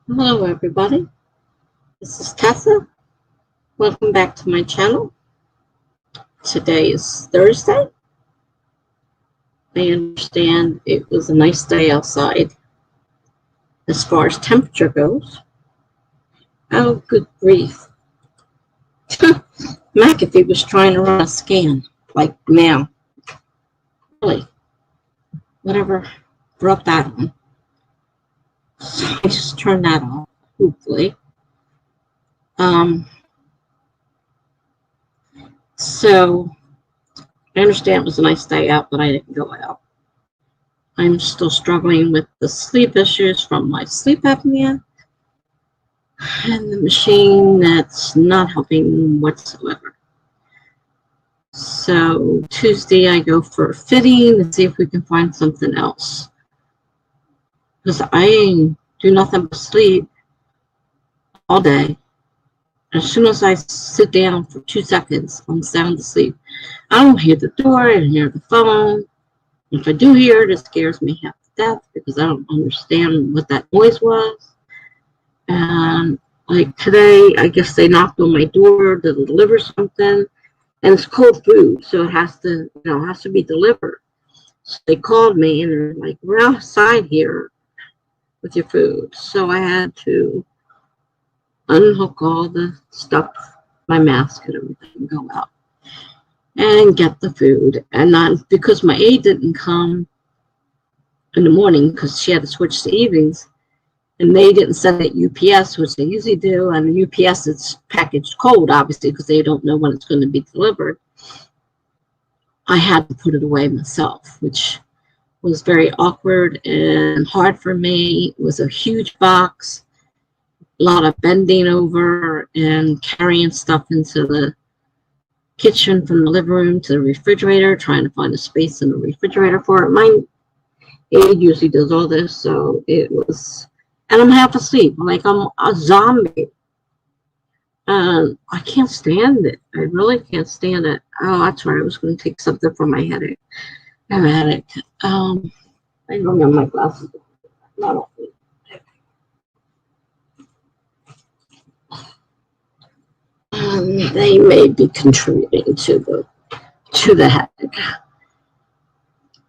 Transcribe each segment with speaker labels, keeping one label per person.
Speaker 1: Hello everybody, this is Tessa. Welcome back to my channel. Today is Thursday. I understand it was a nice day outside as far as temperature goes. Oh, good grief. McAfee was trying to run a scan, like now. Really, whatever brought that on. So I just turned that off, hopefully. So I understand it was a nice day out, but I didn't go out. I'm still struggling with the sleep issues from my sleep apnea and the machine that's not helping whatsoever. So Tuesday I go for a fitting and see if we can find something else. Because I do nothing but sleep all day. As soon as I sit down for 2 seconds, I'm sound asleep. I don't hear the door, I don't hear the phone. If I do hear it, it scares me half to death because I don't understand what that noise was. And like today, I guess they knocked on my door to deliver something, and it's cold food, so it has to, has to be delivered. So they called me and they're like, "We're outside here with your food." So I had to unhook all the stuff, my mask and everything, and go out and get the food. And not because my aide didn't come in the morning because she had to switch to evenings. And they didn't send it UPS, which they usually do. And the UPS is packaged cold, obviously, because they don't know when it's going to be delivered. I had to put it away myself, which was very awkward and hard for me. It was a huge box, a lot of bending over and carrying stuff into the kitchen from the living room to the refrigerator, trying to find a space in the refrigerator for it. My aide usually does all this, so it was... And I'm half asleep, like I'm a zombie. I can't stand it. I really can't stand it. Oh, that's right. I was going to take something for my headache. I have a headache. I don't have my glasses. Not they may be contributing to the headache.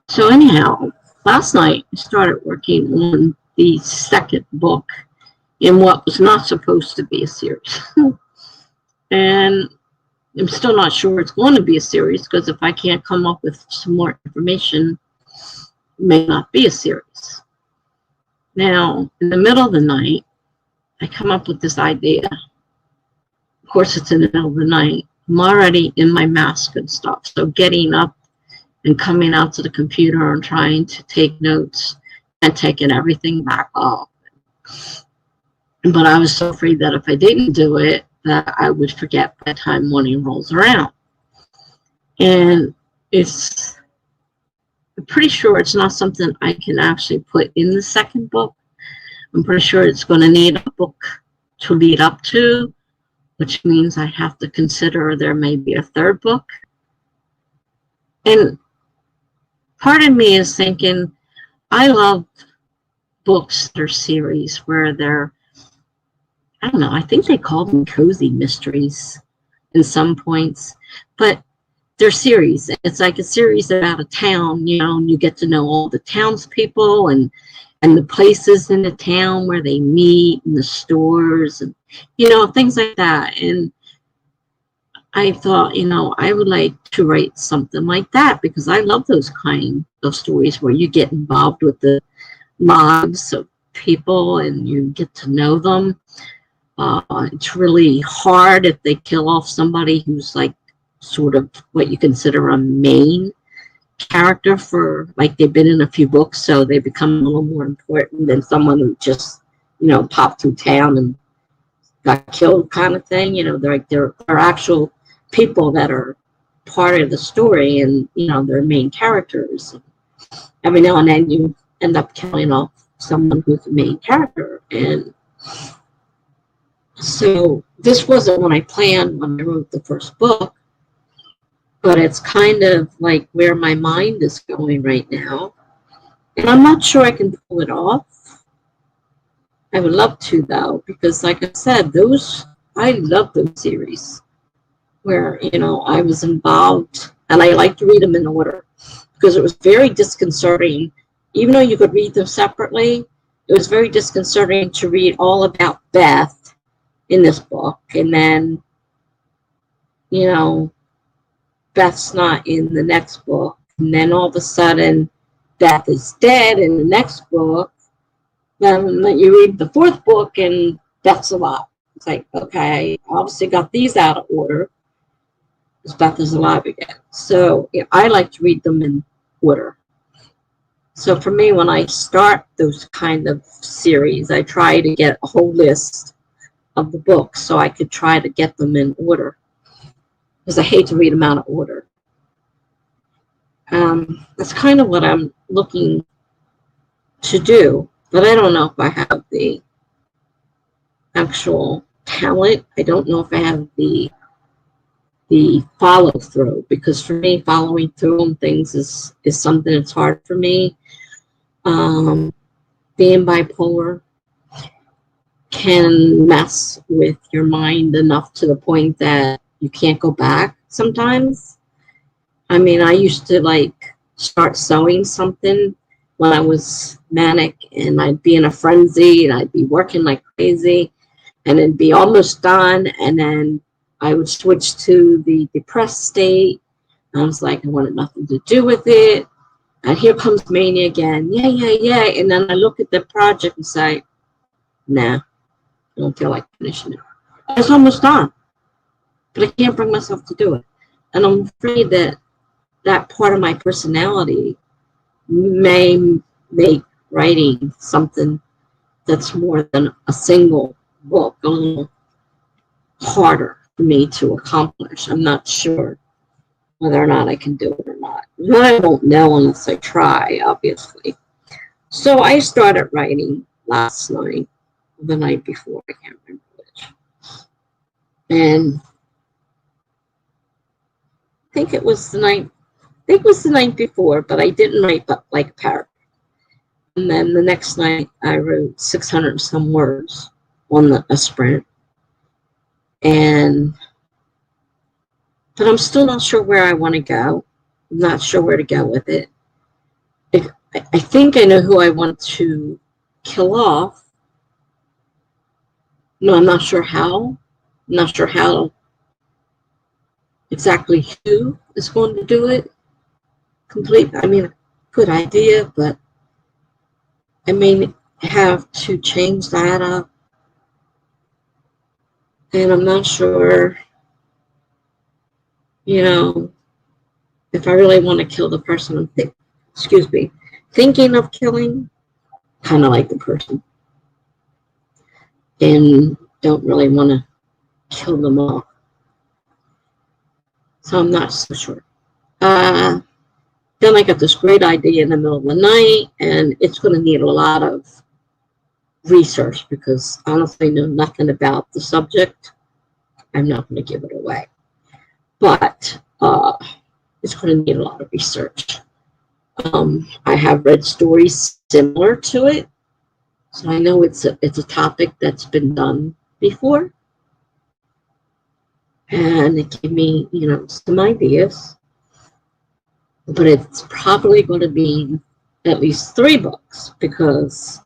Speaker 1: So anyhow, last night I started working on the second book in what was not supposed to be a series. And I'm still not sure it's going to be a series because if I can't come up with some more information, it may not be a series. Now, in the middle of the night, I come up with this idea. Of course, it's in the middle of the night. I'm already in my mask and stuff. So getting up and coming out to the computer and trying to take notes and taking everything back off. But I was so afraid that if I didn't do it, that I would forget by the time morning rolls around. And I'm pretty sure it's not something I can actually put in the second book. I'm pretty sure it's going to need a book to lead up to, which means I have to consider there may be a third book. And part of me is thinking, I love books that are series where they're, I don't know, I think they call them cozy mysteries in some points, but they're series. It's like a series about a town, and you get to know all the townspeople and the places in the town where they meet and the stores and, things like that. And I thought, I would like to write something like that because I love those kind of stories where you get involved with the lives of people and you get to know them. It's really hard if they kill off somebody who's like sort of what you consider a main character for, like they've been in a few books, so they become a little more important than someone who just, popped through town and got killed kind of thing. They're actual people that are part of the story and, they're main characters. Every now and then you end up killing off someone who's the main character. And so this wasn't what I planned when I wrote the first book, but it's kind of like where my mind is going right now. And I'm not sure I can pull it off. I would love to, though, because like I said, I love those series where, you know, I was involved, and I like to read them in order because it was very disconcerting. Even though you could read them separately, it was very disconcerting to read all about Beth in this book, and then, you know, Beth's not in the next book, and then all of a sudden Beth is dead in the next book. Then you read the fourth book and Beth's alive. It's like, okay, obviously got these out of order because Beth is alive again. So yeah, I like to read them in order. So for me, when I start those kind of series, I try to get a whole list of the books so I could try to get them in order, because I hate to read them out of order. That's kind of what I'm looking to do, but I don't know if I have the actual talent. I don't know if I have the follow through, because for me, following through on things is something that's hard for me. Being bipolar can mess with your mind enough to the point that you can't go back sometimes. I mean, I used to like start sewing something when I was manic, and I'd be in a frenzy and I'd be working like crazy, and it'd be almost done, and then I would switch to the depressed state. I was like, I wanted nothing to do with it. And here comes mania again. Yeah. And then I look at the project and say, nah, I don't feel like finishing it. It's almost done, but I can't bring myself to do it. And I'm afraid that that part of my personality may make writing something that's more than a single book a little harder for me to accomplish. I'm not sure whether or not I can do it or not. I won't know unless I try, obviously. So I started writing last night, the night before, I can't remember which. And I think it was the night before, but I didn't write but like a paragraph. And then the next night I wrote 600 and some words on a sprint. But I'm still not sure where I want to go. I'm not sure where to go with it. I think I know who I want to kill off. No, I'm not sure how. I'm not sure how exactly who is going to do it. I mean, good idea, but I may have to change that up. And I'm not sure, you know, if I really want to kill the person I'm thinking of killing, kind of like the person, and don't really want to kill them all. So I'm not so sure. Then I got this great idea in the middle of the night, and it's going to need a lot of research because honestly I know nothing about the subject. I'm not going to give it away. But it's going to need a lot of research. I have read stories similar to it, so I know it's a topic that's been done before, and it gave me, you know, some ideas. But it's probably going to be at least 3 books, because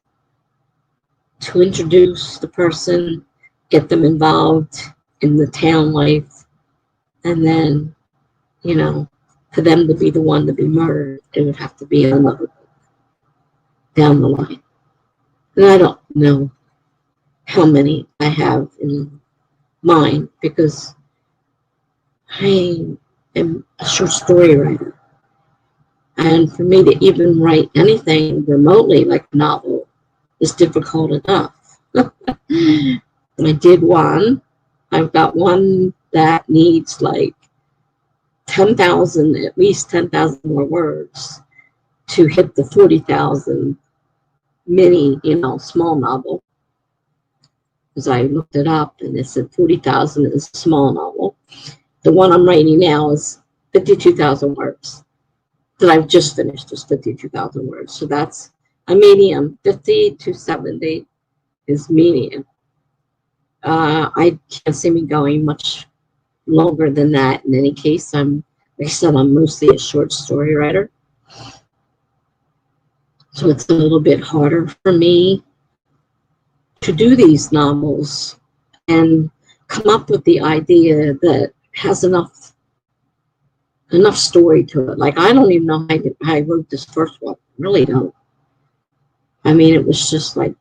Speaker 1: to introduce the person, get them involved in the town life, and then, you know, for them to be the one to be murdered, it would have to be another book down the line. And I don't know how many I have in mind, because I am a short story writer. And for me to even write anything remotely like a novel is difficult enough. And I did one. I've got one that needs like 10,000, at least 10,000 more words to hit the 40,000 mini, you know, small novel. Because I looked it up and it said 40,000 is a small novel. The one I'm writing now is 52,000 words. That I've just finished is 52,000 words. So that's a medium, 50 to 70. is medium. I can't see me going much longer than that. In any case, like I said, I'm mostly a short story writer. So it's a little bit harder for me to do these novels and come up with the idea that has enough story to it. Like, I don't even know how I wrote this first one. Really don't. I mean, it was just like,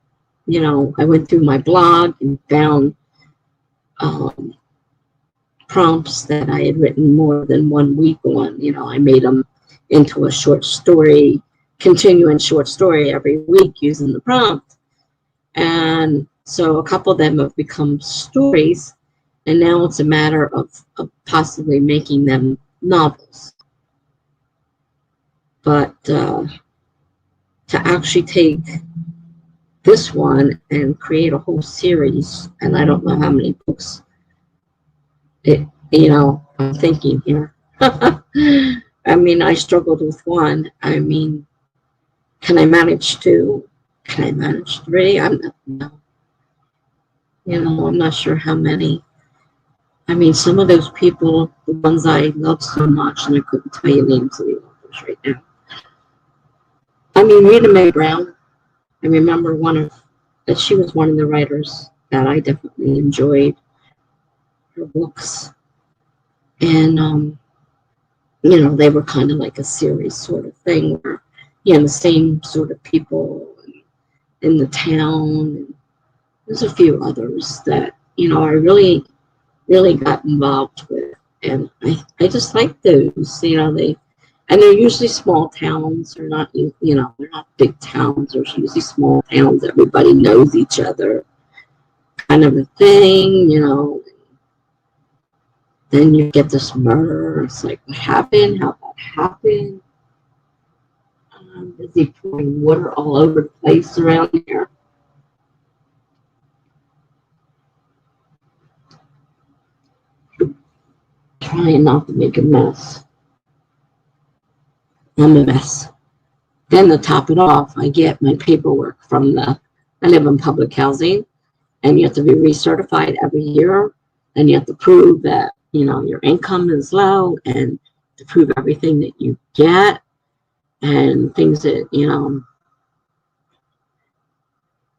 Speaker 1: you know, I went through my blog and found prompts that I had written more than 1 week on. You know, I made them into a short story, continuing short story every week using the prompt. And so a couple of them have become stories, and now it's a matter of possibly making them novels. But to actually take this one and create a whole series, and I don't know how many books, you know, I'm thinking here. I mean, I struggled with one. I mean, can I manage 2? Can I manage 3? No. You know, I'm not sure how many. I mean, some of those people, the ones I love so much, and I couldn't tell you names of the authors right now. I mean, Rita Mae Brown, I remember that she was one of the writers that I definitely enjoyed her books. And, you know, they were kind of like a series sort of thing where, you know, the same sort of people in the town. And there's a few others that, you know, I really got involved with. And I just like those, you know, they're usually small towns. They're not, you know, they're not big towns. They're usually small towns. Everybody knows each other, kind of a thing, you know. Then you get this murder. It's like, what happened? How that happened? I'm busy pouring water all over the place around here. Trying not to make a mess. I'm a mess. Then to top it off, I get my paperwork from I live in public housing, and you have to be recertified every year, and you have to prove that, you know, your income is low, and to prove everything that you get, and things that, you know,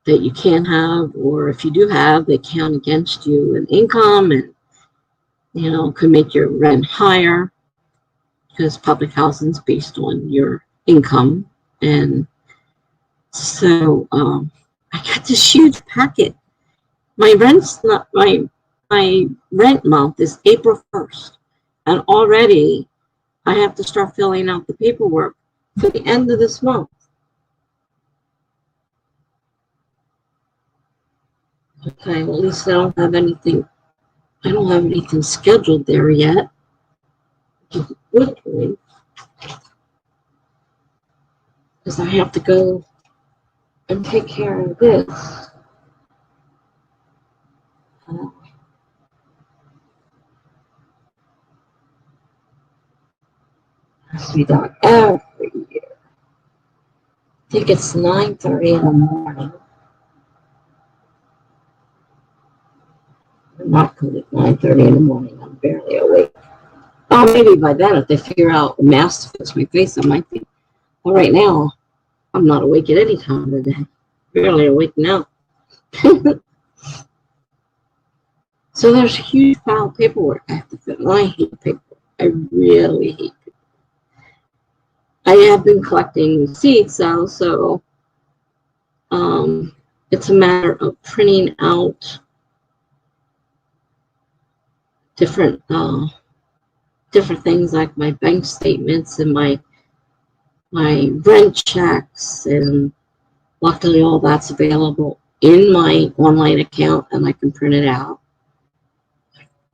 Speaker 1: that you can't have, or if you do have, they count against you in income, and, you know, could make your rent higher, because public housing is based on your income. And so I got this huge packet. My rent month is April 1st, and already I have to start filling out the paperwork for the end of this month. Okay, well, at least I don't have anything scheduled there yet. Which is a good point, because I have to go and take care of this. Has to be done every year. I think it's 9:30 in the morning. I'm not good at 9:30 in the morning. I'm barely awake. Oh, maybe by then, if they figure out a mask to fix my face, I might think, well, right now, I'm not awake at any time of the day. Barely awake now. So there's a huge pile of paperwork I have to fill. And I hate paperwork. I really hate paperwork. I have been collecting receipts, though, so it's a matter of printing out different things, like my bank statements and my rent checks, and luckily all that's available in my online account, and I can print it out.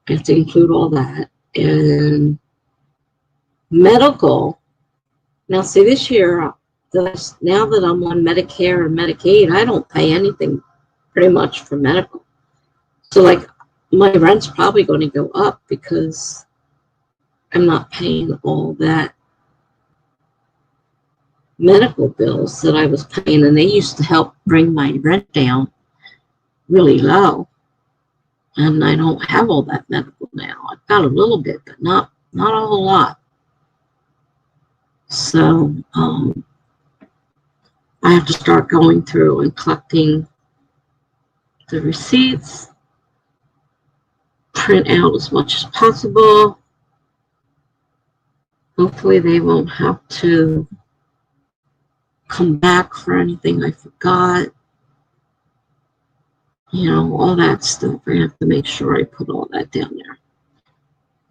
Speaker 1: I have to include all that. And medical. Now, see, this year, now that I'm on Medicare and Medicaid, I don't pay anything pretty much for medical. So, like, my rent's probably going to go up because I'm not paying all that medical bills that I was paying, and they used to help bring my rent down. really low. And I don't have all that medical now. I've got a little bit, but not a whole lot. So I have to start going through and collecting the receipts, print out as much as possible. Hopefully they won't have to come back for anything I forgot. You know, all that stuff. I have to make sure I put all that down there.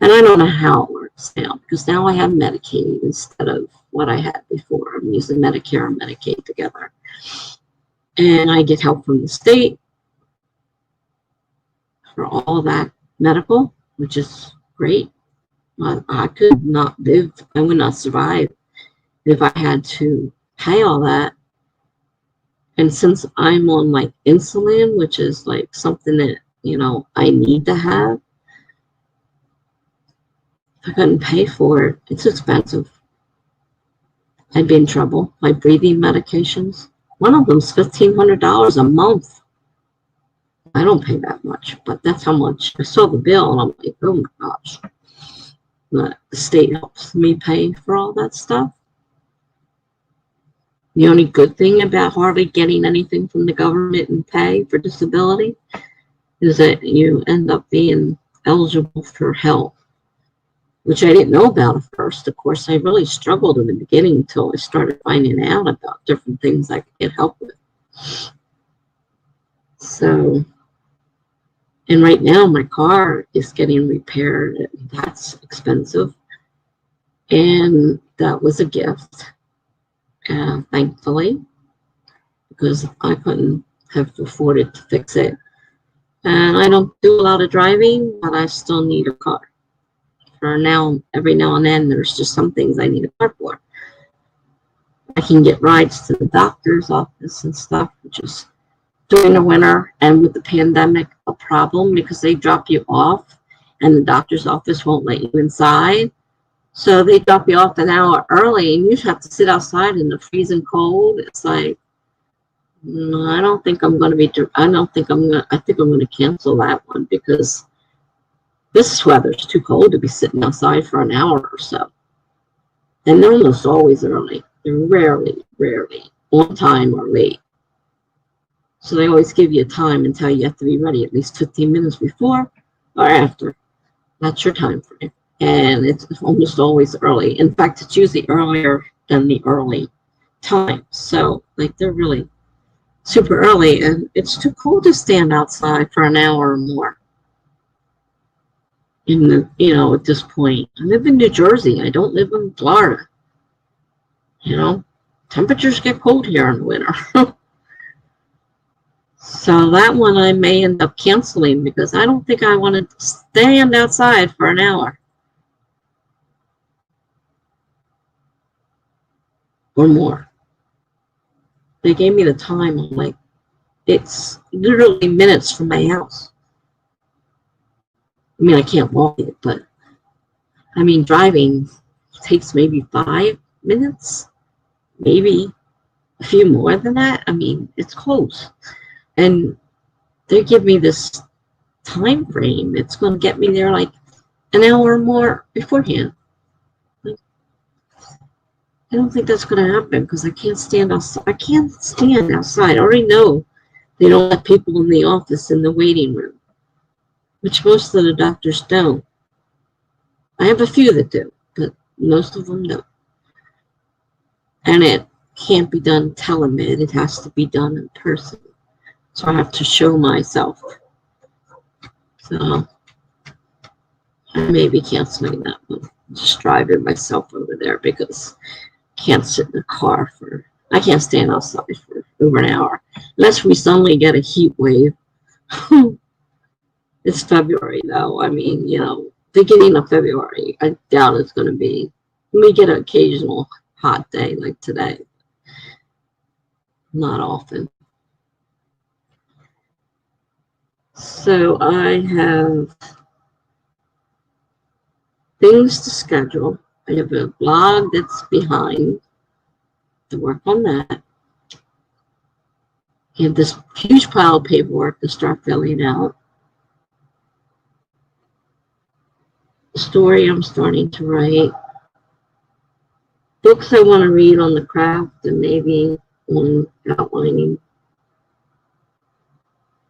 Speaker 1: And I don't know how it works now, because now I have Medicaid instead of what I had before. I'm using Medicare and Medicaid together. And I get help from the state for all that medical, which is great. I could not live, I would not survive if I had to pay all that. And since I'm on like insulin, which is like something that, you know, I need to have, if I couldn't pay for it, it's expensive. I'd be in trouble. My breathing medications, one of them's $1,500 a month. I don't pay that much, but that's how much. I saw the bill and I'm like, oh my gosh. But the state helps me pay for all that stuff. The only good thing about hardly getting anything from the government in pay for disability is that you end up being eligible for help, which I didn't know about at first. Of course, I really struggled in the beginning until I started finding out about different things I could get help with. So, and right now my car is getting repaired. That's expensive. And that was a gift, thankfully, because I couldn't have afforded to fix it. And I don't do a lot of driving, but I still need a car. For now, every now and then, there's just some things I need a car for. I can get rides to the doctor's office and stuff, which is during the winter and with the pandemic a problem, because they drop you off and the doctor's office won't let you inside. So they drop you off an hour early and you have to sit outside in the freezing cold. It's like, no, I don't think I'm going to be, I think I'm going to cancel that one, because this weather's too cold to be sitting outside for an hour or so. And they're almost always early. They're rarely on time or late. So they always give you a time and tell you have to be ready at least 15 minutes before or after. That's your time frame. And it's almost always early. In fact, it's usually earlier than the early time. So, like, they're really super early, and it's too cold to stand outside for an hour or more. In the, you know, at this point, I live in New Jersey. I don't live in Florida. You know, temperatures get cold here in the winter. So that one I may end up canceling, because I don't think I want to stand outside for an hour or more. They gave me the time. I'm like, it's literally minutes from my house. I mean, I can't walk it, but I mean, driving takes maybe 5 minutes, maybe a few more than that. I mean, it's close. And they give me this time frame. It's going to get me there like an hour or more beforehand. I don't think that's going to happen, because I can't stand outside. I can't stand outside. I already know they don't let people in the office in the waiting room, which most of the doctors don't. I have a few that do, but most of them don't. And it can't be done telemed. It has to be done in person. So I have to show myself. So I may be canceling that one. Just driving myself over there, because I can't sit in the car I can't stand outside for over an hour. Unless we suddenly get a heat wave. It's February, though. I mean, you know, beginning of February, I doubt it's going to be. We get an occasional hot day like today. Not often. So I have things to schedule. I have a blog that's behind, to work on that. You have this huge pile of paperwork to start filling out. The story I'm starting to write. Books I want to read on the craft and maybe on outlining.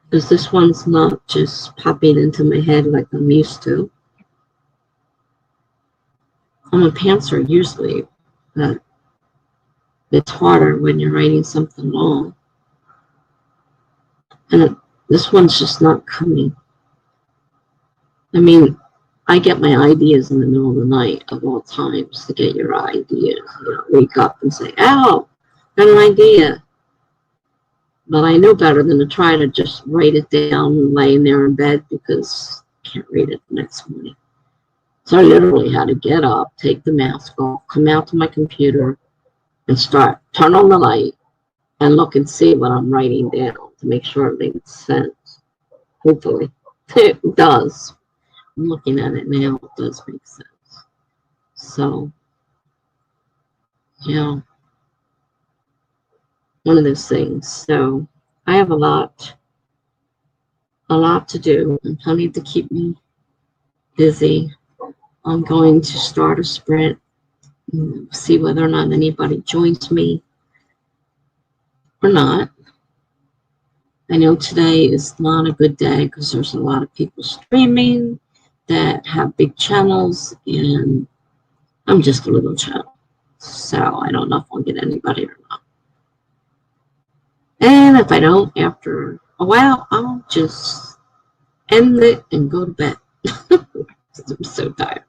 Speaker 1: Because this one's not just popping into my head like I'm used to. I'm a pantser usually, but it's harder when you're writing something long. And this one's just not coming. I mean, I get my ideas in the middle of the night of all times to get your ideas. You know, wake up and say, "Oh, got an idea." But I know better than to try to just write it down laying there in bed because I can't read it the next morning. So I literally had to get up, take the mask off, come out to my computer, and turn on the light, and look and see what I'm writing down to make sure it makes sense. Hopefully, it does. I'm looking at it now, it does make sense. So, yeah, one of those things. So, I have a lot to do and plenty to keep me busy. I'm going to start a sprint, see whether or not anybody joins me or not. I know today is not a good day because there's a lot of people streaming that have big channels, and I'm just a little channel. So I don't know if I'll get anybody or not. And if I don't, after a while, I'll just end it and go to bed. I'm so tired.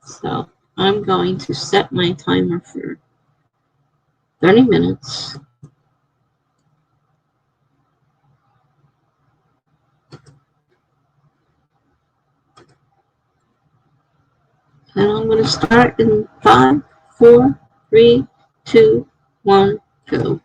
Speaker 1: So I'm going to set my timer for 30 minutes. And I'm going to start in 5, 4, 3, 2, 1, go.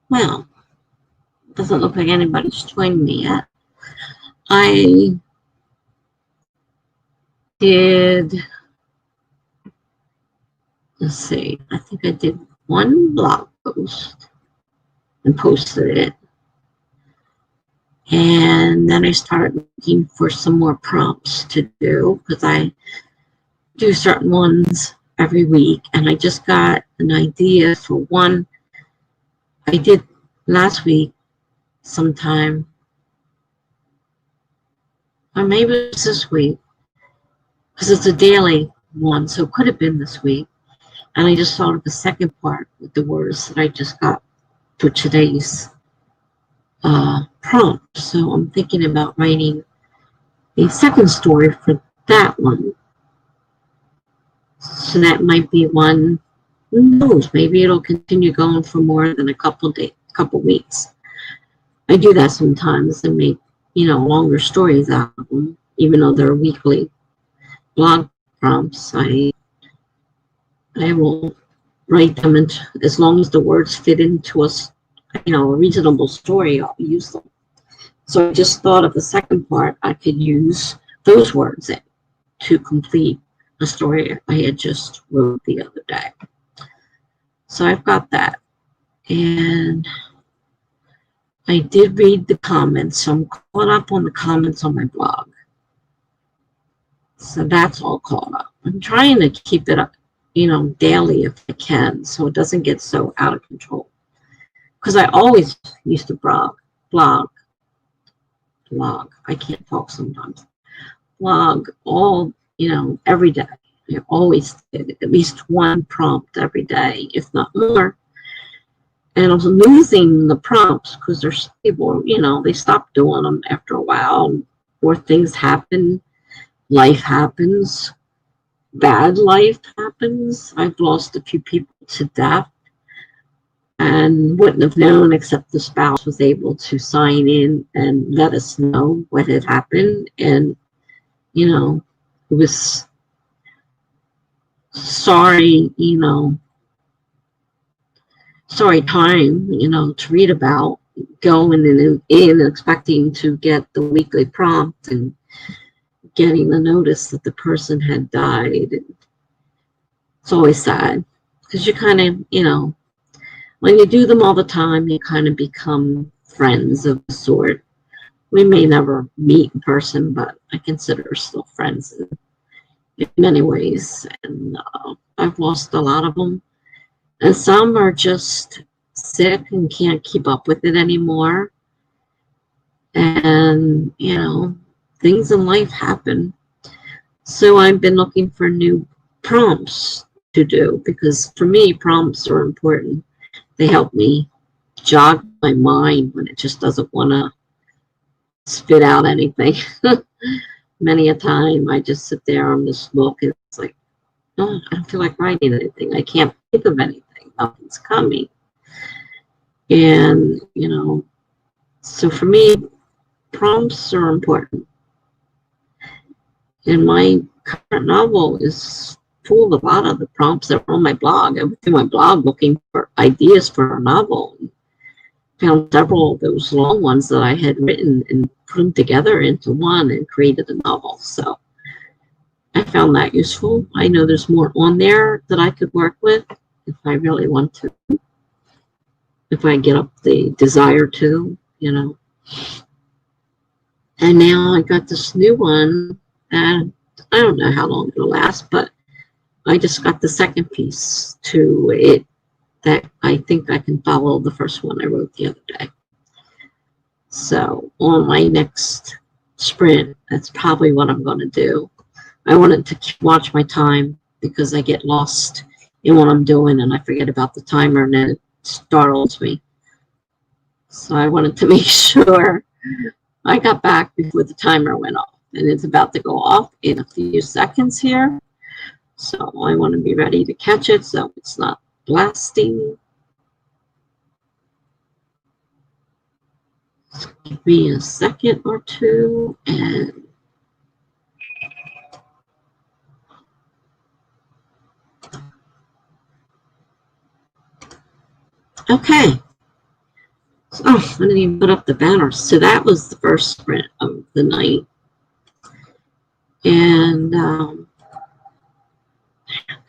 Speaker 1: Well, doesn't look like anybody's joined me yet. I did, let's see, I think I did one blog post and posted it. And then I started looking for some more prompts to do, because I do certain ones every week. And I just got an idea for one I did last week sometime, or maybe it was this week, because it's a daily one, so it could have been this week. And I just thought of the second part with the words that I just got for today's prompt. So I'm thinking about writing a second story for that one. So that might be one. Who knows? Maybe it'll continue going for more than a couple weeks. I do that sometimes and make, longer stories out of them, even though they're weekly blog prompts. I will write them into, as long as the words fit into a reasonable story, I'll use them. So I just thought of the second part, I could use those words in to complete a story I had just wrote the other day. So I've got that. And I did read the comments, so I'm caught up on the comments on my blog. So that's all caught up. I'm trying to keep it up, daily if I can, so it doesn't get so out of control. Because I always used to blog. I can't talk sometimes. Blog all, every day. I always did at least one prompt every day, if not more. And I was losing the prompts because there's people, they stop doing them after a while, or things happen, life happens, bad life happens. I've lost a few people to death and wouldn't have known except the spouse was able to sign in and let us know what had happened. And, it was sorry time, to read about, going in and expecting to get the weekly prompt and getting the notice that the person had died. It's always sad because you kind of, when you do them all the time, you kind of become friends of a sort. We may never meet in person, but I consider us still friends in many ways. And I've lost a lot of them. And some are just sick and can't keep up with it anymore. And, things in life happen. So I've been looking for new prompts to do, because for me, prompts are important. They help me jog my mind when it just doesn't want to spit out anything. Many a time I just sit there on the smoke and it's like, oh, I don't feel like writing anything. I can't think of anything. Nothing's coming. And, so for me, prompts are important. And my current novel is full of a lot of the prompts that were on my blog. I went through my blog looking for ideas for a novel. Found several of those long ones that I had written and put them together into one and created a novel. So I found that useful. I know there's more on there that I could work with if I really want to. If I get up the desire to, And now I got this new one, and I don't know how long it'll last, but I just got the second piece to it that I think I can follow the first one I wrote the other day. So on my next sprint, that's probably what I'm going to do. I wanted to watch my time because I get lost in what I'm doing and I forget about the timer and then it startles me. So I wanted to make sure I got back before the timer went off, and it's about to go off in a few seconds here. So I want to be ready to catch it so it's not blasting. So give me a second or two and okay. Oh, I didn't even put up the banners. So that was the first sprint of the night. And,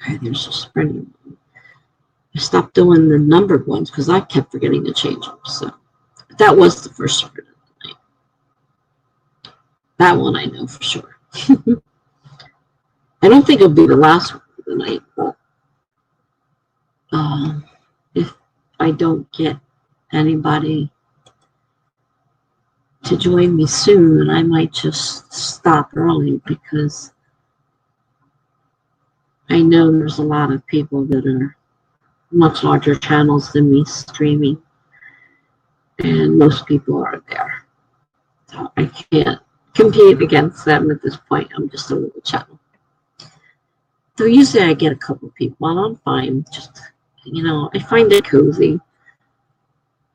Speaker 1: okay, there's a sprinting. I stopped doing the numbered ones because I kept forgetting to change them. So that was the first sprint of the night. That one I know for sure. I don't think it'll be the last one of the night, but if I don't get anybody to join me soon, I might just stop early because I know there's a lot of people that are much larger channels than me streaming, and most people are there. So I can't compete against them at this point. I'm just a little channel. So usually I get a couple people and I'm fine. Just, I find it cozy.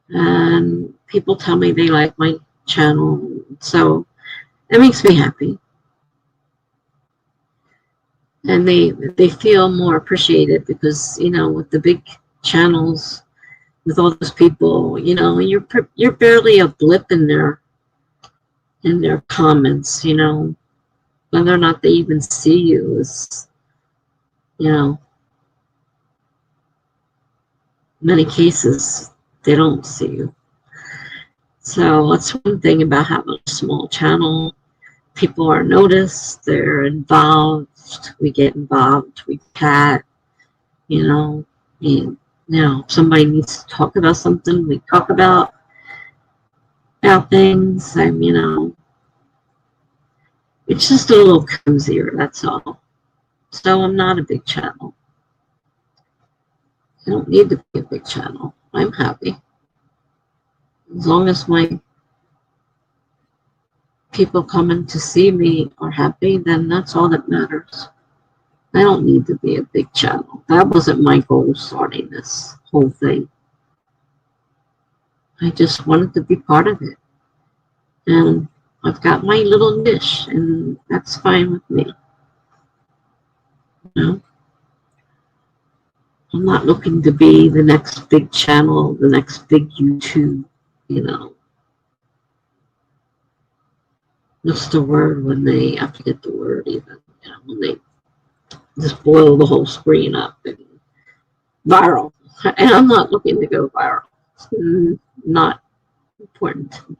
Speaker 1: And people tell me they like my channel. So it makes me happy. And they feel more appreciated because, with the big channels, with all those people, you're barely a blip in their comments, whether or not they even see you is, many cases they don't see you. So that's one thing about having a small channel. People are noticed, they're involved, we get involved, we chat, and, if somebody needs to talk about something, we talk about things, and, it's just a little cozier, that's all. So I'm not a big channel. I don't need to be a big channel. I'm happy. As long as my people coming to see me are happy, then that's all that matters. I don't need to be a big channel. That wasn't my goal starting this whole thing. I just wanted to be part of it. And I've got my little niche, and that's fine with me. I'm not looking to be the next big channel, the next big YouTube, What's the word when they, I forget the word even, when they just boil the whole screen up and viral. And I'm not looking to go viral. It's not important to me.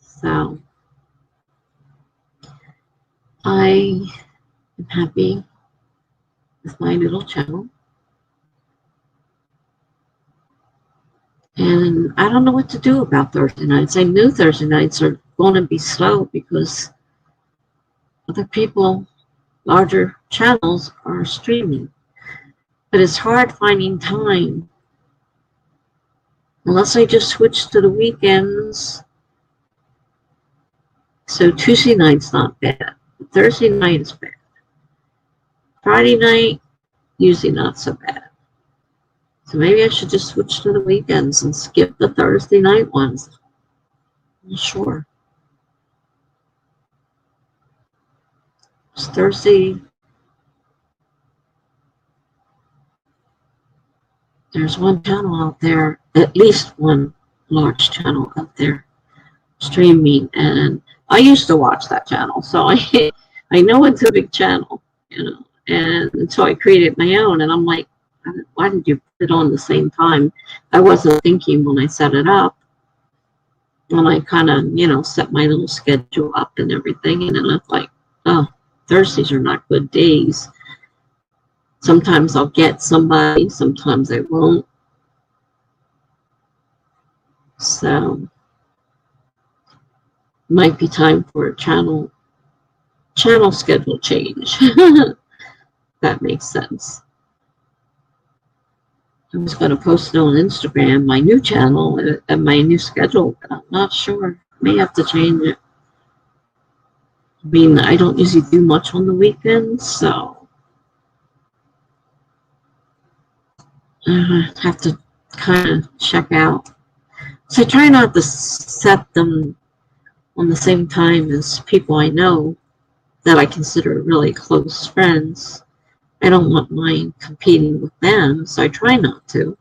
Speaker 1: So I am happy with my little channel. And I don't know what to do about Thursday nights. I knew Thursday nights are going to be slow because other people, larger channels, are streaming. But it's hard finding time. Unless I just switch to the weekends. So Tuesday night's not bad. Thursday night is bad. Friday night, usually not so bad. So maybe I should just switch to the weekends and skip the Thursday night ones. I'm not sure. It's Thursday. There's one channel out there, at least one large channel out there streaming, and I used to watch that channel, so I know it's a big channel, and so I created my own, and I'm like, why did you put it on the same time? I wasn't thinking when I set it up, when I kind of, set my little schedule up and everything, and then I'm like, oh, Thursdays are not good days. Sometimes I'll get somebody, sometimes I won't. So might be time for a channel schedule change. That makes sense. I was going to post it on Instagram, my new channel and my new schedule, but I'm not sure. May have to change it. I mean, I don't usually do much on the weekends, so I have to kind of check out. So I try not to set them on the same time as people I know that I consider really close friends. I don't want mine competing with them, so I try not to.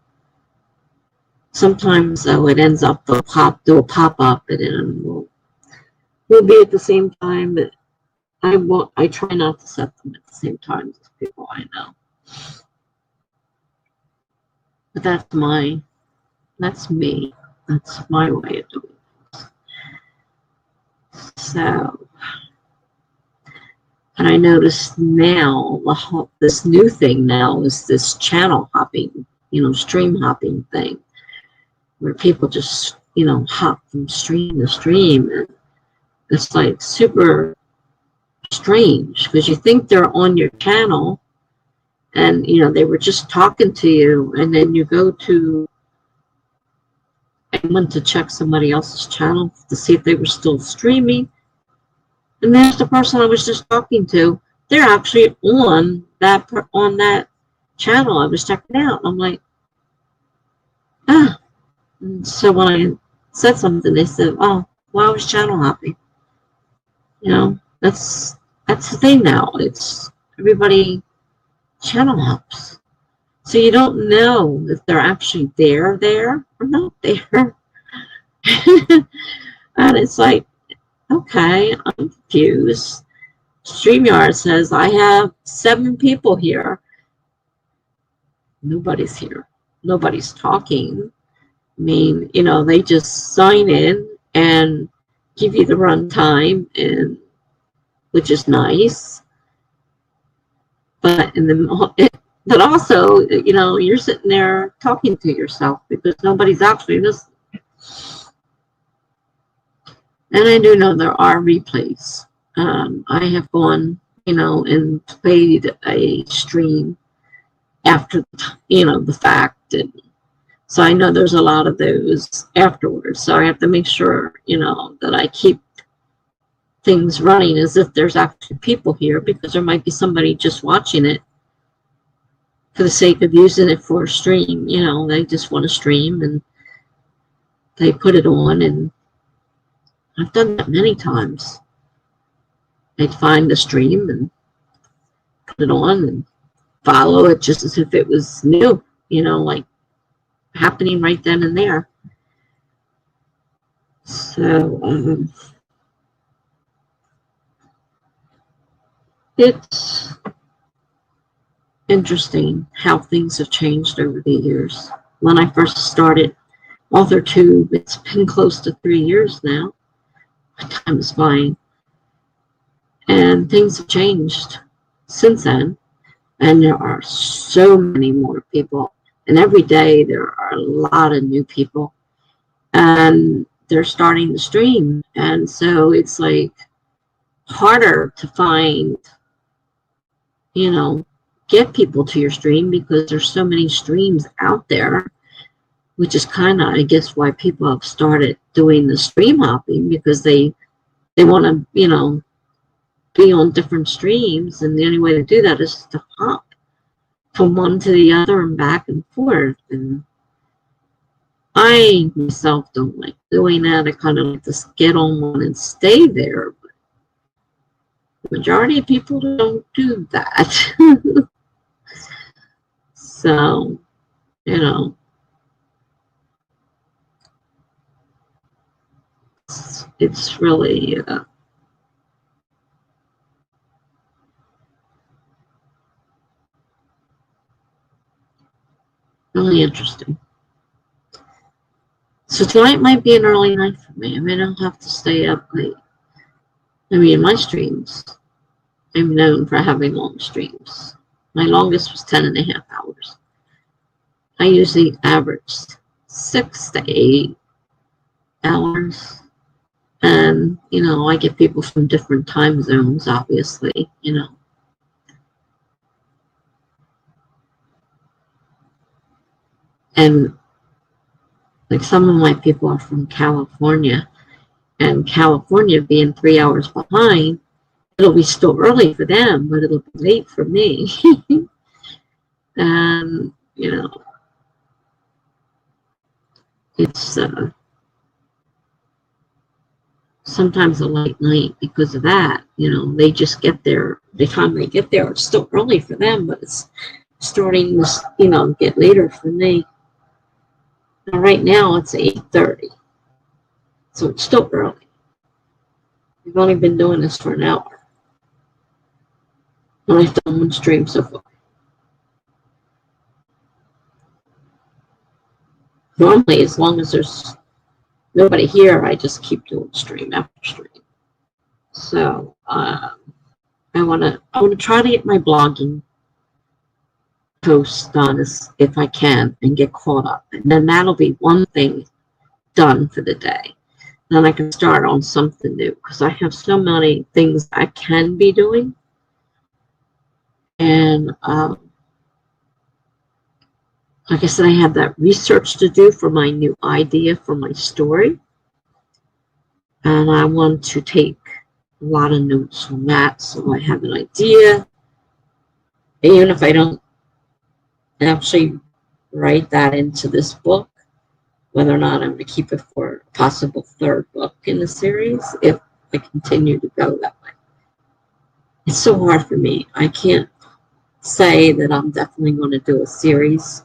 Speaker 1: Sometimes, though, it ends up they'll do a pop-up, and then we'll be at the same time, but I try not to set them at the same time as people I know. But that's me. That's my way of doing it. So, and I noticed now, this new thing now is this channel hopping, stream hopping thing, where people just, hop from stream to stream. And it's like super strange because you think they're on your channel and, they were just talking to you, and then you go to, I went to check somebody else's channel to see if they were still streaming. And there's the person I was just talking to. They're actually on that channel I was checking out. I'm like, ah. And so when I said something, they said, "Oh, well, I was channel hopping." That's the thing now. It's everybody channel hops, so you don't know if they're actually there or not there. And it's like, okay, I'm confused. StreamYard says I have 7 people here. Nobody's here. Nobody's talking. I mean, they just sign in and give you the runtime, and which is nice. But but also, you're sitting there talking to yourself because nobody's actually listening. And I do know there are replays. I have gone, and played a stream after, the fact. And so I know there's a lot of those afterwards. So I have to make sure, that I keep things running as if there's actually people here, because there might be somebody just watching it for the sake of using it for a stream. They just want to stream and they put it on, and I've done that many times. I'd find the stream and put it on and follow it just as if it was new, like happening right then and there. So it's interesting how things have changed over the years. When I first started Authortube, it's been close to 3 years now. Time is flying. And things have changed since then. And there are so many more people. And every day there are a lot of new people. And they're starting to stream. And so it's like harder to find, get people to your stream because there's so many streams out there, which is kind of, I guess, why people have started doing the stream hopping, because they want to, be on different streams, and the only way to do that is to hop from one to the other and back and forth. And I myself don't like doing that. I kind of like to get on one and stay there, but the majority of people don't do that. So, it's really really interesting. So tonight might be an early night for me. I mean, I don't have to stay up late. I mean, my streams, I'm known for having long streams. My longest was 10.5 hours. I usually average 6 to 8 hours. And, I get people from different time zones, obviously, And like some of my people are from California, and California being 3 hours behind, it'll be still early for them, but it'll be late for me. And, it's sometimes a late night because of that. They just get there. By the time they get there, it's still early for them, but it's starting to, get later for me. And right now it's 8:30, so it's still early. We've only been doing this for an hour. And I've done one stream so far. Normally, as long as there's nobody here, I just keep doing stream after stream. So I want to try to get my blogging posts done if I can and get caught up, and then that'll be one thing done for the day. Then I can start on something new because I have so many things I can be doing, and like I said, I have that research to do for my new idea for my story, and I want to take a lot of notes from that so I have an idea. Even if I don't actually write that into this book, whether or not I'm going to keep it for a possible third book in the series, if I continue to go that way. It's so hard for me. I can't say that I'm definitely going to do a series.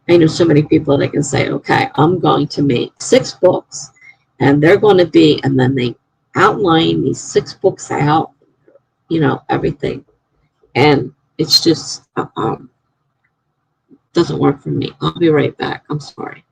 Speaker 1: I know so many people that can say, okay, I'm going to make 6 books, and they're going to be, and then they outline these 6 books out, you know, everything. And it's just, doesn't work for me. I'll be right back. I'm sorry.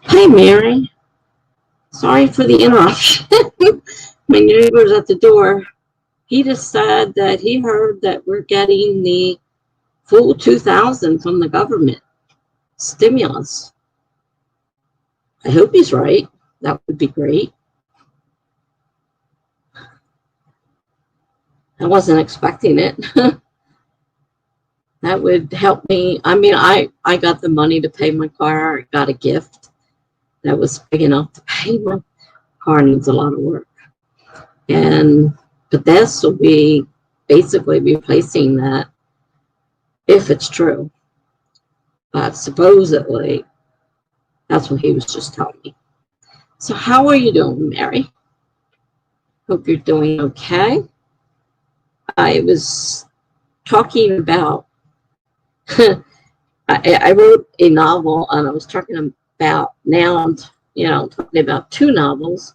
Speaker 1: Hi, Mary. Sorry for the interruption. My neighbor's at the door. He just said that he heard that we're getting the full 2,000 from the government stimulus. I hope he's right. That would be great. I wasn't expecting it. That would help me. I mean, I got the money to pay my car. I got a gift that was big enough to pay my car. Needs a lot of work. But this will be basically replacing that if it's true. But supposedly, that's what he was just telling me. So how are you doing, Mary? Hope you're doing okay. I was talking about, I wrote a novel, and I was talking about, now I'm, talking about 2 novels.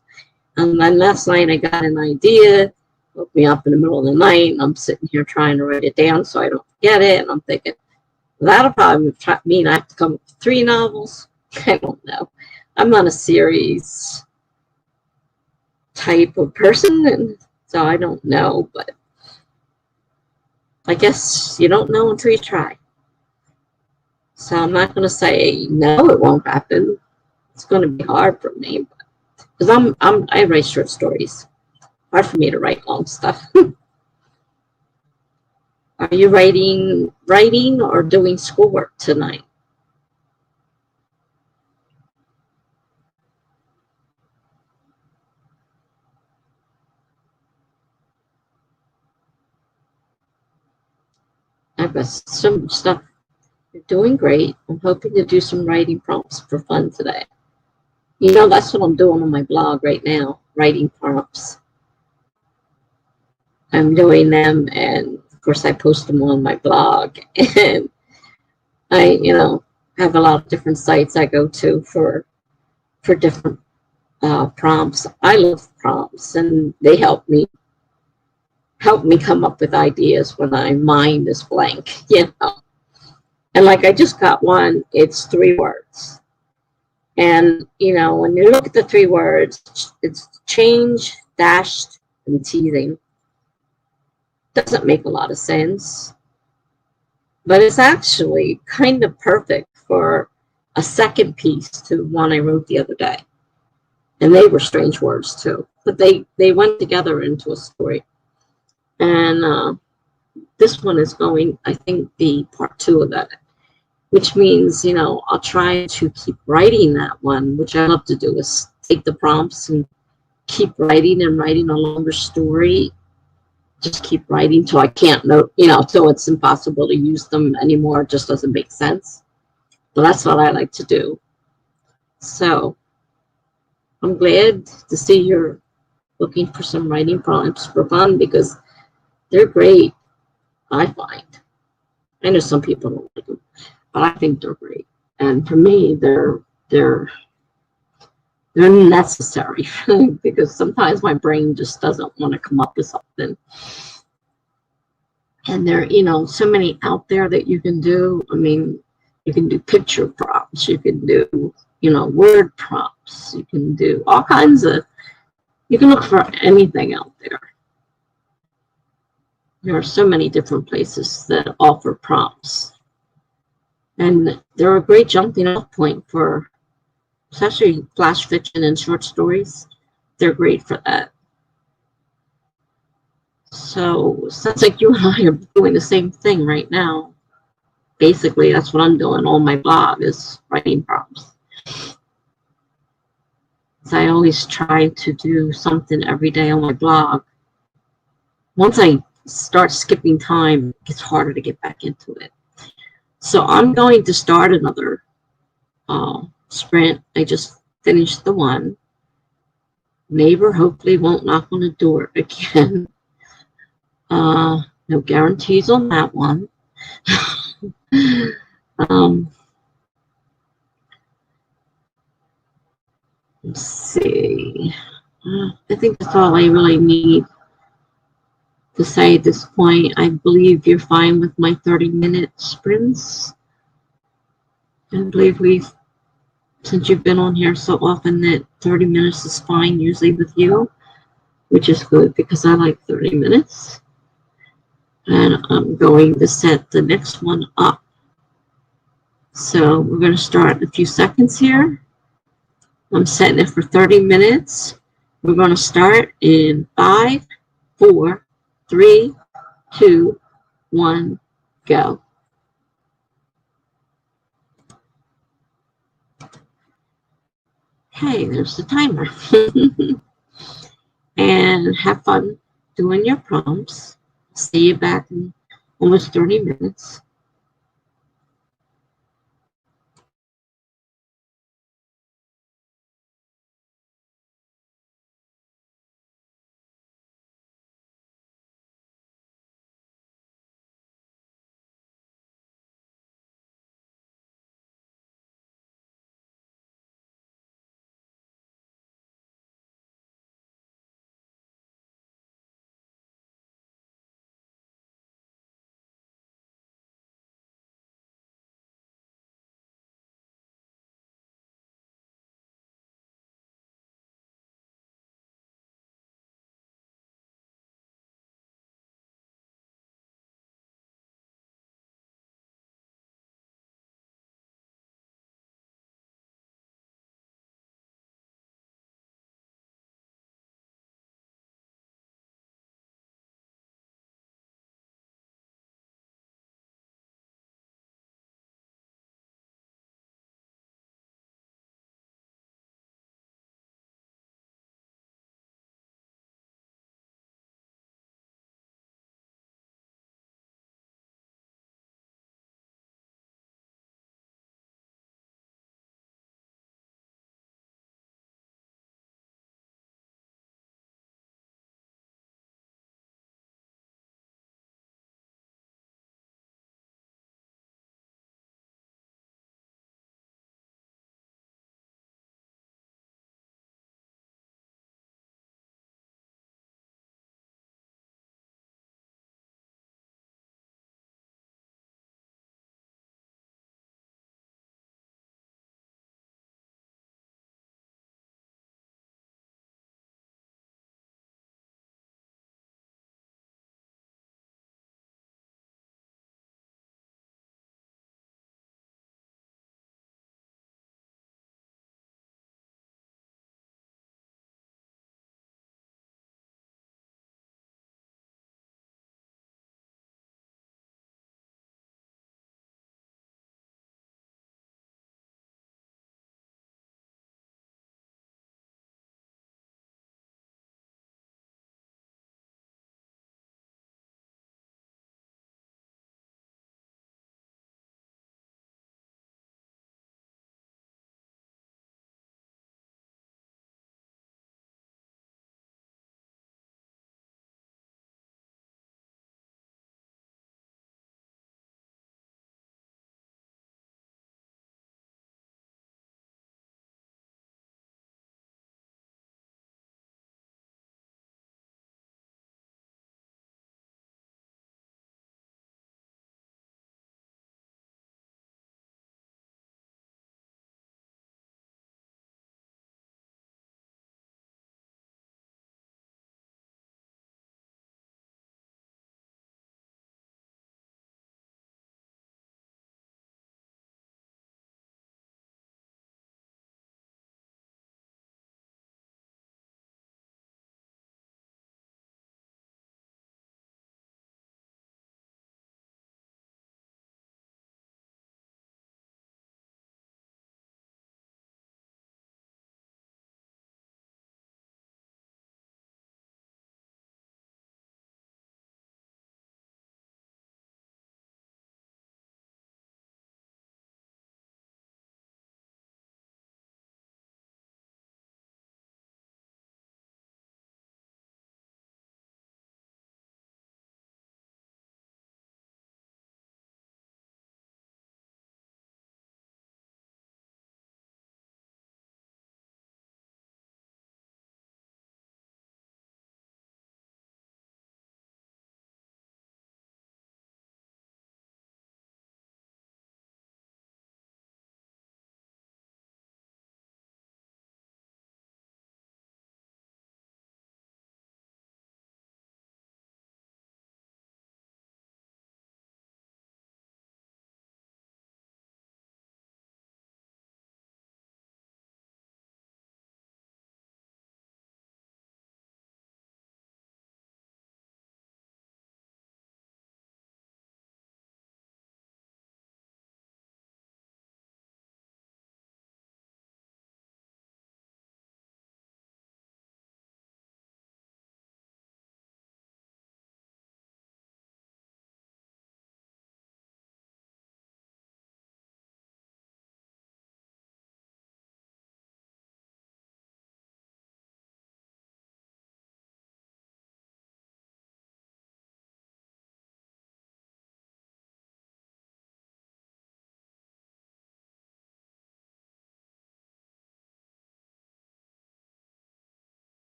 Speaker 1: And then last night I got an idea, woke me up in the middle of the night, and I'm sitting here trying to write it down so I don't forget it. And I'm thinking, that'll probably mean I have to come up with 3 novels. I don't know. I'm not a series type of person, and so I don't know, but I guess you don't know until you try. So I'm not going to say no, it won't happen. It's going to be hard for me, because I write short stories. Hard for me to write long stuff. Are you writing or doing schoolwork tonight? I've got some stuff. You're doing great. I'm hoping to do some writing prompts for fun today. That's what I'm doing on my blog right now, writing prompts. I'm doing them, and of course I post them on my blog. And I, have a lot of different sites I go to for different prompts. I love prompts, and they help me come up with ideas when my mind is blank, And like I just got one, it's 3 words. And, when you look at the 3 words, it's change, dashed, and teasing. Doesn't make a lot of sense. But it's actually kind of perfect for a second piece to one I wrote the other day. And they were strange words too. But they went together into a story. And this one is going, I think, be part 2 of that. Which means, I'll try to keep writing that one, which I love to do, is take the prompts and keep writing and writing a longer story. Just keep writing till I can't till it's impossible to use them anymore. It just doesn't make sense. But that's what I like to do. So I'm glad to see you're looking for some writing prompts for fun, because they're great, I find. I know some people don't like them, but I think they're great. And for me, they're necessary because sometimes my brain just doesn't want to come up with something. And there, so many out there that you can do. I mean, you can do picture prompts, you can do, word prompts, you can do all kinds of, you can look for anything out there. There are so many different places that offer prompts. And they're a great jumping off point for, especially flash fiction and short stories. They're great for that. So it sounds like you and I are doing the same thing right now. Basically, that's what I'm doing on my blog, is writing prompts. So I always try to do something every day on my blog. Once I start skipping time, it gets harder to get back into it. So I'm going to start another sprint. I just finished the one. Neighbor hopefully won't knock on the door again. No guarantees on that one. Let's see. I think that's all I really need to say at this point. I believe you're fine with my 30-minute sprints. I believe since you've been on here so often, that 30 minutes is fine usually with you, which is good because I like 30 minutes. And I'm going to set the next one up. So we're going to start in a few seconds here. I'm setting it for 30 minutes. We're going to start in 5, 4, 3, 2, 1, go. hey, there's the timer. And have fun doing your prompts. See you back in almost 30 minutes.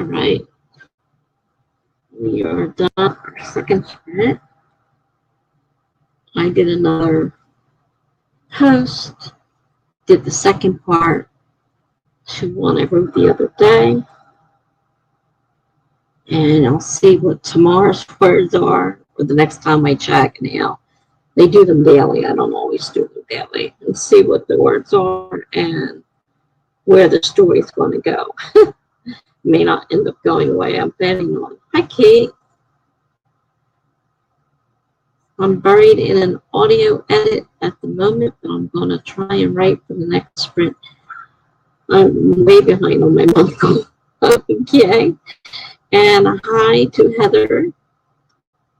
Speaker 1: right. We are done our second sprint. I did another post, did the second part to one I wrote the other day. And I'll see what tomorrow's words are, or the next time I check now. They do them daily. I don't always do them daily. And see what the words are and where the story's going to go. May not end up going the way I'm planning on. Hi, Kate. I'm buried in an audio edit at the moment, but I'm going to try and write for the next sprint. I'm way behind on my month goal. Okay. And hi to Heather.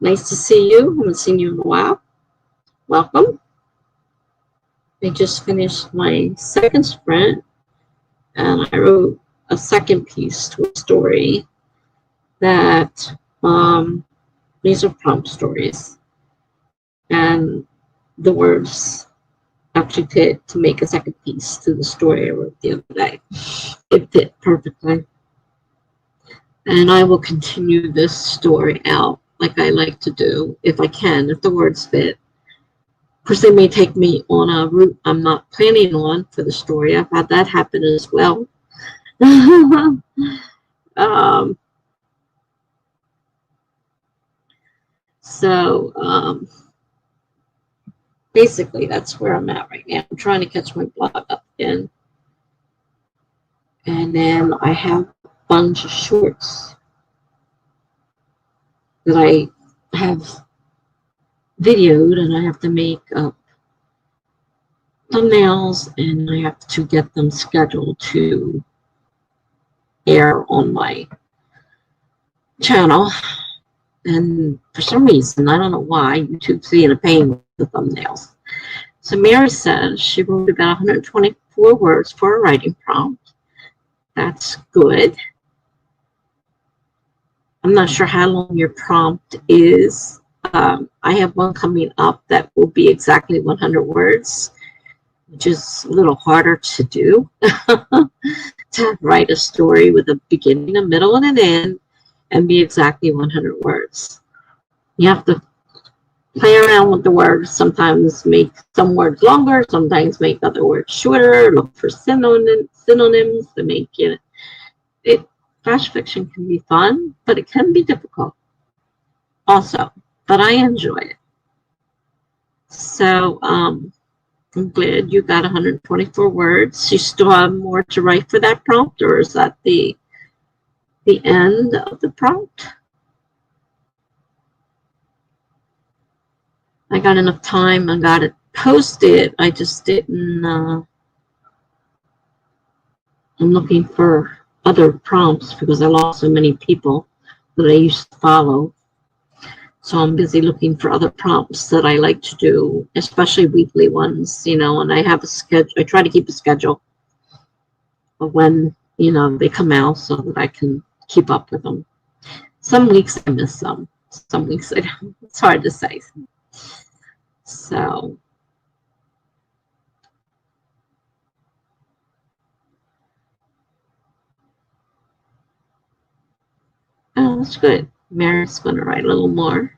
Speaker 1: Nice to see you. Haven't seen you in a while. Welcome. I just finished my second sprint, and I wrote a second piece to a story that these are prompt stories, and the words actually fit to make a second piece to the story I wrote the other day. It fit perfectly, and I will continue this story out like I like to do if I can, if the words fit. Of course, they may take me on a route I'm not planning on for the story. I've had that happen as well. Basically, that's where I'm at right now. I'm trying to catch my blog up again. And then I have a bunch of shorts that I have videoed, and I have to make up thumbnails, and I have to get them scheduled to air on my channel. And for some reason, I don't know why, YouTube's being a pain with the thumbnails. So Mary says she wrote about 124 words for a writing prompt. That's good. I'm not sure how long your prompt is. I have one coming up that will be exactly 100 words, which is a little harder to do. To write a story with a beginning, a middle, and an end, and be exactly 100 words. You have to play around with the words. Sometimes make some words longer, sometimes make other words shorter, look for synonyms to make it. Flash fiction can be fun, but it can be difficult also. But I enjoy it. So I'm glad you got 124 words. You still have more to write for that prompt, or is that the end of the prompt? I got enough time. I got it posted. I just didn't. I'm looking for other prompts because I lost so many people that I used to follow. So I'm busy looking for other prompts that I like to do, especially weekly ones, you know, and I have a schedule. I try to keep a schedule of when, you know, they come out so that I can keep up with them. Some weeks I miss some weeks I don't. It's hard to say. So oh, that's good. Mary's going to write a little more.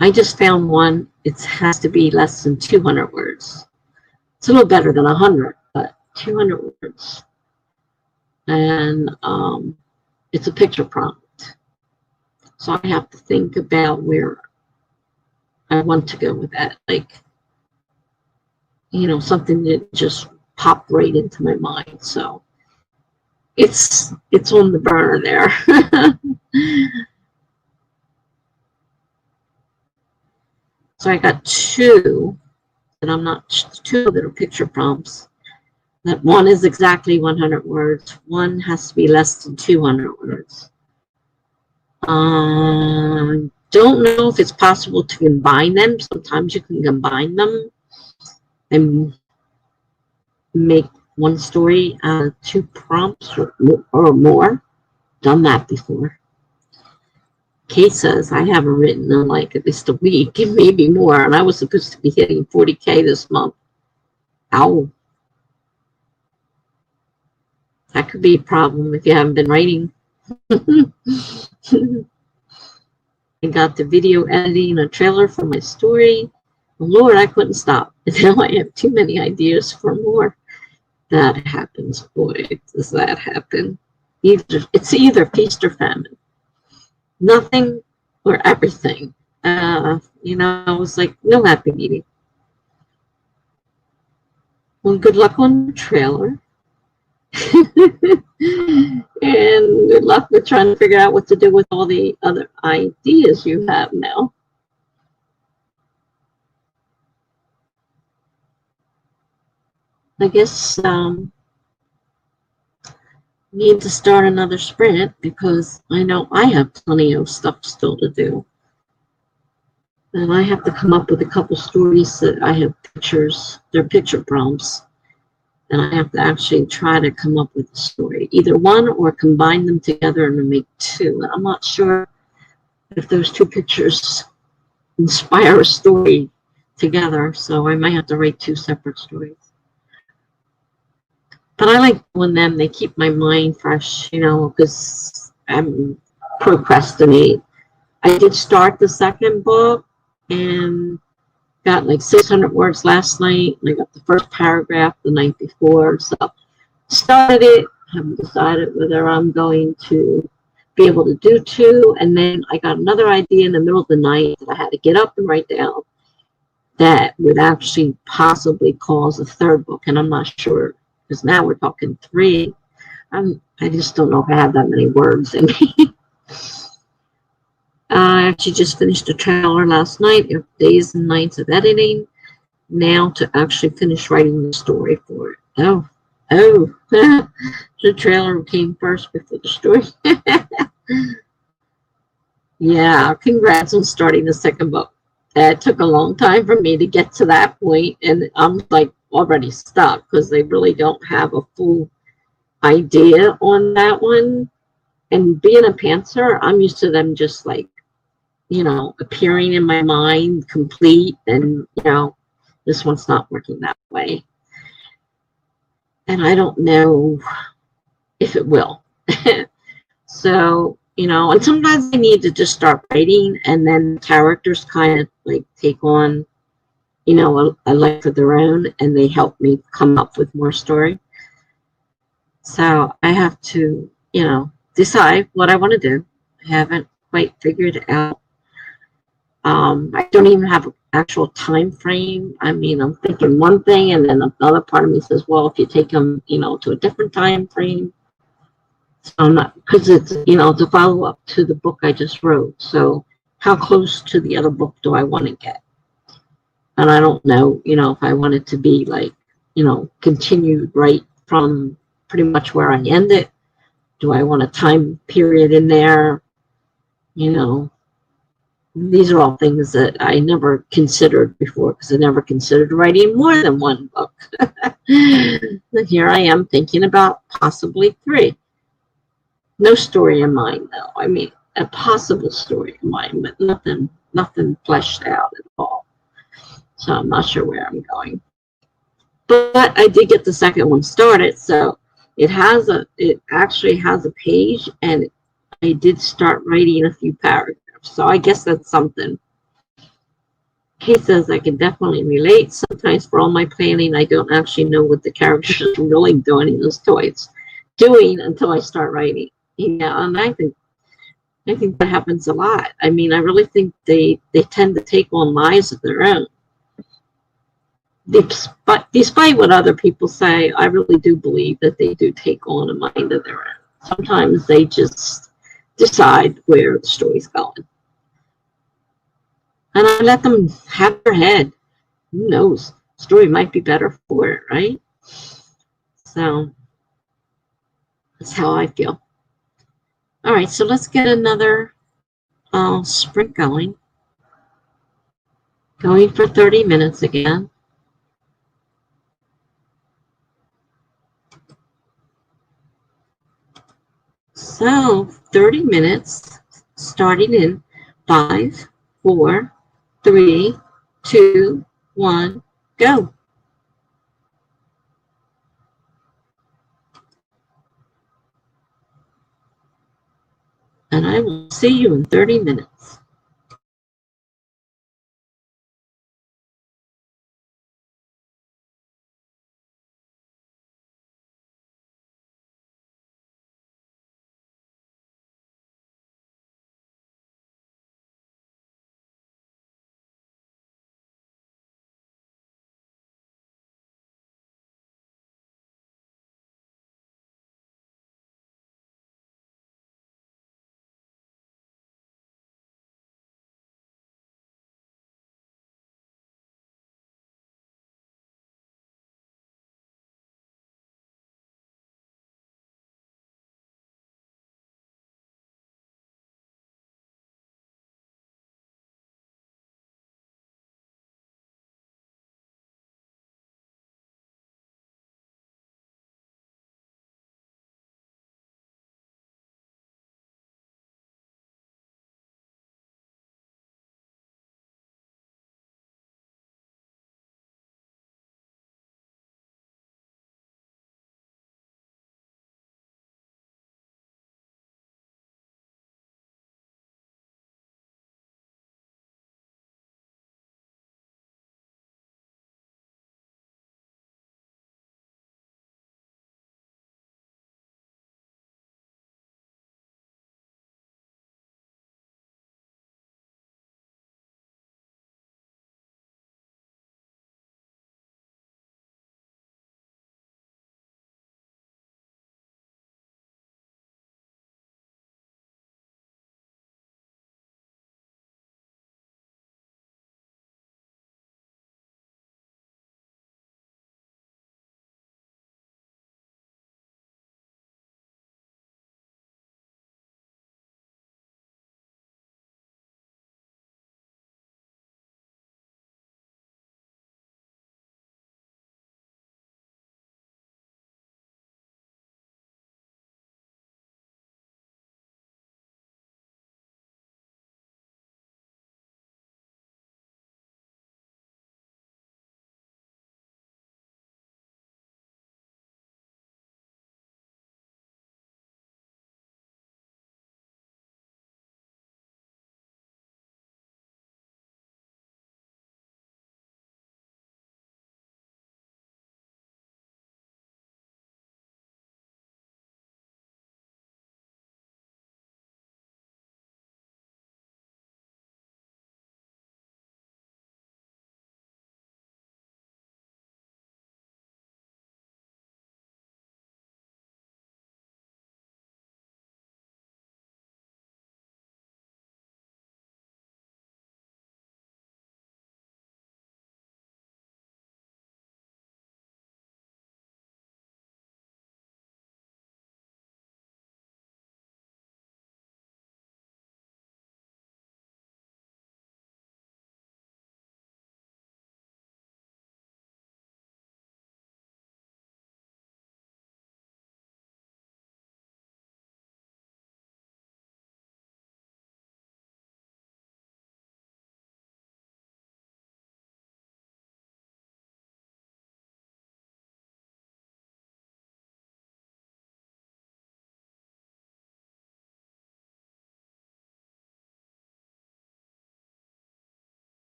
Speaker 1: I just found one. It has to be less than 200 words. It's a little better than 100, but 200 words. And it's a picture prompt. So I have to think about where I want to go with that. Like, you know, something that just popped right into my mind. So it's on the burner there. So I got two that are picture prompts. That one is exactly 100 words. One has to be less than 200 words. Don't know if it's possible to combine them. Sometimes you can combine them and make one story out of two prompts or more. Done that before. Kate says I haven't written in like at least a week, maybe more, and I was supposed to be hitting 40K this month. Ow. That could be a problem if you haven't been writing. I got the video editing a trailer for my story. Lord, I couldn't stop. Now I have too many ideas for more. That happens, boy, does that happen. It's either feast or famine. Nothing or everything. You know, it was like no happy meeting. Well, good luck on the trailer. And good luck with trying to figure out what to do with all the other ideas you have now. I guess need to start another sprint because I know I have plenty of stuff still to do. And I have to come up with a couple stories that I have pictures, they're picture prompts. And I have to actually try to come up with a story, either one or combine them together and make two. And I'm not sure if those two pictures inspire a story together, so I might have to write two separate stories. But I like doing them. They keep my mind fresh, you know, because I'm procrastinate. I did start the second book and got like 600 words last night. And I got the first paragraph the night before. So started it. Haven't decided whether I'm going to be able to do two. And then I got another idea in the middle of the night that I had to get up and write down that would actually possibly cause a third book. And I'm not sure because now we're talking three. I just don't know if I have that many words in me. I actually just finished a trailer last night. After days and nights of editing. Now to actually finish writing the story for it. Oh, the trailer came first before the story. Yeah, congrats on starting the second book. It took a long time for me to get to that point, and I'm like already stuck because they really don't have a full idea on that one. And being a pantser, I'm used to them just like, you know, appearing in my mind complete, and you know, this one's not working that way. And I don't know if it will. So, you know, and sometimes I need to just start writing and then characters kind of like take on, you know, a life of their own and they help me come up with more story. So I have to, you know, decide what I want to do. I haven't quite figured it out. I don't even have an actual time frame. I mean, I'm thinking one thing and then another part of me says, well, if you take them, you know, to a different time frame. So I'm not, because it's, you know, to follow up to the book I just wrote. So how close to the other book do I want to get? And I don't know, you know, if I want it to be like, you know, continued right from pretty much where I ended. Do I want a time period in there? You know, these are all things that I never considered before because I never considered writing more than one book. And here I am thinking about possibly three. No story in mind, though. I mean, a possible story in mind, but nothing fleshed out at all. So I'm not sure where I'm going. But I did get the second one started, so it actually has a page, and I did start writing a few paragraphs. So I guess that's something. He says I can definitely relate. Sometimes for all my planning, I don't actually know what the characters are really doing in those toys, doing until I start writing. Yeah, and I think that happens a lot. I mean, I really think they tend to take on lives of their own. Despite what other people say, I really do believe that they do take on a mind of their own. Sometimes they just decide where the story's going. And I let them have their head. Who knows? The story might be better for it, right? So that's how I feel. All right, so let's get another sprint going. Going for 30 minutes again. So 30 minutes starting in 5, 4, 3, 2, 1, go. and I will see you in 30 minutes.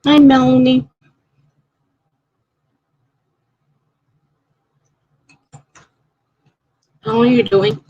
Speaker 1: Hi, Melanie. How are you doing?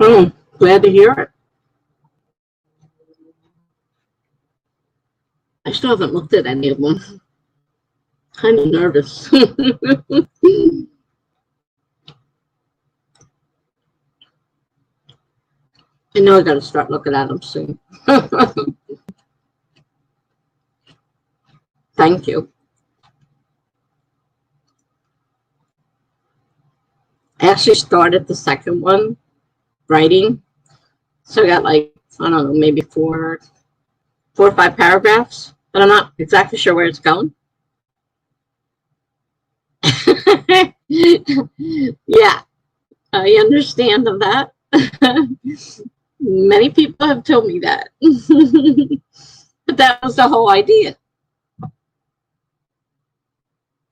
Speaker 1: Oh, glad to hear it. I still haven't looked at any of them. Kind of nervous. I know I got to start looking at them soon. Thank you. I actually started the second one writing, so I got like, I don't know, maybe four or five paragraphs, but I'm not exactly sure where it's going. Yeah, I understand of that. Many people have told me that. But that was the whole idea.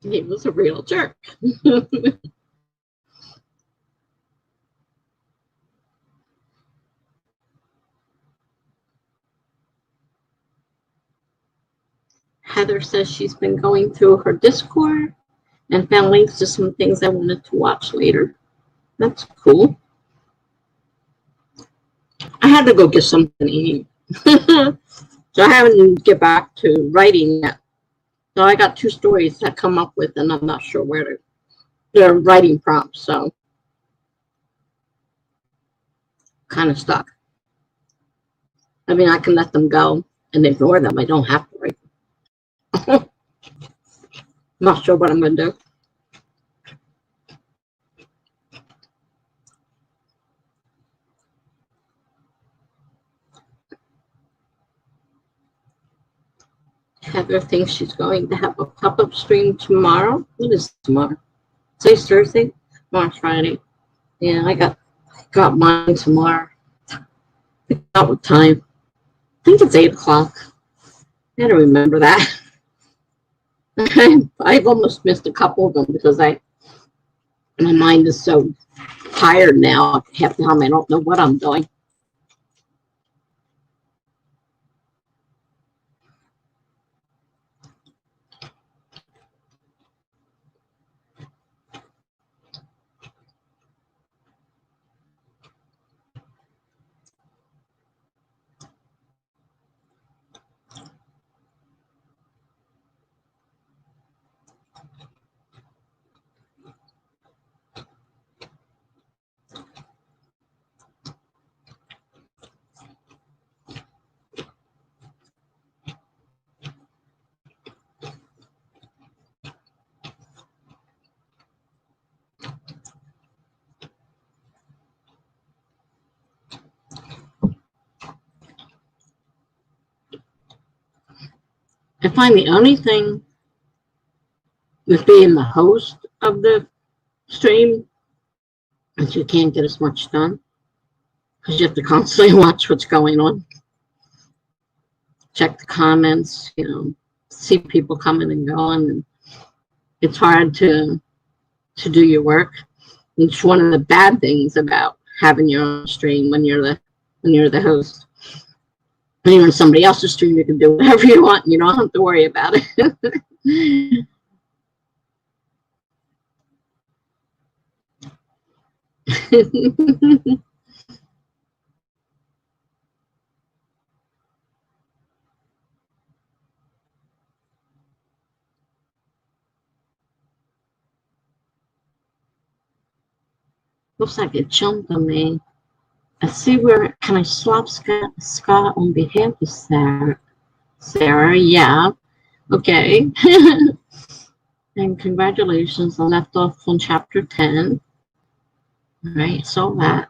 Speaker 1: He was a real jerk. Heather says she's been going through her Discord and found links to some things I wanted to watch later. That's cool. I had to go get something to eat. So I haven't get back to writing yet. So I got two stories to come up with, and I'm not sure where they're writing prompts. So kind of stuck. I mean, I can let them go and ignore them. I don't have to write them. Not sure what I'm going to do. Heather thinks she's going to have a pop-up stream tomorrow. What is tomorrow? Today's Thursday? Tomorrow's Friday. Yeah, I got mine tomorrow. I forgot what time. I think it's 8 o'clock. I don't remember that. I've almost missed a couple of them because my mind is so tired now. Half the time I don't know what I'm doing. I find the only thing with being the host of the stream is you can't get as much done because you have to constantly watch what's going on, check the comments, see people coming and going, and it's hard to do your work. It's one of the bad things about having your own stream when you're the host. When you're on somebody else's stream, you can do whatever you want. And you don't have to worry about it. Looks like it jumped on me. I see where, can I swap Scott on behalf of Sarah? Sarah, yeah. Okay. And congratulations, I left off on chapter 10. All right, saw that.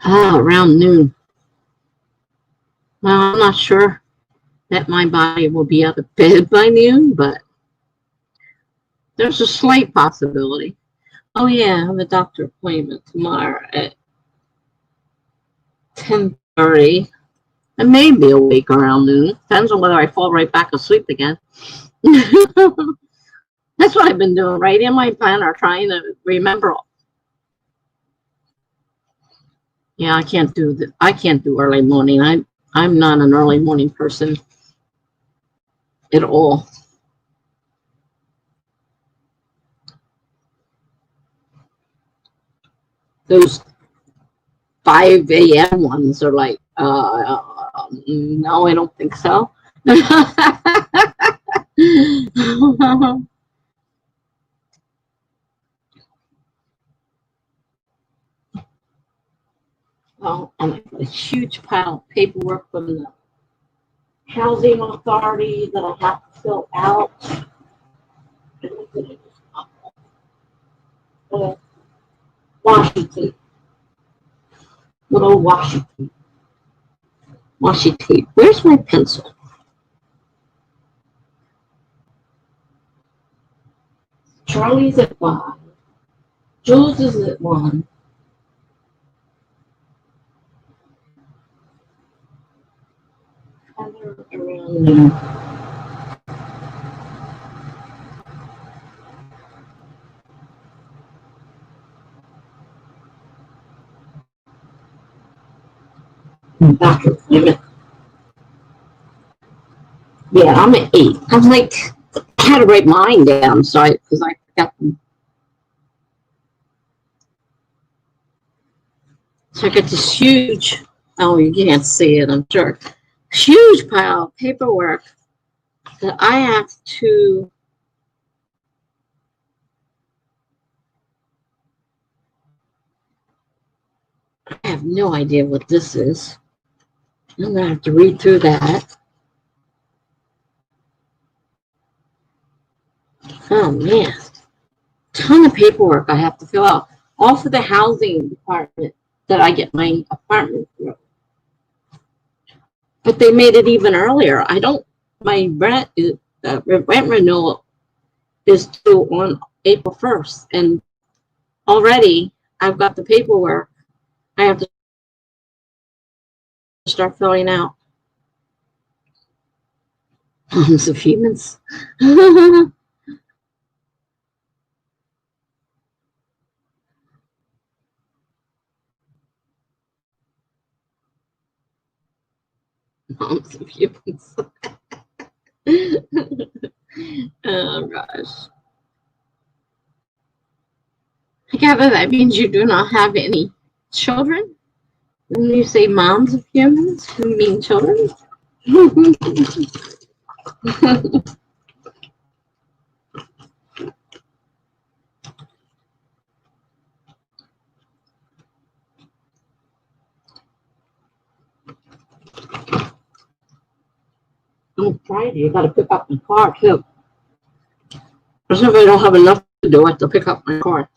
Speaker 1: Around noon. Well, I'm not sure that my body will be out of bed by noon, but there's a slight possibility. Oh yeah, I have a doctor appointment tomorrow at 10:30. I may be awake around noon. Depends on whether I fall right back asleep again. That's what I've been doing, right in my planner, trying to remember. Yeah, I can't do early morning. I'm not an early morning person at all. Those 5 a.m. ones are like, no, I don't think so. Well, and I got a huge pile of paperwork from the housing authority that I have to fill out. Washi tape. Little washi tape. Washi tape. Where's my pencil? Charlie's at 5. Jules is at 1. Heather around noon. Doctor appointment. Yeah, I'm at 8. I'm like, I had to write mine down, so because I forgot them. So I got this huge, oh, you can't see it, I'm sure, huge pile of paperwork that I have to I have no idea what this is. I'm gonna have to read through that. Oh man, ton of paperwork I have to fill out. All for the housing department that I get my apartment through. But they made it even earlier. My rent renewal is due on April 1st, and already I've got the paperwork I have to start filling out. Homes of humans. Moms of humans. Oh gosh. Gather that means you do not have any children. When you say moms of humans, you mean children? On Friday, you got to pick up my car too. Because if I don't have enough to do, I have to pick up my car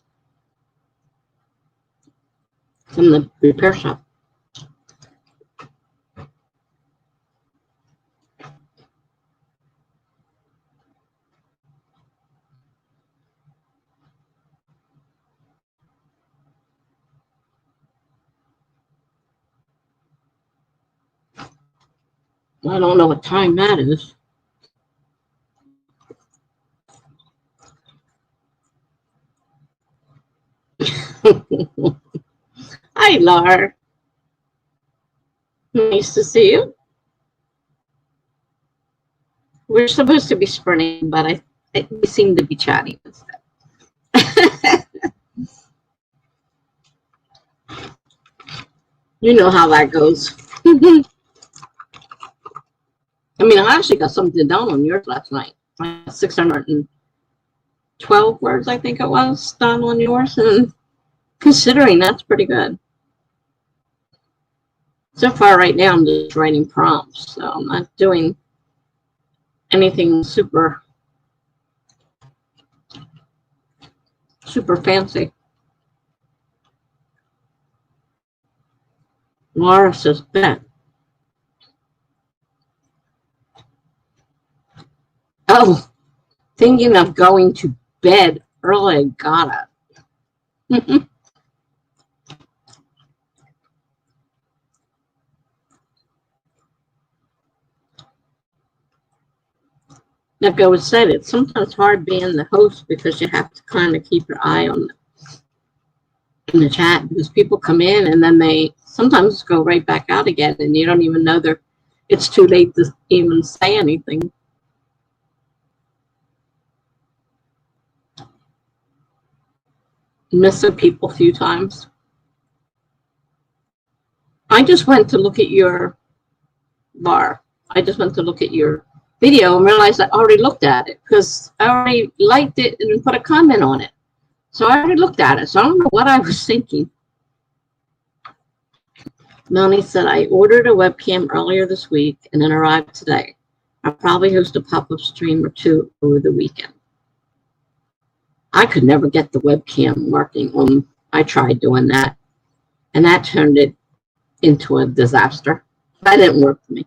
Speaker 1: from the repair shop. I don't know what time that is. Hi, Laura. Nice to see you. We're supposed to be sprinting, but we seem to be chatting instead. You know how that goes. I mean, I actually got something down on yours last night. 620 12 words, I think it was, done on yours. And considering that's pretty good. So far right now, I'm just writing prompts. So I'm not doing anything super fancy. Laura says, bet. Oh, thinking of going to bed early. Got it. Like I was said, it's sometimes hard being the host because you have to kind of keep your eye on in the chat, because people come in and then they sometimes go right back out again, and you don't even know it's too late to even say anything. Missing people a few times. I just went to look at your bar. I just went to look at your video and realized I already looked at it because I already liked it and put a comment on it. So I already looked at it. So I don't know what I was thinking. Melanie said, I ordered a webcam earlier this week and it arrived today. I'll probably host a pop-up stream or two over the weekend. I could never get the webcam working on. I tried doing that, and that turned it into a disaster. That didn't work for me.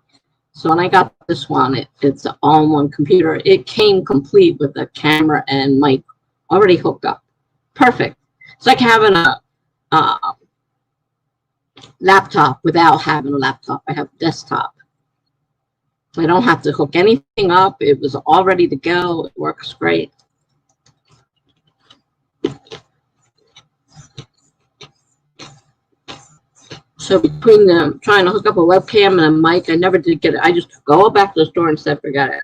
Speaker 1: So when I got this one, it's an all-in-one computer. It came complete with a camera and mic already hooked up. Perfect. It's like having a laptop without having a laptop. I have a desktop. I don't have to hook anything up. It was all ready to go. It works great. So between them trying to hook up a webcam and a mic, I never did get it. I just go back to the store and said, forget it.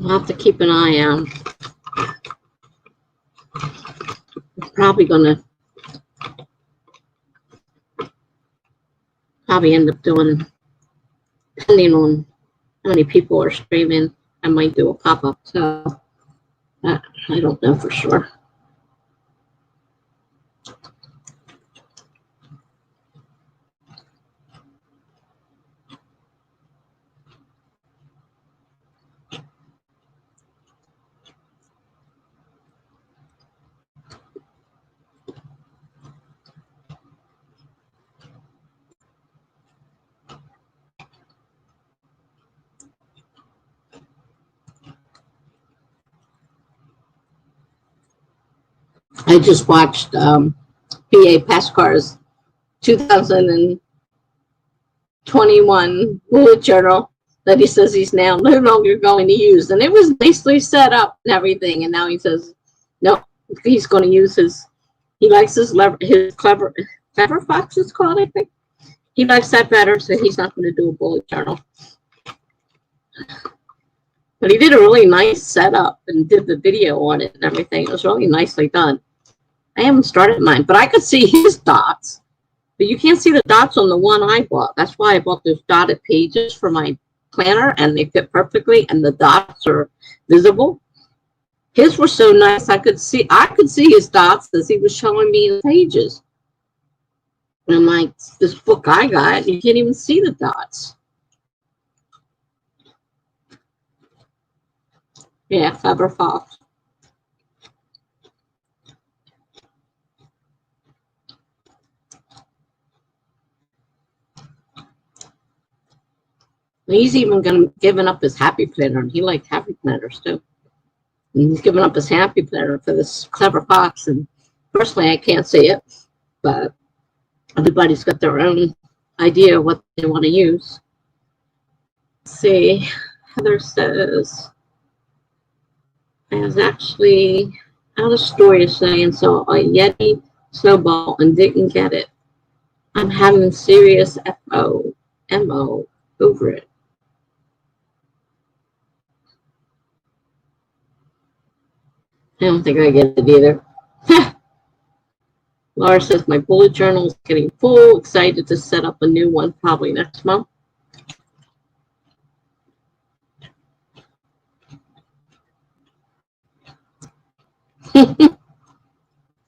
Speaker 1: I'll have to keep an eye on. I'm probably end up doing, depending on how many people are streaming, I might do a pop-up. So I don't know for sure. I just watched B.A. Pascar's 2021 bullet journal that he says he's now no longer going to use. And it was nicely set up and everything. And now he says, no, he's going to use he likes his clever fox, it's called, I think. He likes that better, so he's not going to do a bullet journal. But he did a really nice setup and did the video on it and everything. It was really nicely done. I haven't started mine, but I could see his dots. But you can't see the dots on the one I bought. That's why I bought those dotted pages for my planner, and they fit perfectly, and the dots are visible. His were so nice, I could see his dots as he was showing me the pages. And I'm like, this book I got, you can't even see the dots. Yeah, Clever Fox. He's even given up his happy planner, and he liked happy planners too. And he's given up his happy planner for this Clever Fox. And personally, I can't see it, but everybody's got their own idea of what they want to use. Let's see, Heather says, I was actually out of storage today and saw a Yeti snowball and didn't get it. I'm having serious FOMO over it. I don't think I get it either. Laura says, my bullet journal is getting full. Excited to set up a new one probably next month.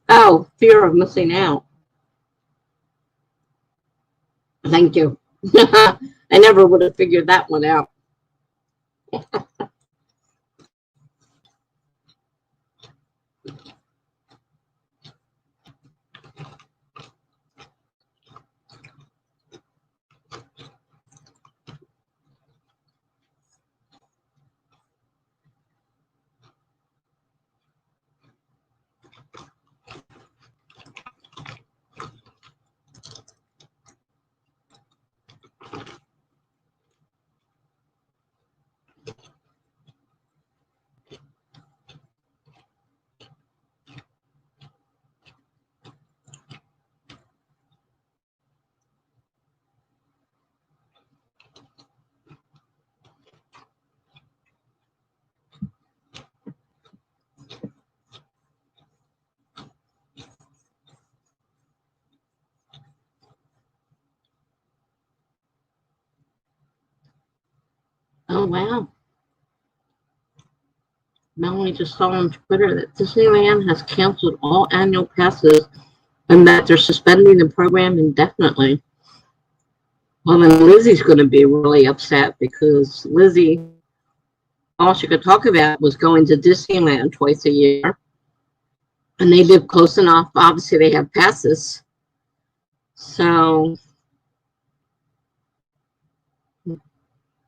Speaker 1: Oh, fear of missing out. Thank you. I never would have figured that one out. Oh, wow. Melanie just saw on Twitter that Disneyland has canceled all annual passes and that they're suspending the program indefinitely. Well, then Lizzie's going to be really upset because Lizzie, all she could talk about was going to Disneyland twice a year. And they live close enough. Obviously, they have passes. So,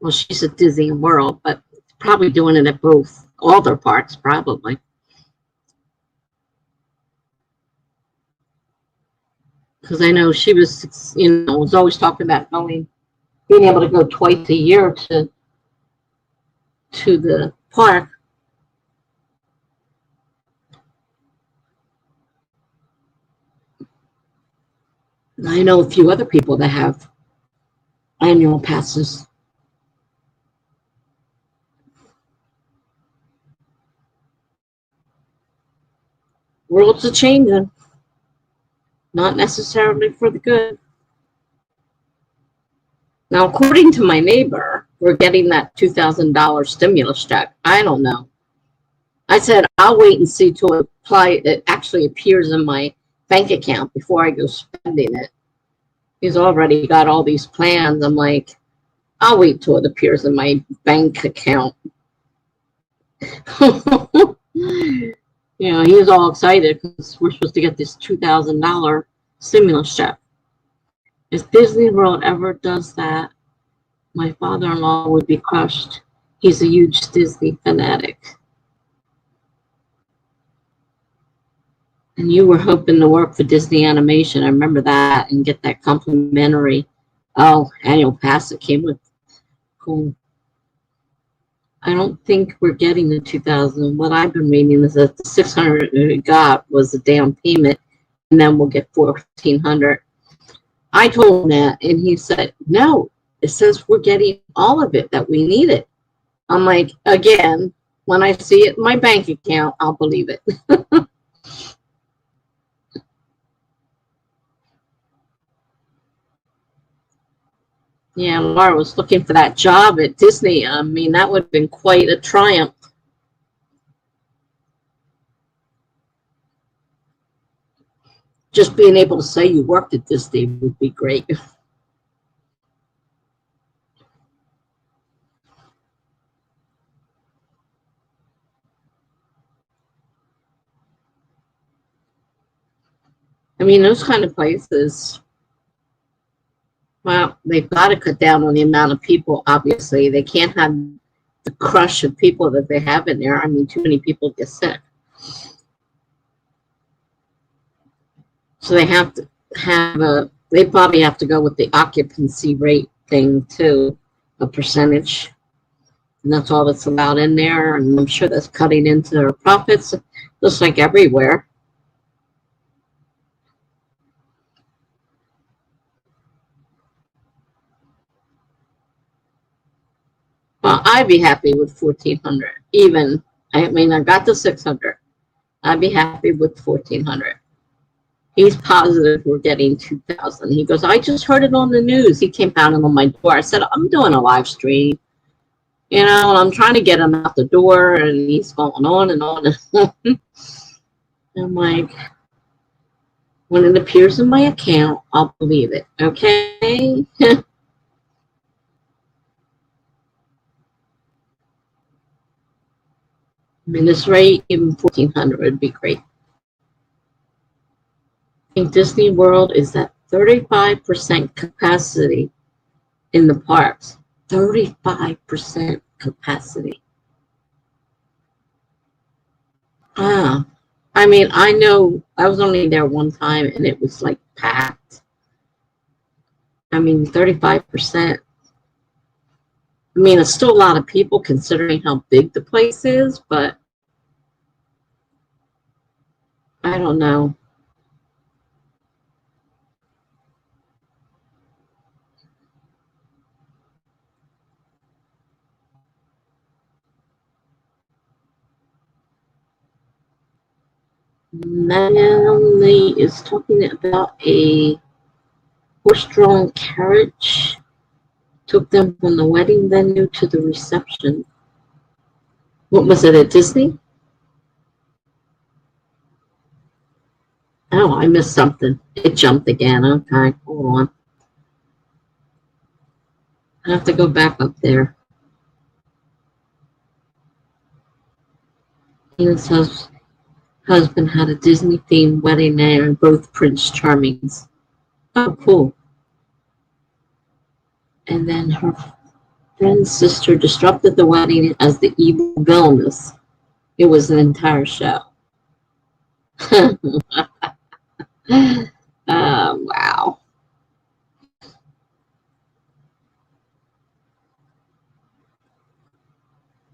Speaker 1: well, she's at Disney World, but probably doing it at both, all their parks, probably. Because I know she was, was always talking about being able to go twice a year to the park. And I know a few other people that have annual passes. Worlds are changing. Not necessarily for the good. Now, according to my neighbor, we're getting that $2,000 stimulus check. I don't know. I said, I'll wait and see till it actually appears in my bank account before I go spending it. He's already got all these plans. I'm like, I'll wait till it appears in my bank account. He's all excited because we're supposed to get this $2,000 stimulus check. If Disney World ever does that, my father-in-law would be crushed. He's a huge Disney fanatic. And you were hoping to work for Disney Animation. I remember that, and get that complimentary annual pass that came with. Cool. I don't think we're getting the 2,000. What I've been reading is that the 600 we got was a down payment, and then we'll get 1,400. I told him that, and he said, no, it says we're getting all of it that we needed. I'm like, again, when I see it in my bank account, I'll believe it. Yeah, Laura was looking for that job at Disney. I mean, that would have been quite a triumph. Just being able to say you worked at Disney would be great. I mean, those kind of places, well, they've got to cut down on the amount of people, obviously. They can't have the crush of people that they have in there. I mean, too many people get sick. So they have to they probably have to go with the occupancy rate thing too, a percentage. And that's all that's allowed in there. And I'm sure that's cutting into their profits, just like everywhere. Well, I'd be happy with 1,400. Even, I mean, I got the 600. I'd be happy with 1,400. He's positive we're getting 2,000. He goes, I just heard it on the news. He came pounding on my door. I said, I'm doing a live stream. You know, and I'm trying to get him out the door, and he's going on and on and on. I'm like, when it appears in my account, I'll believe it. Okay? I mean, this rate, even 1,400 would be great. I think Disney World is at 35% capacity in the parks. 35% capacity. Ah, I mean, I know I was only there one time and it was like packed. I mean, 35%. I mean, it's still a lot of people considering how big the place is, but I don't know. Melanie is talking about a horse-drawn carriage. Took them from the wedding venue to the reception. What was it, at Disney? Oh, I missed something. It jumped again. Okay, hold on. I have to go back up there. His husband had a Disney-themed wedding there, and both Prince Charmings. Oh, cool. And then her friend's sister disrupted the wedding as the evil villainess. It was an entire show. Wow.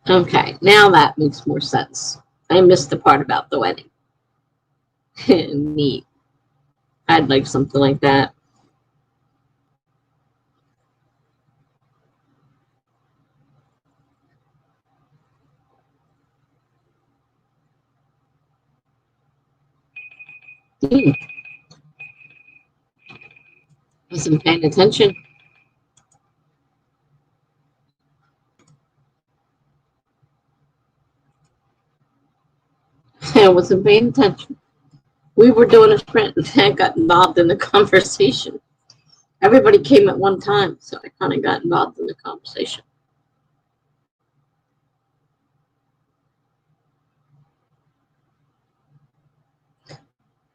Speaker 1: Okay, now that makes more sense. I missed the part about the wedding. Neat. I'd like something like that. Wasn't paying attention. I wasn't paying attention. We were doing a sprint and I got involved in the conversation. Everybody came at one time, so I kind of got involved in the conversation.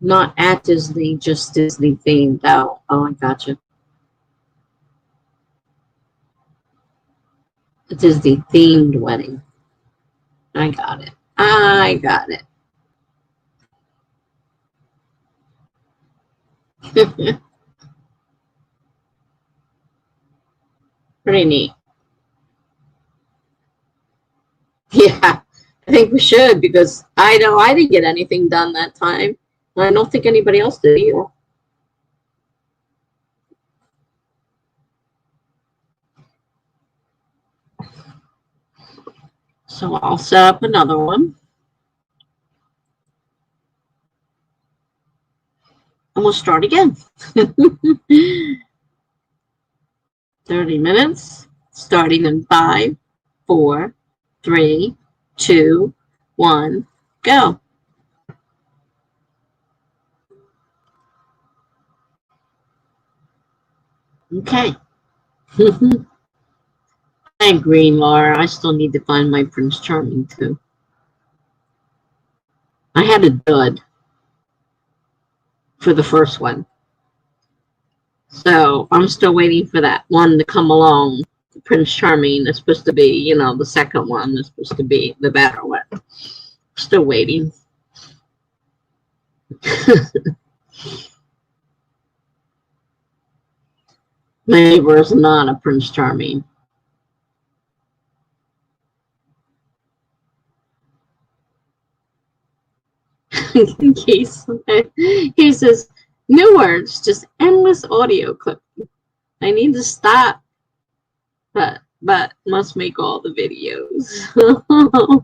Speaker 1: Not at Disney, just Disney themed. Oh, I gotcha. A Disney themed wedding. I got it. I got it. Pretty neat. Yeah, I think we should, because I know I didn't get anything done that time. I don't think anybody else did either. So I'll set up another one. And we'll start again. 30 minutes, starting in 5, 4, 3, 2, 1, go. Okay. I agree, Laura. I still need to find my Prince Charming, too. I had a dud for the first one. So I'm still waiting for that one to come along. Prince Charming is supposed to be, you know, the second one is supposed to be the better one. Still waiting. My neighbor is not a Prince Charming. In case he says, new words, just endless audio clip. I need to stop, but must make all the videos. Oh,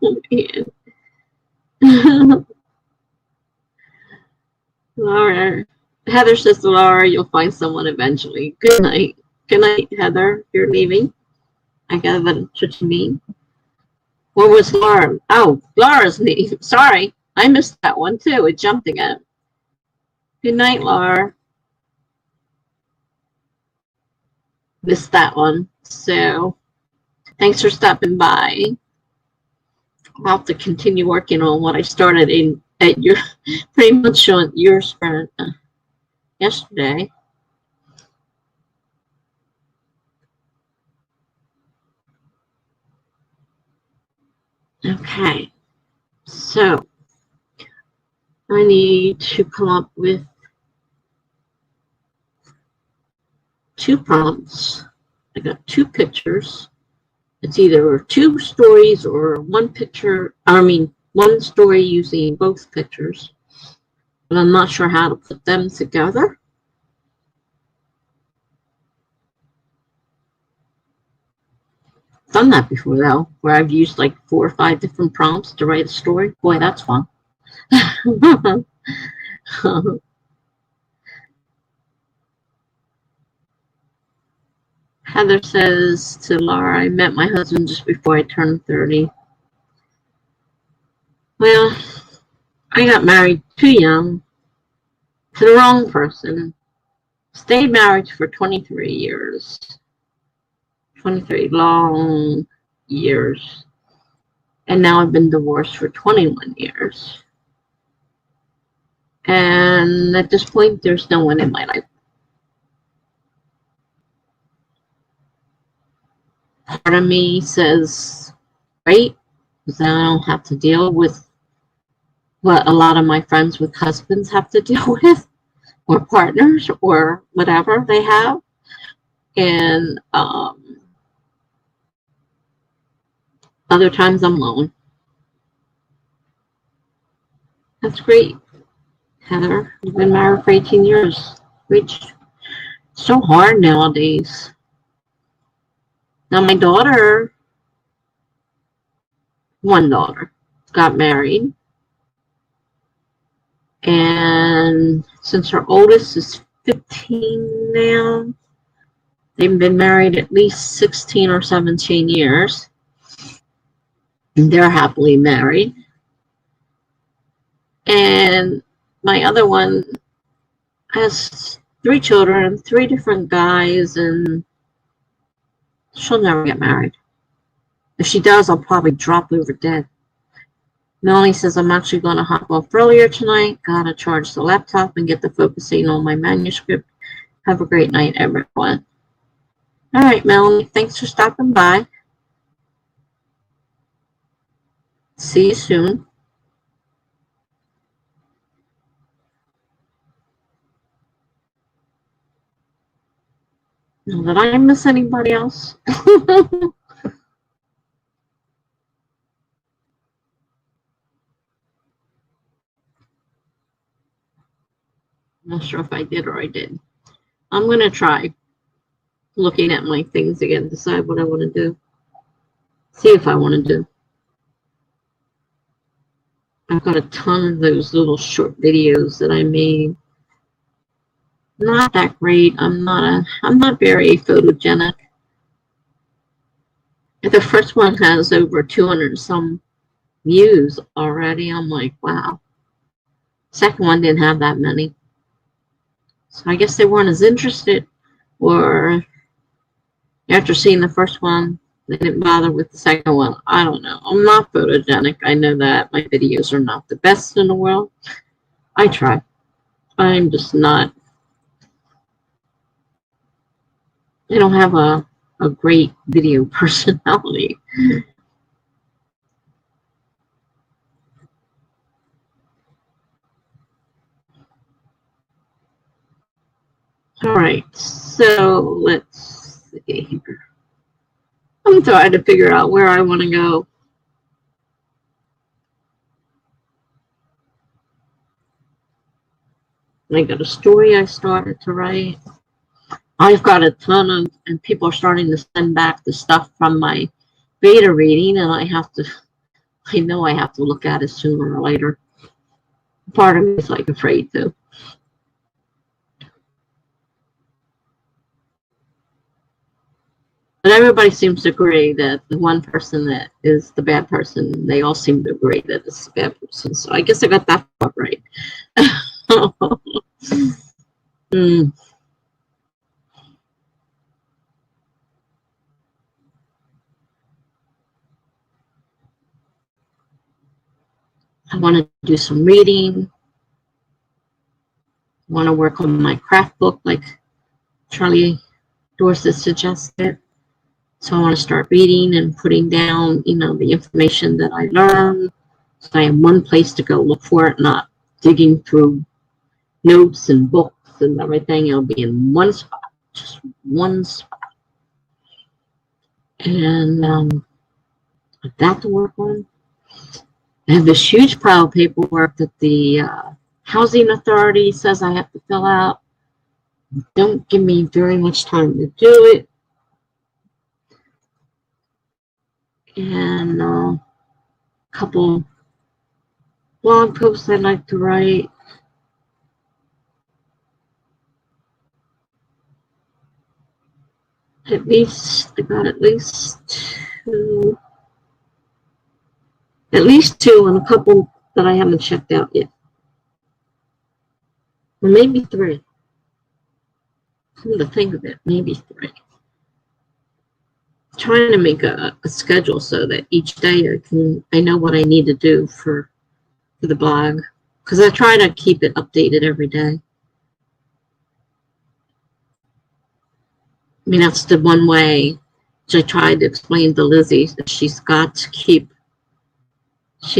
Speaker 1: man. Laura. Heather says to Laura, you'll find someone eventually. Good night. Good night, Heather. You're leaving. I got what you mean. What was Laura? Oh, Laura's name. Sorry. I missed that one too. It jumped again. Good night, Laura. Missed that one. So thanks for stopping by. I'll have to continue working on what I started in at your pretty much on your sprint yesterday. Okay, so I need to come up with 2 prompts. I got 2 pictures. It's either 2 stories or 1 picture. I mean, 1 story using both pictures. But I'm not sure how to put them together. Done that before though, where I've used like 4 or 5 different prompts to write a story. Boy, that's fun. Heather says to Laura, I met my husband just before I turned 30. Well, I got married too young to the wrong person. Stayed married for 23 years. 23 long years. And now I've been divorced for 21 years. And at this point, there's no one in my life. Part of me says, great, because then I don't have to deal with what a lot of my friends with husbands have to deal with, or partners, or whatever they have. And other times I'm alone. That's great, Heather. You've been married for 18 years. Which is so hard nowadays. Now my daughter, one daughter, got married. And since her oldest is 15 now, they've been married at least 16 or 17 years. And they're happily married. And my other one has 3 children, 3 different guys, and she'll never get married. If she does, I'll probably drop over dead. Melanie says, I'm actually going to hop off earlier tonight. Gotta charge the laptop and get the focusing on my manuscript. Have a great night, everyone. All right, Melanie, thanks for stopping by. See you soon. Did I miss anybody else? I'm not sure if I did or I did. I'm going to try looking at my things again, decide what I want to do. See if I want to do. I've got a ton of those little short videos that I made. Not that great. I'm not very photogenic. The first one has over 200 some views already. I'm like, wow. Second one didn't have that many. So I guess they weren't as interested, or after seeing the first one, they didn't bother with the second one. I don't know. I'm not photogenic. I know that my videos are not the best in the world. I try. I'm just not. I don't have a great video personality. All right, so let's see here. I'm trying to figure out where I want to go. I got a story I started to write. I've got a ton of, and people are starting to send back the stuff from my beta reading, and I know I have to look at it sooner or later. Part of me is like afraid to. But everybody seems to agree that the one person that is the bad person, they all seem to agree that it's the bad person. So I guess I got that part right. mm. I want to do some reading. I want to work on my craft book like Charlie Dorset suggested. So I want to start reading and putting down, the information that I learn. So I have one place to go look for it, not digging through notes and books and everything. It'll be in one spot, just one spot. And that to work on. I have this huge pile of paperwork that the housing authority says I have to fill out. Don't give me very much time to do it. And a couple blog posts I'd like to write. I got at least two, and a couple that I haven't checked out yet. Or maybe three. Come to think of it, maybe three. Trying to make a schedule so that each day I know what I need to do for the blog, because I try to keep it updated every day. I mean, that's the one way, which I tried to explain to Lizzie, that she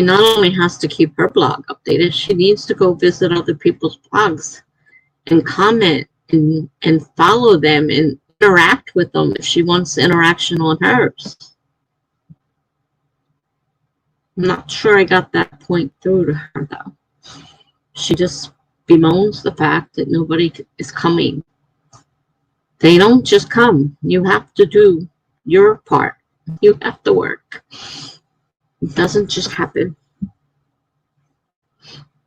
Speaker 1: not only has to keep her blog updated, she needs to go visit other people's blogs and comment and follow them and interact with them if she wants interaction on hers. I'm not sure I got that point through to her, though. She just bemoans the fact that nobody is coming. They don't just come. You have to do your part. You have to work. It doesn't just happen.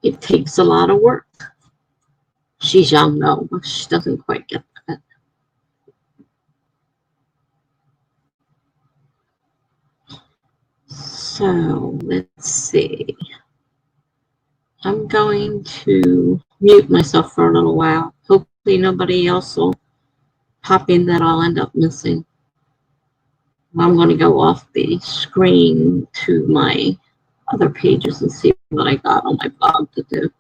Speaker 1: It takes a lot of work. She's young, though, but she doesn't quite get that. So, let's see. I'm going to mute myself for a little while. Hopefully nobody else will pop in that I'll end up missing. I'm going to go off the screen to my other pages and see what I got on my blog to do.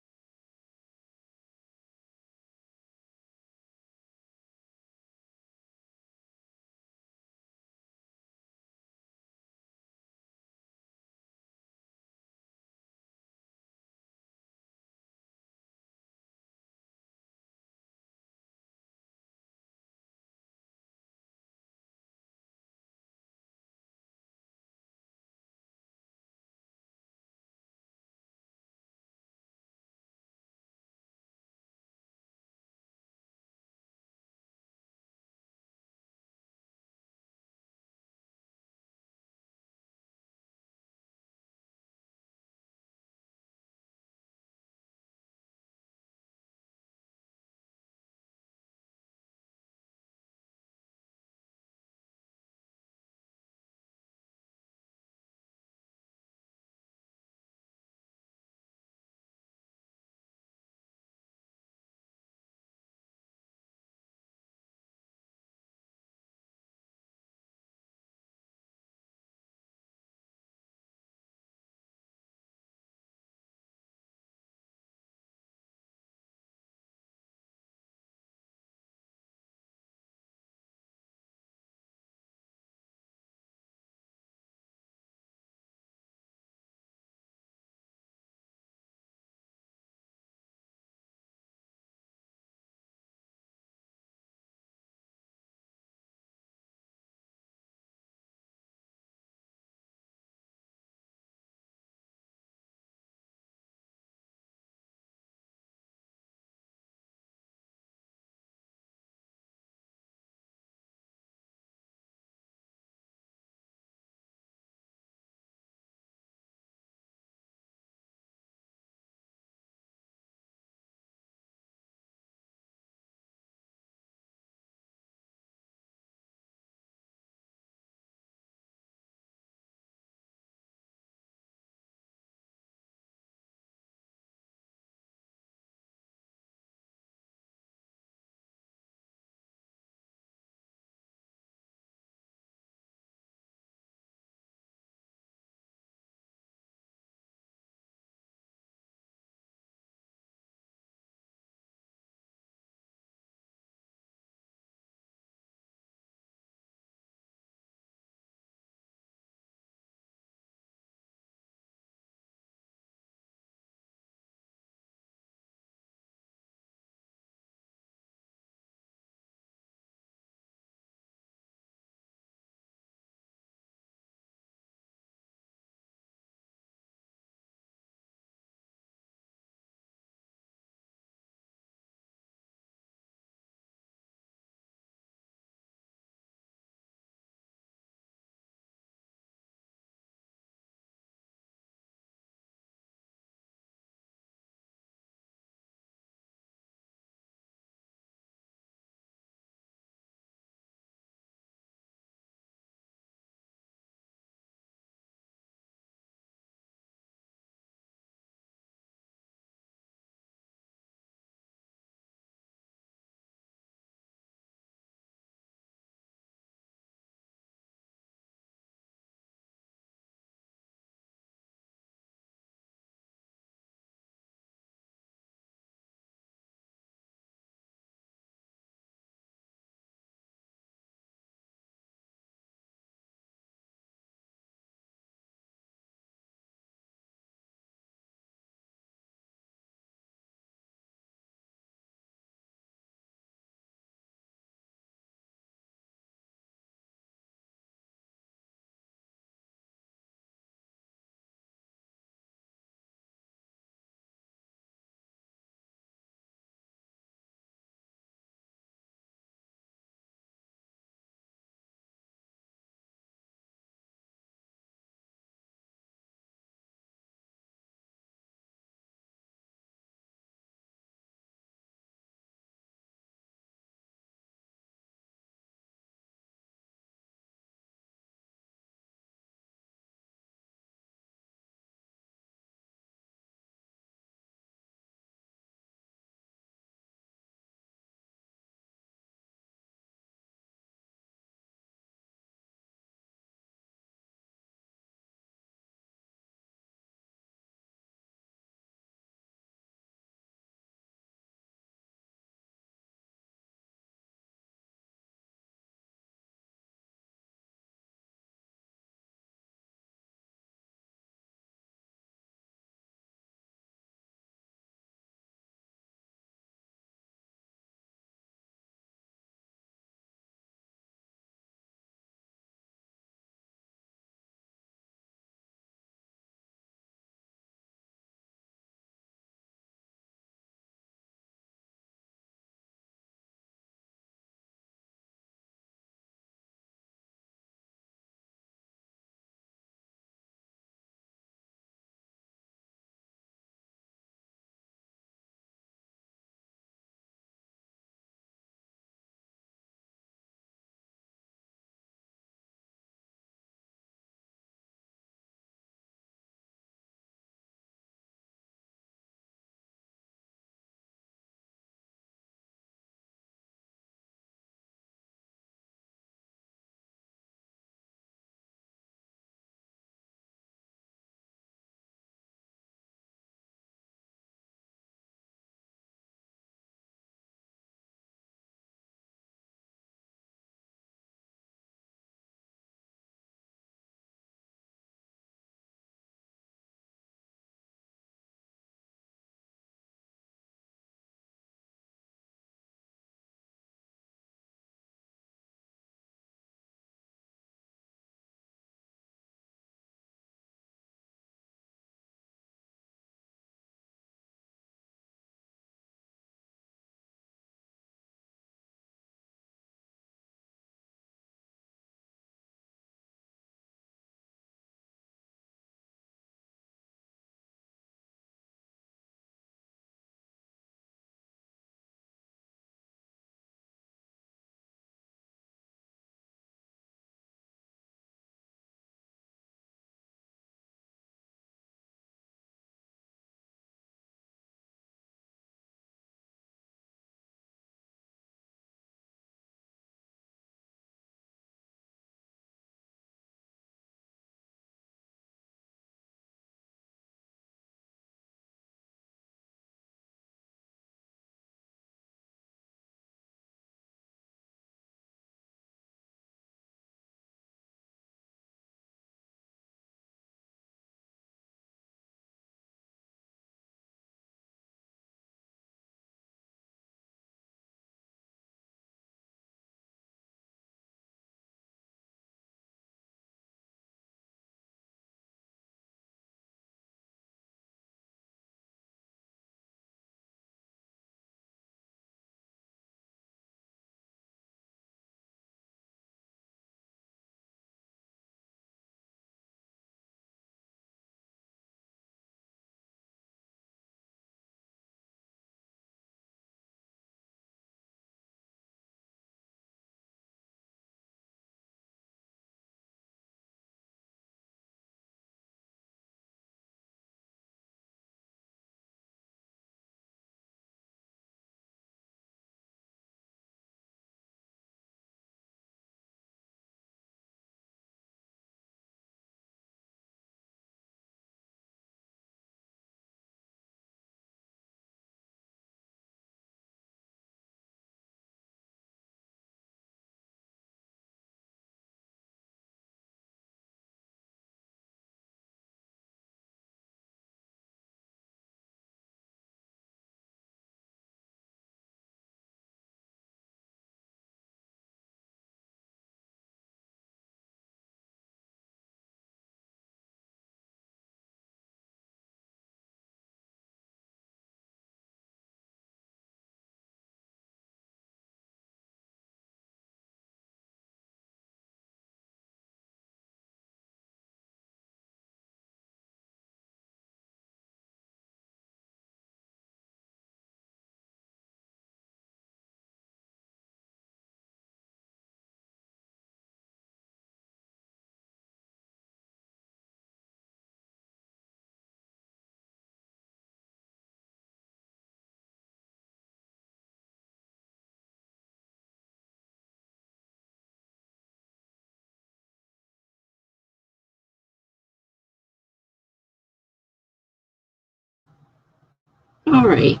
Speaker 1: All right.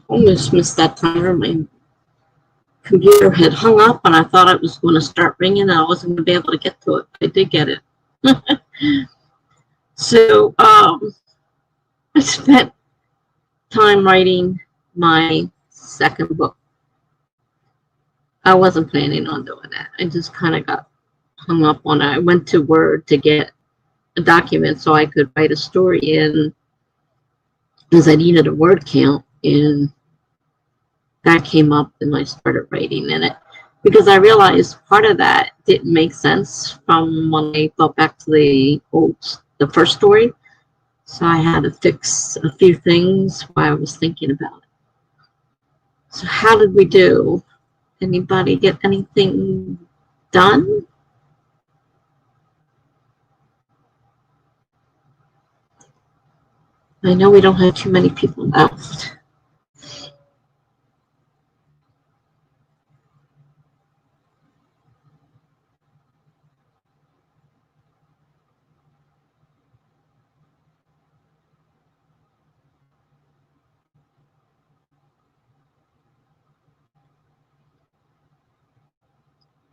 Speaker 1: Almost missed that timer. My computer had hung up and I thought it was going to start ringing and I wasn't going to be able to get to it. I did get it. So I spent time writing my second book. I wasn't planning on doing that. I just kind of got hung up on it. I went to Word to get a document so I could write a story in, because I needed a word count, and that came up and I started writing in it because I realized part of that didn't make sense from when I thought back to the first story. So I had to fix a few things while I was thinking about it. So how did we do? Anybody get anything done? I know we don't have too many people left.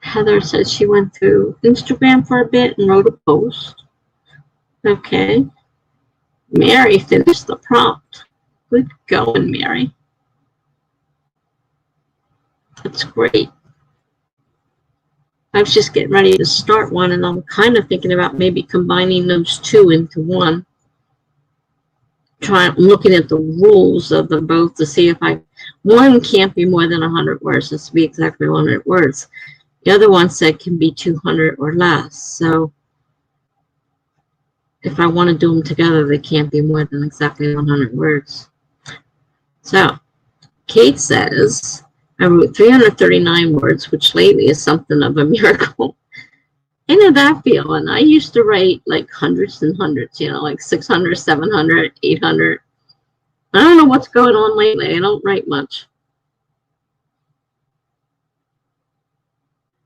Speaker 1: Heather said she went through Instagram for a bit and wrote a post. Okay. Mary finished the prompt. Good going, Mary. That's great. I was just getting ready to start one, and I'm kind of thinking about maybe combining those two into one. Looking at the rules of them both to see if one can't be more than 100 words. It's to be exactly 100 words. The other one said can be 200 or less. So if I want to do them together, they can't be more than exactly 100 words. So Kate says, I wrote 339 words, which lately is something of a miracle. I know that feeling. I used to write like hundreds and hundreds, like 600, 700, 800. I don't know what's going on lately. I don't write much.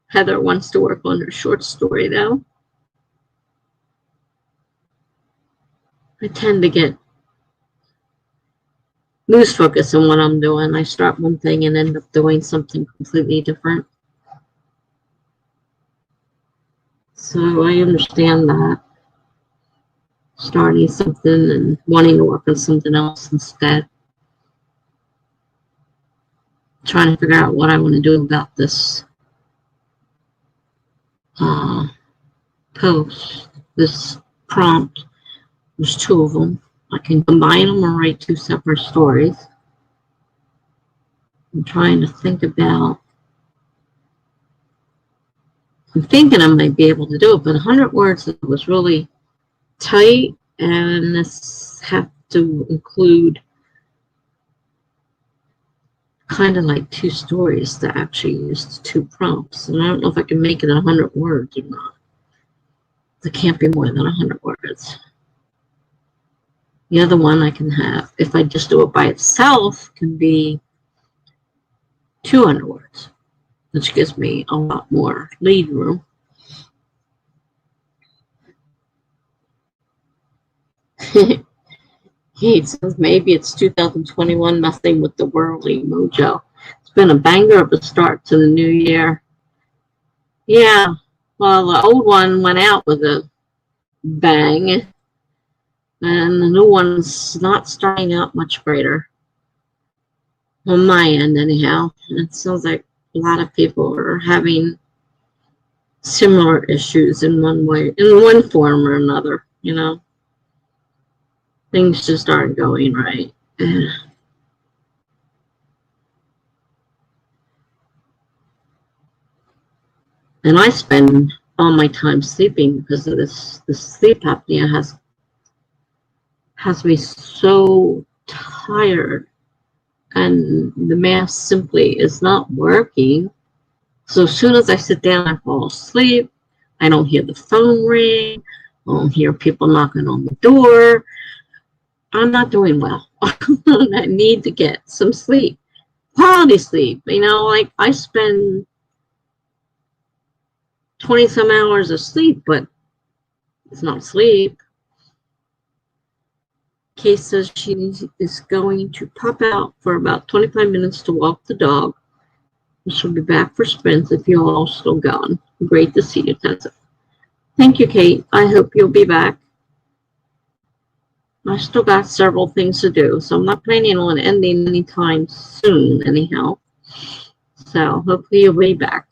Speaker 1: Heather wants to work on her short story, though. I tend to get lose focus on what I'm doing. I start one thing and end up doing something completely different. So I understand that. Starting something and wanting to work on something else instead. Trying to figure out what I want to do about this post, this prompt. There's two of them. I can combine them or write two separate stories. I'm trying to think about, I'm thinking I might be able to do it, but 100 words was really tight, and this have to include kind of like two stories to actually use two prompts. And I don't know if I can make it 100 words or not. It can't be more than 100 words. The other one I can have, if I just do it by itself, can be 200 words, which gives me a lot more lead room. He says maybe it's 2021 messing with the worldly mojo. It's been a banger of a start to the new year. Yeah, well, the old one went out with a bang, and the new one's not starting out much brighter. On my end, anyhow. It sounds like a lot of people are having similar issues in one way, in one form or another, Things just aren't going right. And I spend all my time sleeping because of this sleep apnea has me so tired, and the mask simply is not working. So as soon as I sit down, I fall asleep. I don't hear the phone ring. I don't hear people knocking on the door. I'm not doing well. I need to get some sleep, quality sleep. Like I spend 20 some hours of sleep, but it's not sleep. Kay says she is going to pop out for about 25 minutes to walk the dog. She'll be back for sprints if you're all still gone. Great to see you, Tessa. Thank you, Kate. I hope you'll be back. I still got several things to do, so I'm not planning on ending anytime soon, anyhow. So hopefully you'll be back.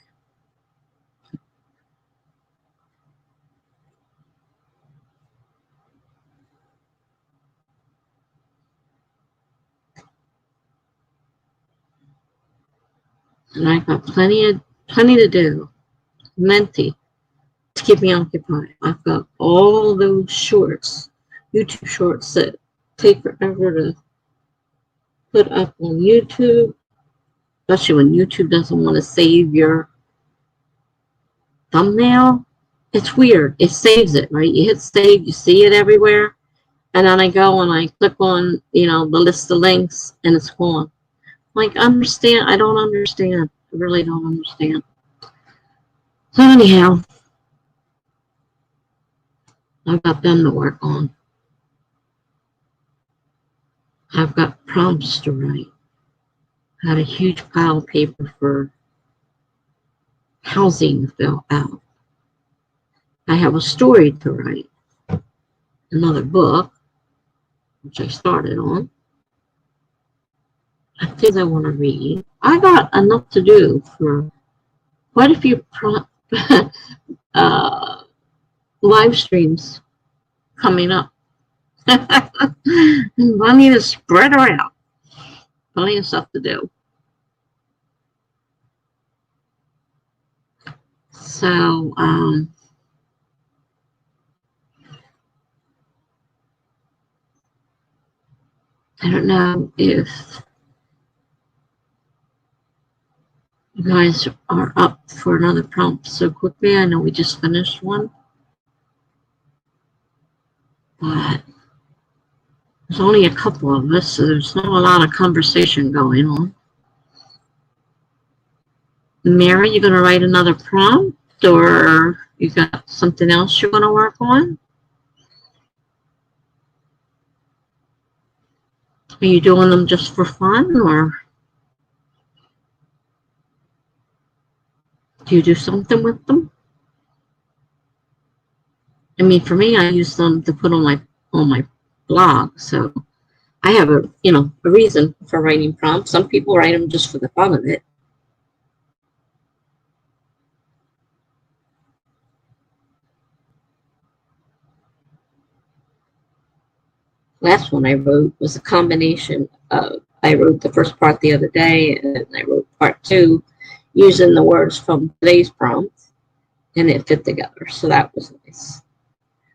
Speaker 1: And I've got plenty to do. Plenty to keep me occupied. I've got all those shorts, YouTube shorts that take forever to put up on YouTube, especially when YouTube doesn't want to save your thumbnail. It's weird. It saves it, right? You hit save, you see it everywhere, and then I go and I click on, the list of links, and it's gone. Like, I don't understand. I really don't understand. So anyhow, I've got them to work on. I've got prompts to write. I had a huge pile of paper for housing to fill out. I have a story to write. Another book, which I started on. I think I want to read. I got enough to do for quite a few live streams coming up. I need to spread around. Plenty of stuff to do. So, I don't know if you guys are up for another prompt so quickly. I know we just finished one, but there's only a couple of us, so there's not a lot of conversation going on. Mary, you going to write another prompt, or you got something else you're going to work on? Are you doing them just for fun, or do you do something with them? I mean, for me, I use them to put on my blog, so I have a reason for writing prompts. Some people write them just for the fun of it. Last one I wrote was a combination of, I wrote the first part the other day, and I wrote part 2 using the words from today's prompt, and it fit together, so that was nice.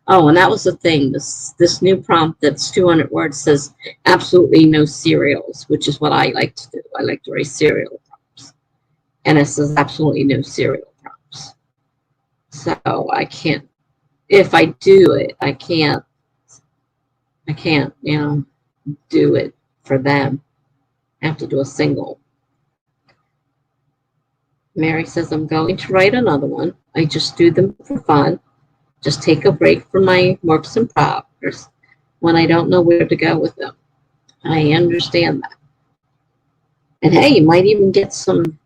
Speaker 1: Oh, and that was the thing, this new prompt that's 200 words says absolutely no cereals, which is what I like to do. I like to write cereal prompts, and it says absolutely no cereal prompts. So I can't, if I do it, I can't, do it for them. I have to do a single. Mary says, I'm going to write another one. I just do them for fun. Just take a break from my works in progress when I don't know where to go with them. I understand that. And hey, you might even get some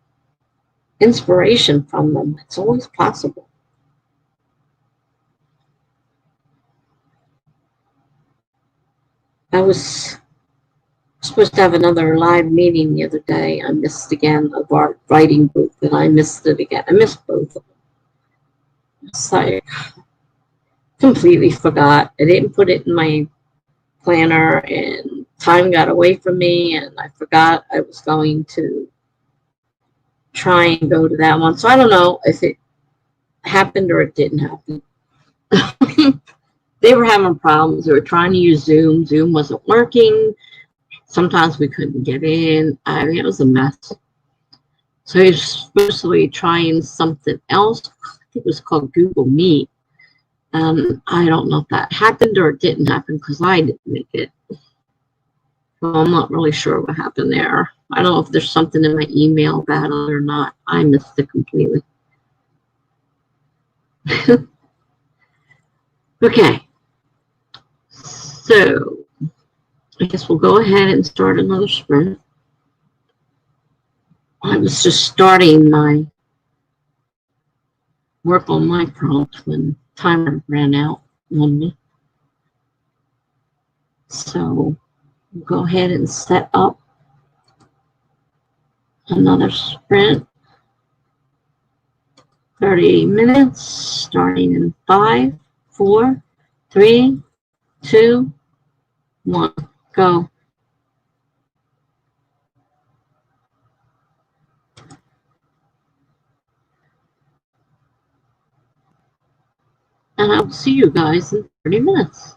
Speaker 1: inspiration from them. It's always possible. I was supposed to have another live meeting the other day. I missed again of our writing group, and I missed it again. I missed both of them. It's like, completely forgot. I didn't put it in my planner, and time got away from me, and I forgot I was going to try and go to that one. So I don't know if it happened or it didn't happen. They were having problems. They were trying to use Zoom. Zoom wasn't working. Sometimes we couldn't get in. I mean, it was a mess. So he was supposed to be trying something else. I think it was called Google Meet. I don't know if that happened or it didn't happen because I didn't make it. So I'm not really sure what happened there. I don't know if there's something in my email about it or not. I missed it completely. Okay. So I guess we'll go ahead and start another sprint. I was just starting my work on my prompt when timer ran out on me. So we'll go ahead and set up another sprint. 30 minutes, starting in 5, 4, 3, 2, 1, go. And I'll see you guys in 30 minutes.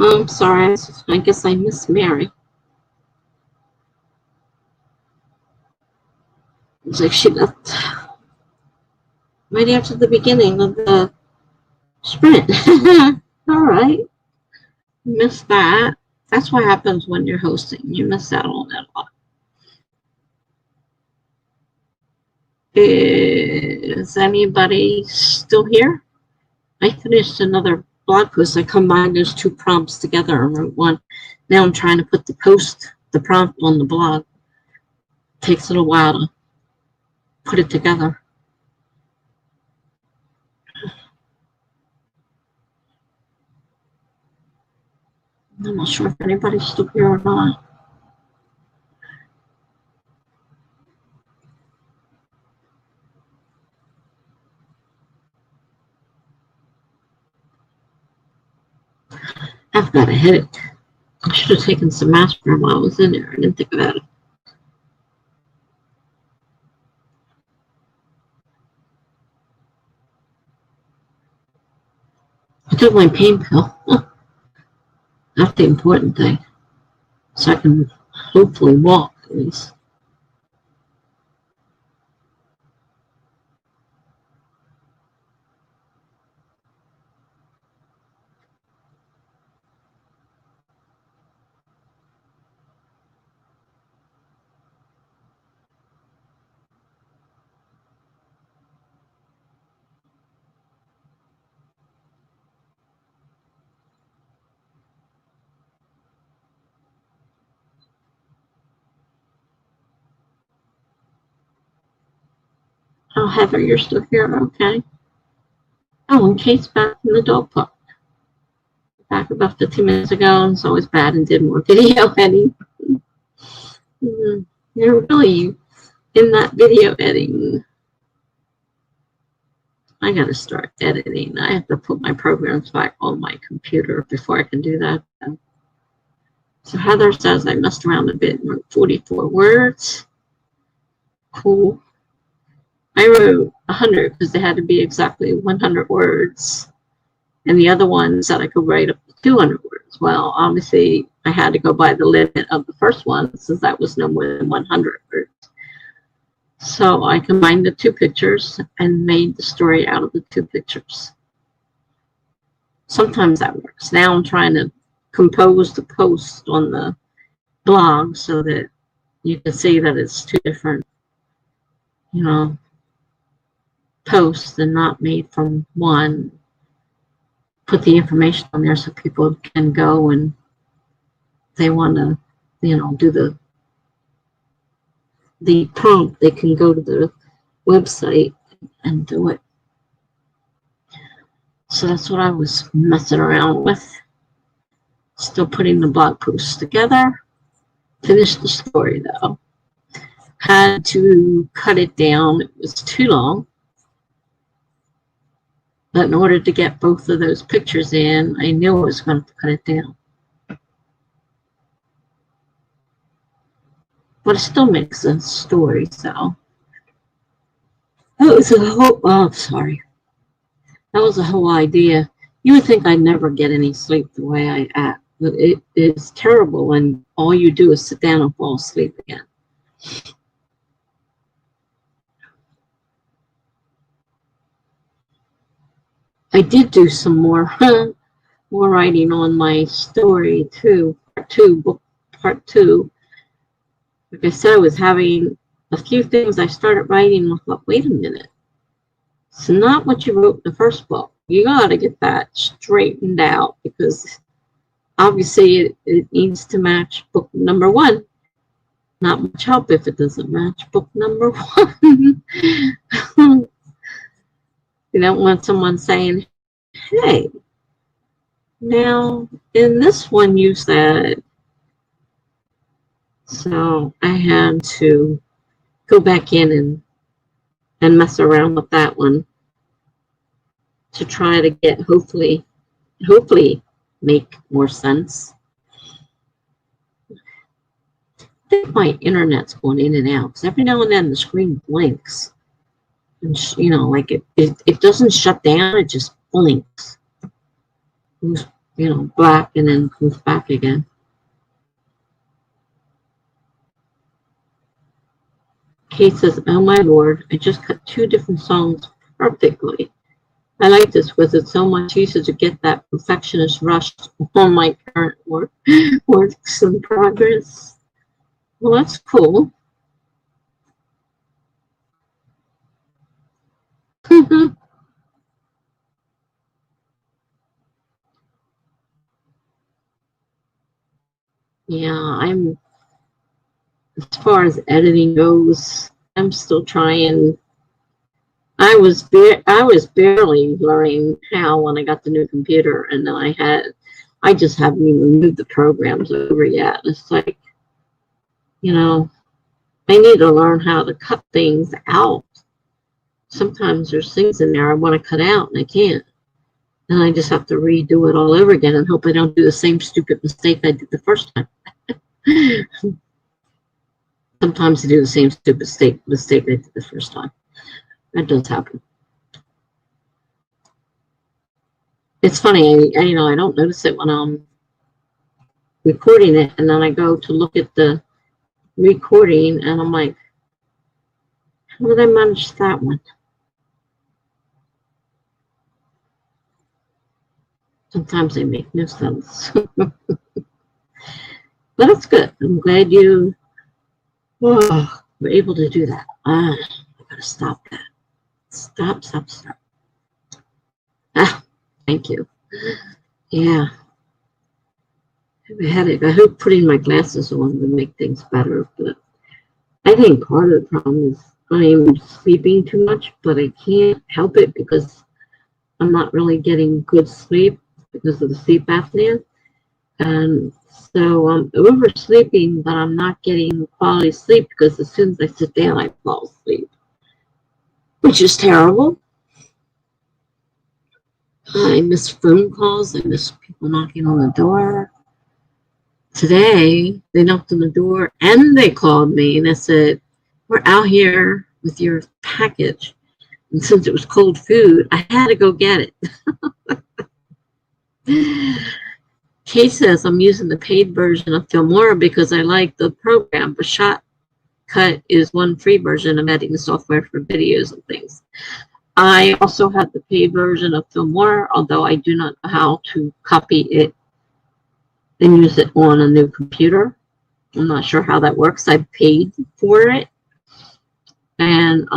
Speaker 1: I'm sorry. I guess I missed Mary. It's like she left right after the beginning of the sprint. All right. Missed that. That's what happens when you're hosting. You miss out on that a lot. Is anybody still here? I finished another blog post. I combined those two prompts together and wrote one. Now I'm trying to put the prompt on the blog. It takes a little while to put it together. I'm not sure if anybody's still here or not. I've got a headache. I should have taken some aspirin while I was in there. I didn't think about it. I took my pain pill. That's the important thing. So I can hopefully walk at least. Oh, Heather, you're still here? Okay. Oh, and Kate's back from the dog park. Back about 15 minutes ago, and so it's bad and did more video editing. You're really in that video editing. I gotta start editing. I have to put my programs back on my computer before I can do that. So Heather says I messed around a bit and wrote 44 words. Cool. I wrote 100 because they had to be exactly 100 words. And the other one said I could write up to 200 words. Well, obviously, I had to go by the limit of the first one since that was no more than 100 words. So I combined the two pictures and made the story out of the two pictures. Sometimes that works. Now I'm trying to compose the post on the blog so that you can see that it's two different, posts and not made from one. Put the information on there so people can go and they want to, do the prompt. They can go to the website and do it. So that's what I was messing around with. Still putting the blog posts together. Finished the story though. Had to cut it down. It was too long. But in order to get both of those pictures in, I knew I was going to cut it down. But it still makes a story, so. That was a whole, That was the whole idea. You would think I'd never get any sleep the way I act, but it is terrible when all you do is sit down and fall asleep again. I did do some more writing on my story too, part two. Like I said, I was having a few things I started writing and I thought, wait a minute. It's not what you wrote in the first book. You got to get that straightened out because obviously it needs to match book number one. Not much help if it doesn't match book number one. You don't want someone saying, hey, now in this one you said. So I had to go back in and mess around with that one to try to get hopefully make more sense. I think my internet's going in and out because every now and then the screen blinks. And like it doesn't shut down, it just blinks. It was you know, black and then comes back again. Kate says, oh my lord, I just cut 2 different songs perfectly. I like this because it's so much easier to get that perfectionist rush on my current works in progress. Well, that's cool. Yeah, as far as editing goes, I'm still trying. I was barely learning how when I got the new computer, and then I just haven't even moved the programs over yet. It's like, you know, I need to learn how to cut things out. Sometimes there's things in there I want to cut out and I can't. And I just have to redo it all over again and hope I don't do the same stupid mistake I did the first time. Sometimes I do the same stupid mistake I did the first time. That does happen. It's funny, I don't notice it when I'm recording it, and then I go to look at the recording, and I'm like, how did I manage that one? Sometimes they make no sense. But it's good. I'm glad you were able to do that. I gotta stop that. Stop. Ah, thank you. Yeah. I have a headache. I hope putting my glasses on would make things better, but I think part of the problem is I'm sleeping too much, but I can't help it because I'm not really getting good sleep because of the sleep apnea. And so I'm oversleeping, but I'm not getting quality sleep because as soon as I sit down, I fall asleep, which is terrible. I miss phone calls. I miss people knocking on the door. Today, they knocked on the door and they called me and they said, we're out here with your package. And since it was cold food, I had to go get it. Kate says, I'm using the paid version of Filmora because I like the program, but Shotcut is one free version of editing software for videos and things. I also have the paid version of Filmora, although I do not know how to copy it and use it on a new computer. I'm not sure how that works. I paid for it, and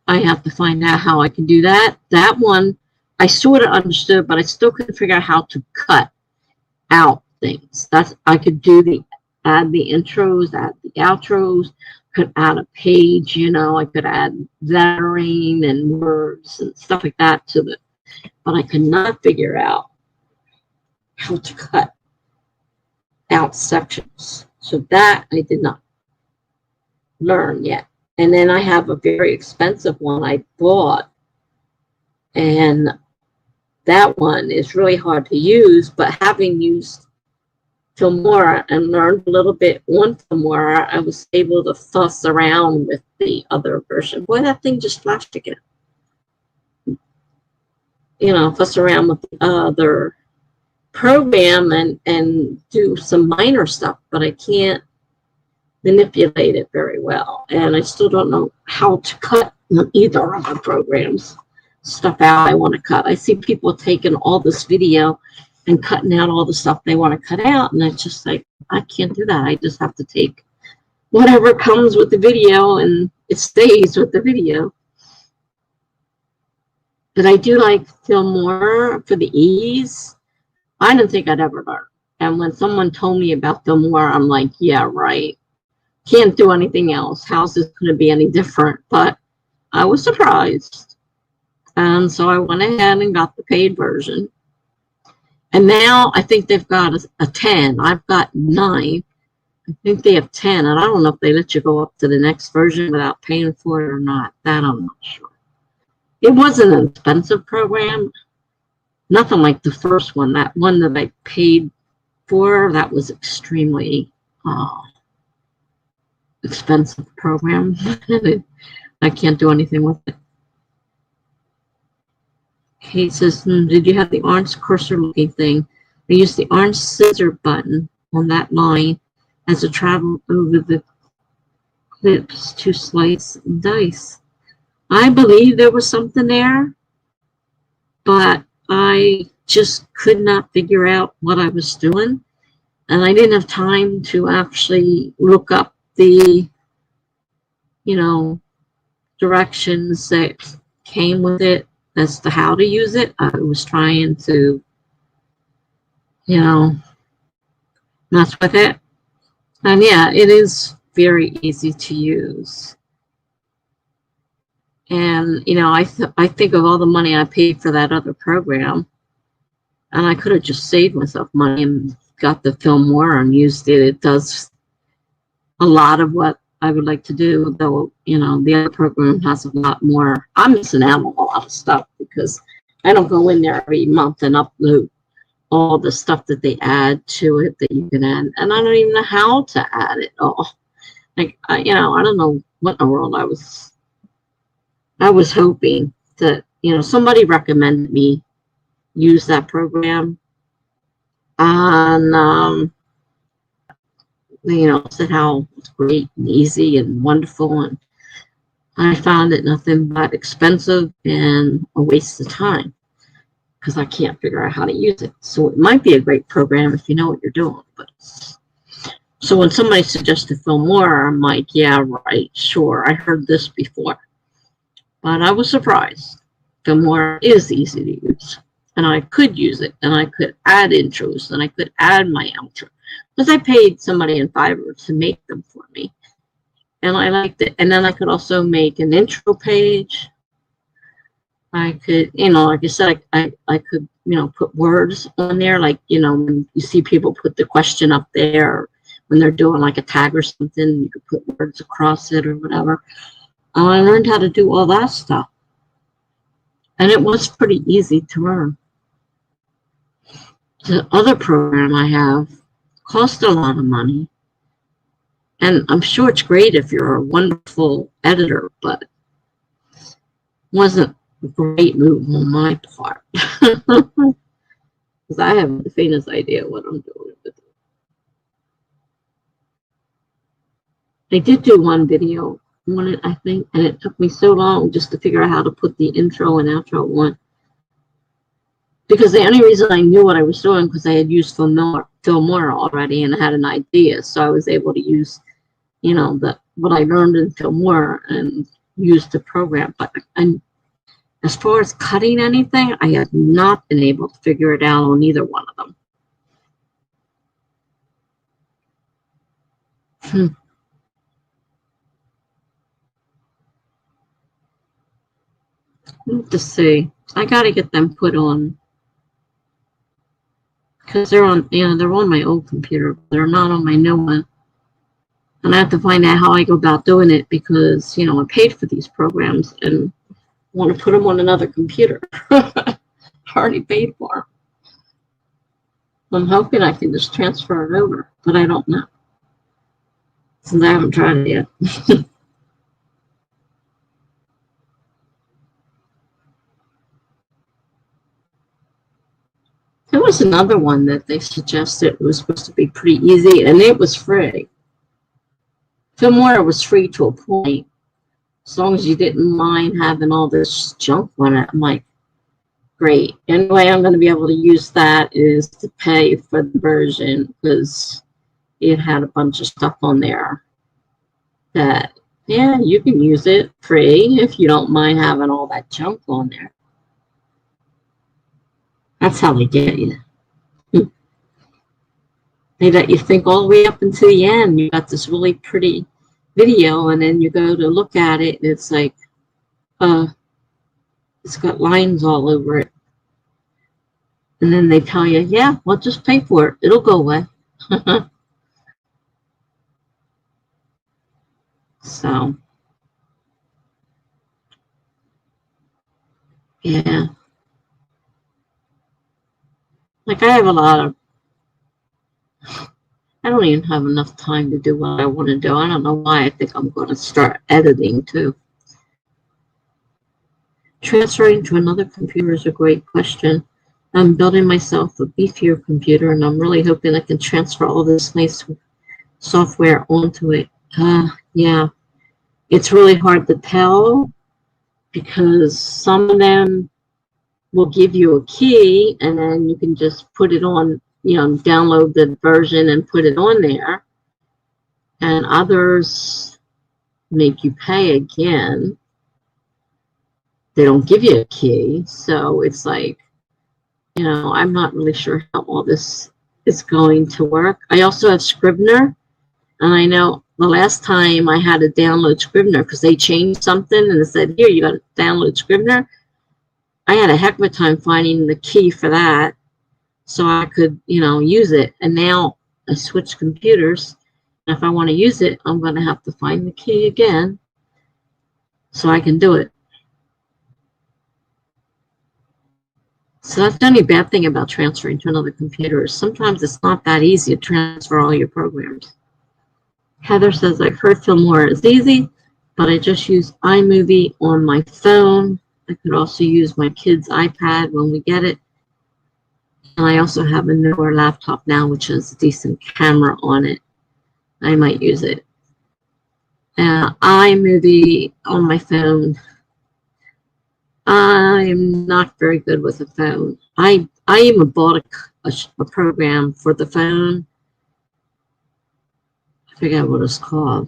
Speaker 1: I have to find out how I can do that. That one I sort of understood, but I still couldn't figure out how to cut out things. I could add the intros, add the outros, could add a page, I could add lettering and words and stuff like that to it, but I could not figure out how to cut out sections. So that I did not learn yet. And then I have a very expensive one I bought, and that one is really hard to use, but having used Filmora and learned a little bit on Filmora, I was able to fuss around with the other version. Boy, that thing just flashed again. Fuss around with the other program and do some minor stuff, but I can't manipulate it very well. And I still don't know how to cut either of the programs stuff out I want to cut. I see people taking all this video and cutting out all the stuff they want to cut out, and it's just like, I can't do that. I just have to take whatever comes with the video, and it stays with the video. But I do like Filmora for the ease. I didn't think I'd ever learn. And when someone told me about Filmora, I'm like, yeah, right. Can't do anything else. How's this going to be any different? But I was surprised. And so I went ahead and got the paid version. And now I think they've got a 10. I've got 9. I think they have 10. And I don't know if they let you go up to the next version without paying for it or not. That I'm not sure. It wasn't an expensive program. Nothing like the first one. That one that I paid for, that was extremely expensive program. I can't do anything with it. Kate says, did you have the orange cursor looking thing? I used the orange scissor button on that line as I traveled over the clips to slice and dice. I believe there was something there, but I just could not figure out what I was doing. And I didn't have time to actually look up the, directions that came with it as to how to use it. I was trying to, mess with it. And yeah, it is very easy to use. And, I think of all the money I paid for that other program, and I could have just saved myself money and got the Memoir and used it. It does a lot of what I would like to do, though, the other program has a lot more. I'm missing out on a lot of stuff because I don't go in there every month and upload all the stuff that they add to it that you can add. And I don't even know how to add it all. Like, I don't know what in the world I was hoping that, somebody recommended me use that program. And, said how it's great and easy and wonderful. And I found it nothing but expensive and a waste of time because I can't figure out how to use it. So it might be a great program if you know what you're doing. But so when somebody suggested Memoir, I'm like, yeah, right, sure. I heard this before. But I was surprised. Memoir is easy to use. And I could use it. And I could add intros. And I could add my outro. Because I paid somebody in Fiverr to make them for me. And I liked it. And then I could also make an intro page. I could, like I said, I could, put words on there. Like, when you see people put the question up there, when they're doing like a tag or something, you could put words across it or whatever. I learned how to do all that stuff. And it was pretty easy to learn. The other program I have cost a lot of money. And I'm sure it's great if you're a wonderful editor, but it wasn't a great move on my part. Because I have the faintest idea what I'm doing with it. They did do one video on it, I think, and it took me so long just to figure out how to put the intro and outro on. Because the only reason I knew what I was doing because I had used Memoir already and I had an idea. So I was able to use, what I learned in Memoir and use the program. But as far as cutting anything, I have not been able to figure it out on either one of them. Let's see. I got to get them put on. Because they're on, they're on my old computer. They're not on my new one. And I have to find out how I go about doing it because, I paid for these programs and want to put them on another computer. I already paid for them. I'm hoping I can just transfer it over, but I don't know. Since I haven't tried it yet. There was another one that they suggested was supposed to be pretty easy, and it was free. Memoir was free to a point, as long as you didn't mind having all this junk on it. I'm like, great. The only way I'm going to be able to use that is to pay for the version because it had a bunch of stuff on there that, yeah, you can use it free if you don't mind having all that junk on there. That's how they get you. They let you think all the way up until the end. You got this really pretty video, and then you go to look at it, and it's like, it's got lines all over it. And then they tell you, yeah, well, just pay for it. It'll go away. So, yeah. Like, I have a lot of, I don't even have enough time to do what I want to do. I don't know why I think I'm going to start editing, too. Transferring to another computer is a great question. I'm building myself a beefier computer, and I'm really hoping I can transfer all this nice software onto it. Yeah, it's really hard to tell because some of them will give you a key and then you can just put it on, download the version and put it on there. And others make you pay again. They don't give you a key. So it's like, I'm not really sure how all this is going to work. I also have Scrivener. And I know the last time I had to download Scrivener because they changed something and it said, here, you got to download Scrivener. I had a heck of a time finding the key for that so I could, use it. And now I switched computers. And if I want to use it, I'm going to have to find the key again so I can do it. So that's the only bad thing about transferring to another computer. Sometimes it's not that easy to transfer all your programs. Heather says, I've heard Memoir is easy, but I just use iMovie on my phone. I could also use my kid's iPad when we get it. And I also have a newer laptop now, which has a decent camera on it. I might use it. iMovie on my phone. I'm not very good with a phone. I even bought a program for the phone. I forget what it's called.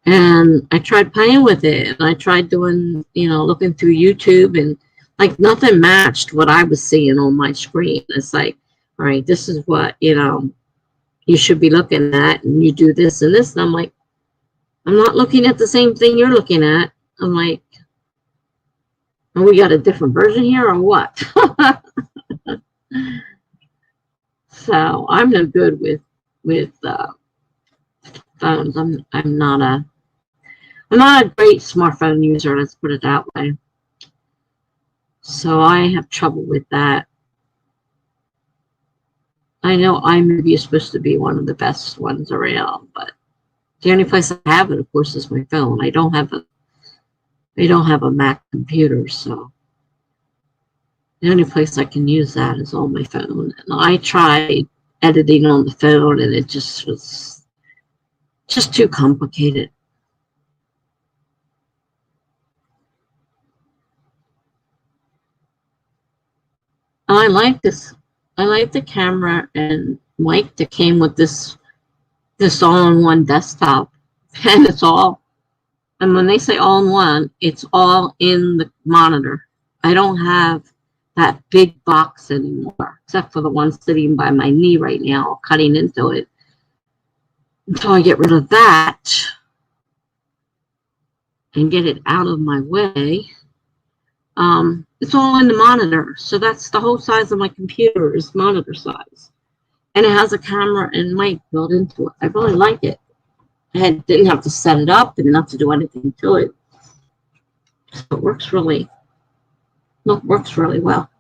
Speaker 1: And I tried playing with it, and I tried doing, looking through YouTube, and like nothing matched what I was seeing on my screen. It's like, all right, this is what, you should be looking at, and you do this and this. And I'm like, I'm not looking at the same thing you're looking at. I'm like, oh, we got a different version here or what? So I'm no good with phones. I'm not a great smartphone user, let's put it that way. So I have trouble with that. I know iMovie is supposed to be one of the best ones around, but the only place I have it, of course, is my phone. I don't have a Mac computer, so the only place I can use that is on my phone. And I tried editing on the phone, and it just was just too complicated. I like this. I like the camera and mic that came with this all-in-one desktop, and it's all. And when they say all-in-one, it's all in the monitor. I don't have that big box anymore, except for the one sitting by my knee right now, cutting into it. Until I get rid of that and get it out of my way, it's all in the monitor. So that's the whole size of my computer is monitor size. And it has a camera and mic built into it. I really like it. I didn't have to set it up, didn't have to do anything to it. So it works really well.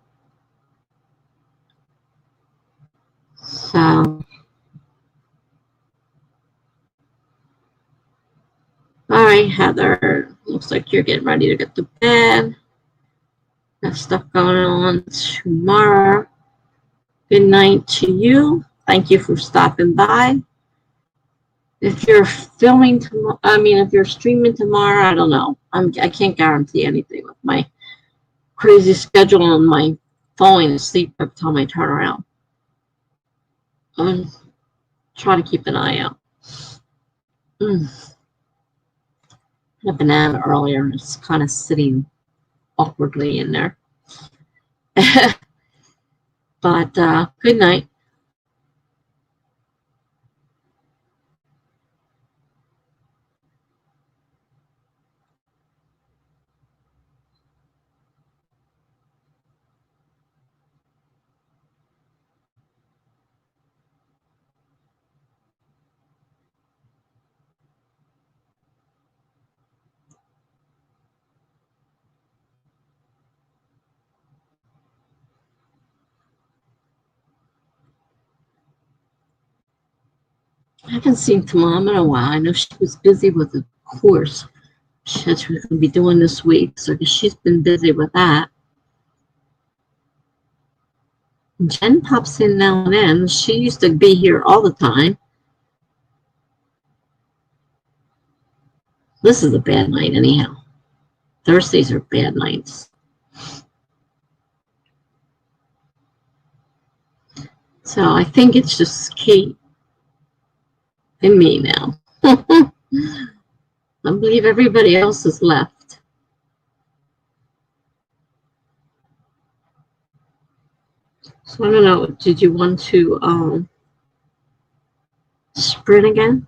Speaker 1: So, all right, Heather, looks like you're getting ready to get to bed. Got stuff going on tomorrow. Good night to you. Thank you for stopping by. If you're filming tomorrow, if you're streaming tomorrow, I don't know. I can't guarantee anything with my crazy schedule and my falling asleep every time I turn around. Try to keep an eye out. Had a banana earlier, and it's kind of sitting awkwardly in there. But good night. I haven't seen Mom in a while. I know she was busy with a course she was going to be doing this week, so she's been busy with that. Jen pops in now and then. She used to be here all the time. This is a bad night anyhow. Thursdays are bad nights. So I think it's just Kate and me now. I believe everybody else has left. So I don't know. Did you want to sprint again?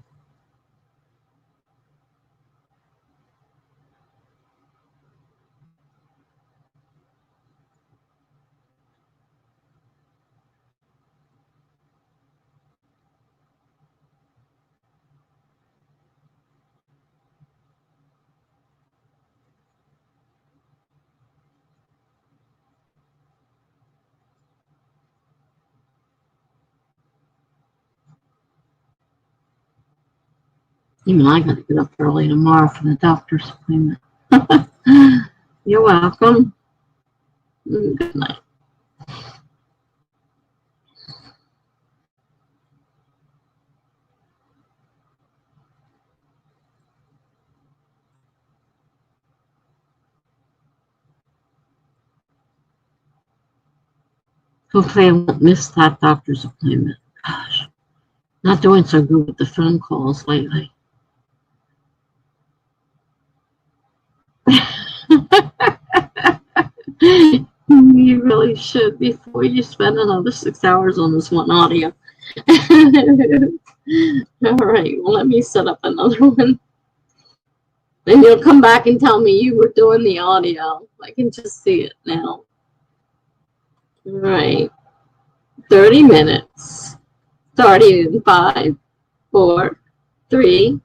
Speaker 1: Even I got to get up early tomorrow for the doctor's appointment. You're welcome. Good night. Hopefully I won't miss that doctor's appointment. Gosh, not doing so good with the phone calls lately. You really should before you spend another 6 hours on this one audio. All right, well, let me set up another one. Then you'll come back and tell me you were doing the audio. I can just see it now. All right, 30 minutes. Starting in 5, 4, 3,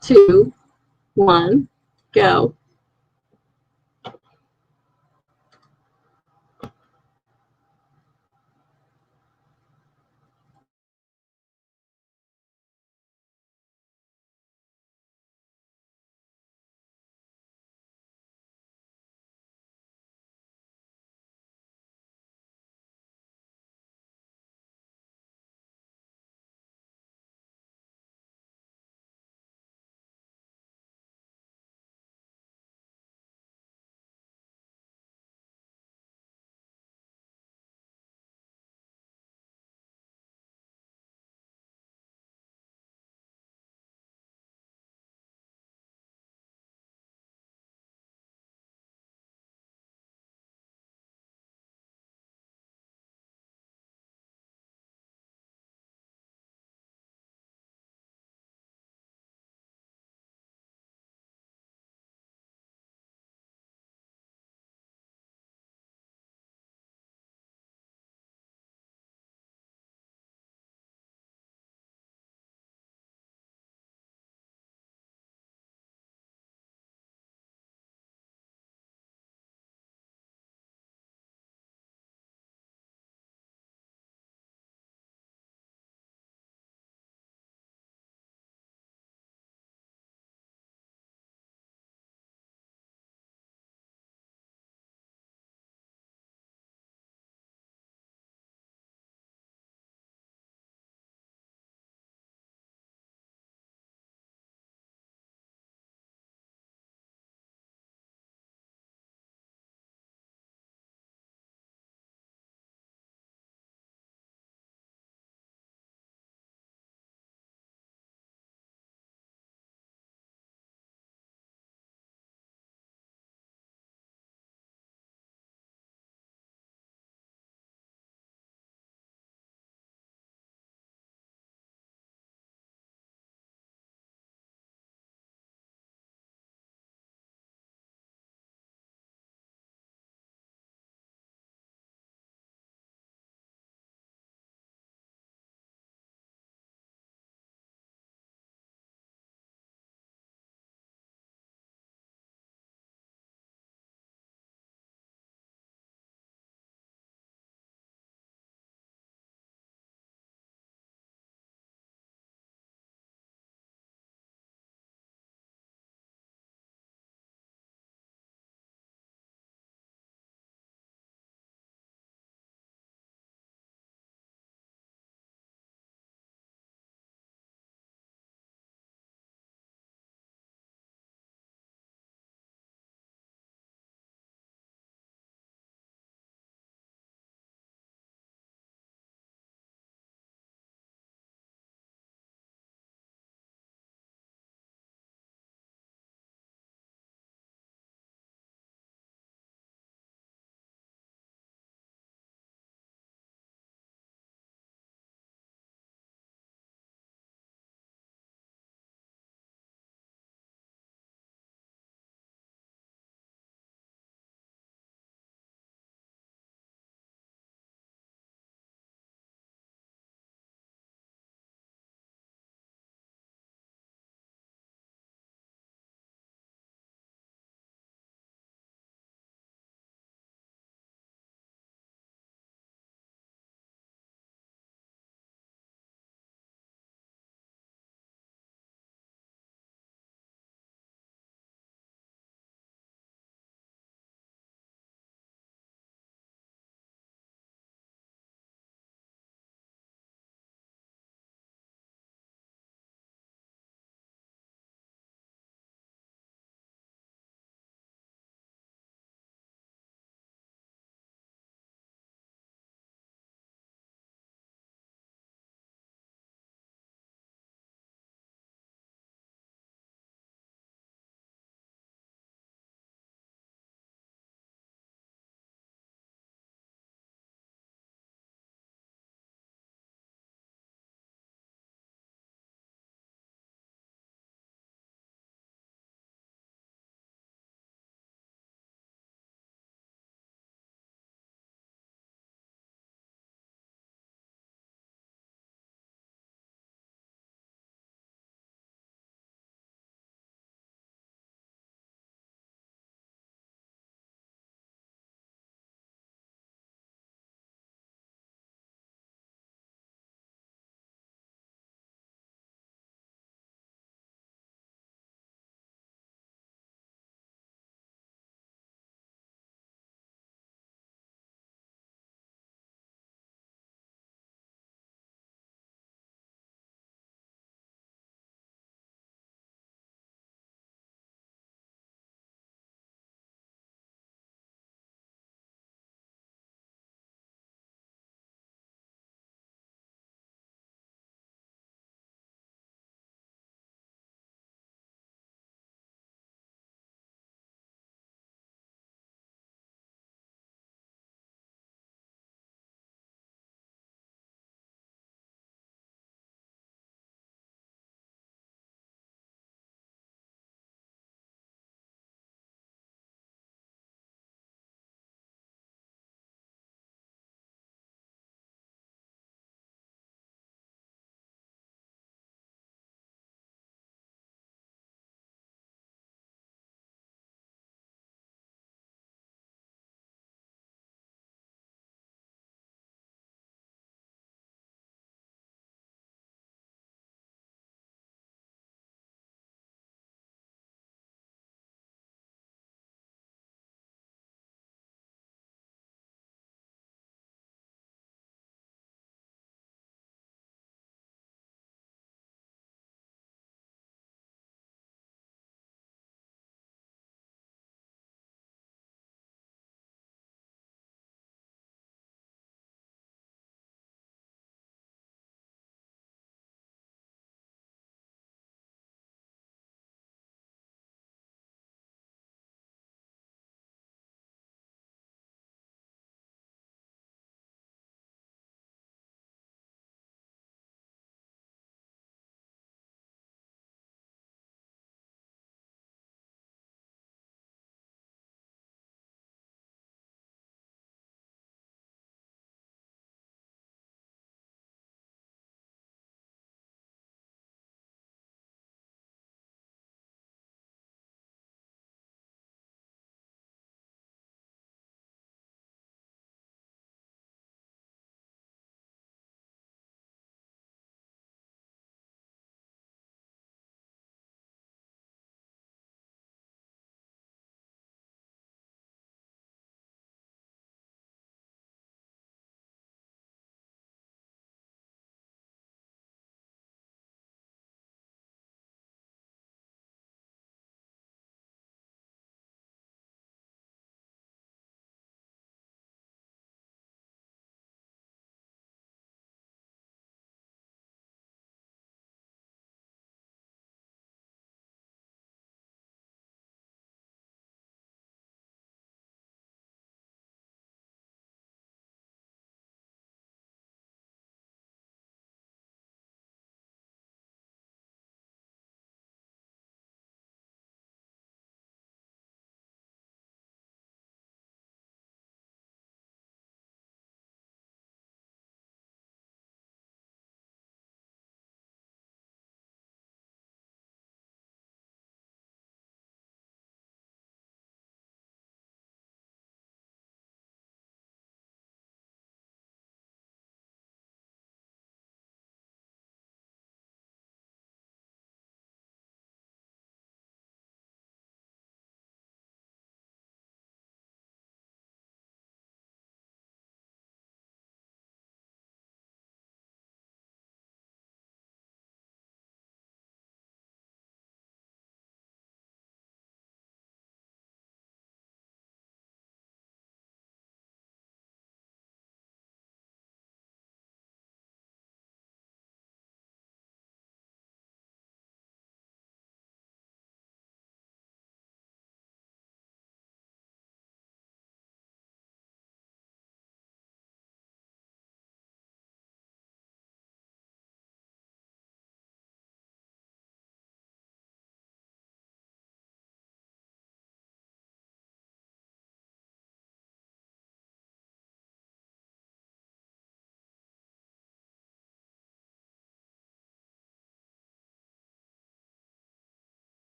Speaker 1: 2, 1, go.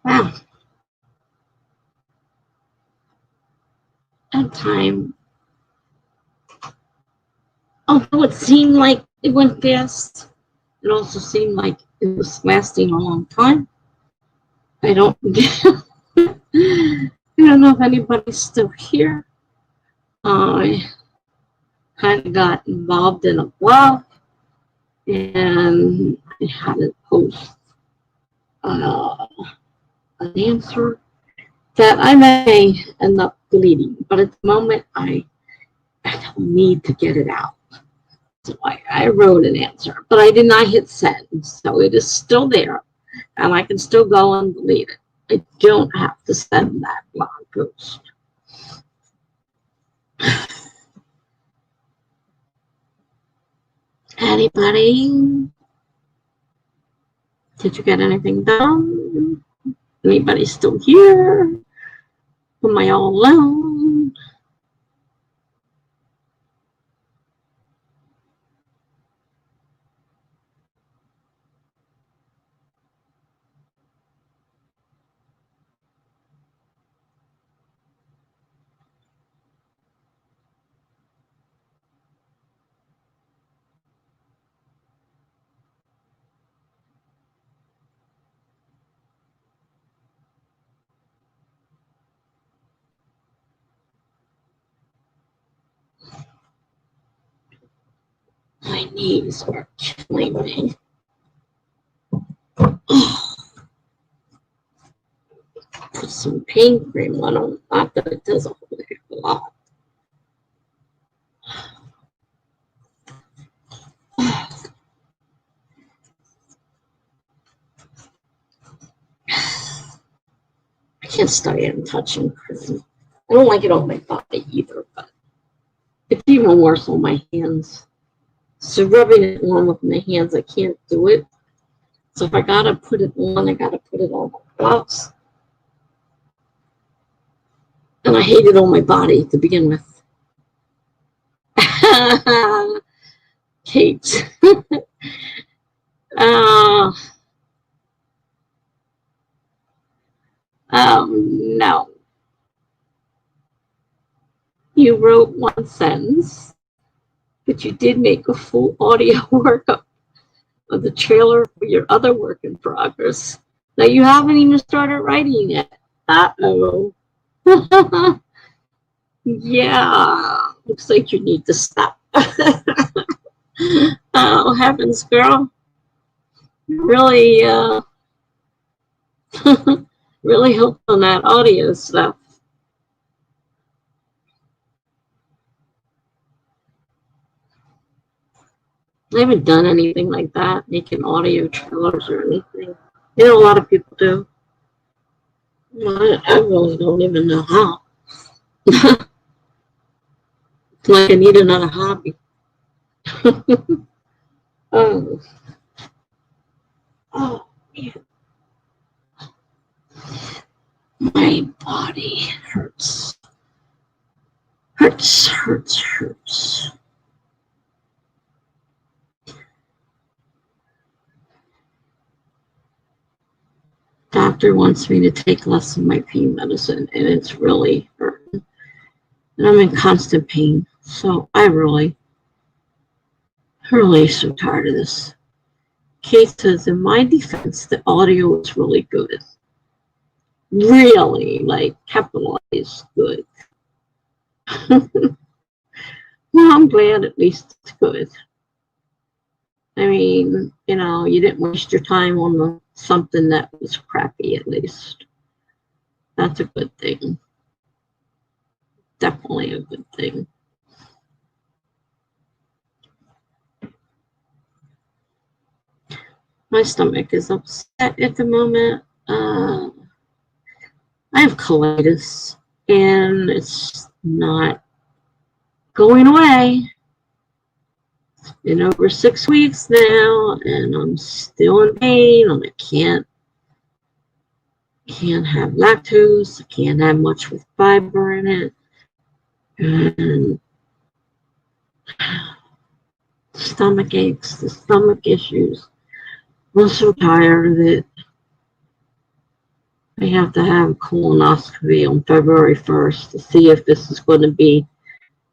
Speaker 1: Wow. At time, although it seemed like it went fast, it also seemed like it was lasting a long time. I don't know if anybody's still here. I kind of got involved in a blog, and I had to post an answer that I may end up deleting, but at the moment I don't need to get it out. So I wrote an answer, but I did not hit send, so it is still there, and I can still go and delete it. I don't have to send that blog post. Anybody? Did you get anything done? Anybody still here? Am I all alone? My knees are killing me. Put some pain cream on them. Not that it does a whole heck of a lot. I can't stand touching cream. I don't like it on my body either, but it's even worse on my hands. So rubbing it on with my hands, I can't do it. So if I gotta put it on, I gotta put it on my gloves. And I hate it on my body to begin with. Kate. No. You wrote one sentence, but you did make a full audio workup of the trailer for your other work in progress. Now you haven't even started writing yet. Uh-oh. Yeah. Looks like you need to stop. Oh, heavens, girl. Really, really helped on that audio stuff. I haven't done anything like that, making audio trailers or anything. You know, a lot of people do. Well, I really don't even know how. It's like I need another hobby. Oh, oh, man. My body hurts. Hurts, hurts, hurts. Doctor wants me to take less of my pain medicine, and it's really hurting. And I'm in constant pain. So I really so tired of this. Kate says, in my defense, the audio is really good. Really, like, capitalized good. Well, I'm glad at least it's good. I mean, you know, you didn't waste your time on something that was crappy, at least. That's a good thing. Definitely a good thing. My stomach is upset at the moment. I have colitis, and it's not going away. It's been over 6 weeks now, and I'm still in pain. I can't have lactose. I can't have much with fiber in it. And stomach aches, the stomach issues. I'm so tired of it. I have to have a colonoscopy on February 1st to see if this is going to be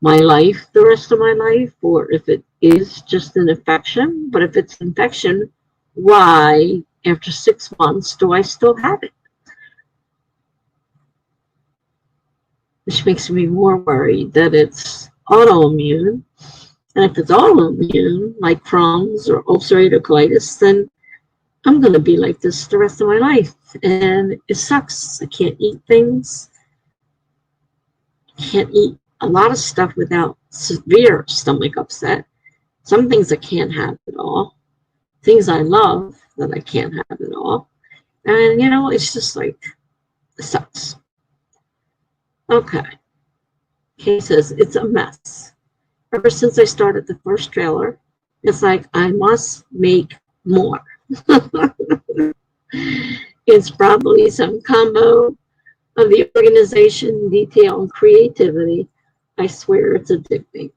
Speaker 1: my life, the rest of my life, or if it is just an infection. But if it's infection, why, after 6 months, do I still have it? Which makes me more worried that it's autoimmune. And if it's autoimmune, like Crohn's or ulcerative colitis, then I'm going to be like this the rest of my life. And it sucks. I can't eat things. I can't eat a lot of stuff without severe stomach upset. Some things I can't have at all. Things I love that I can't have at all. And, you know, it's just like, it sucks. Okay. Kay says, it's a mess. Ever since I started the first trailer, it's like I must make more. It's probably some combo of the organization, detail, and creativity. I swear it's addicting.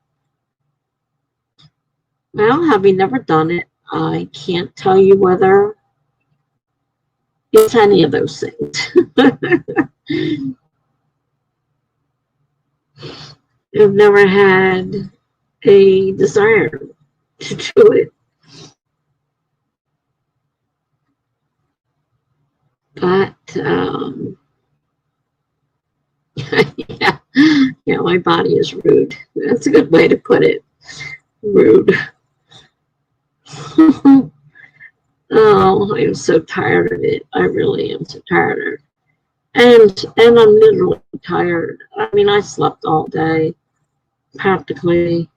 Speaker 1: Well, having never done it, I can't tell you whether it's any of those things. I've never had a desire to do it. But, yeah, my body is rude. That's a good way to put it. Rude. Oh, I'm so tired of it. I really am so tired of it. And I'm literally tired. I mean, I slept all day, practically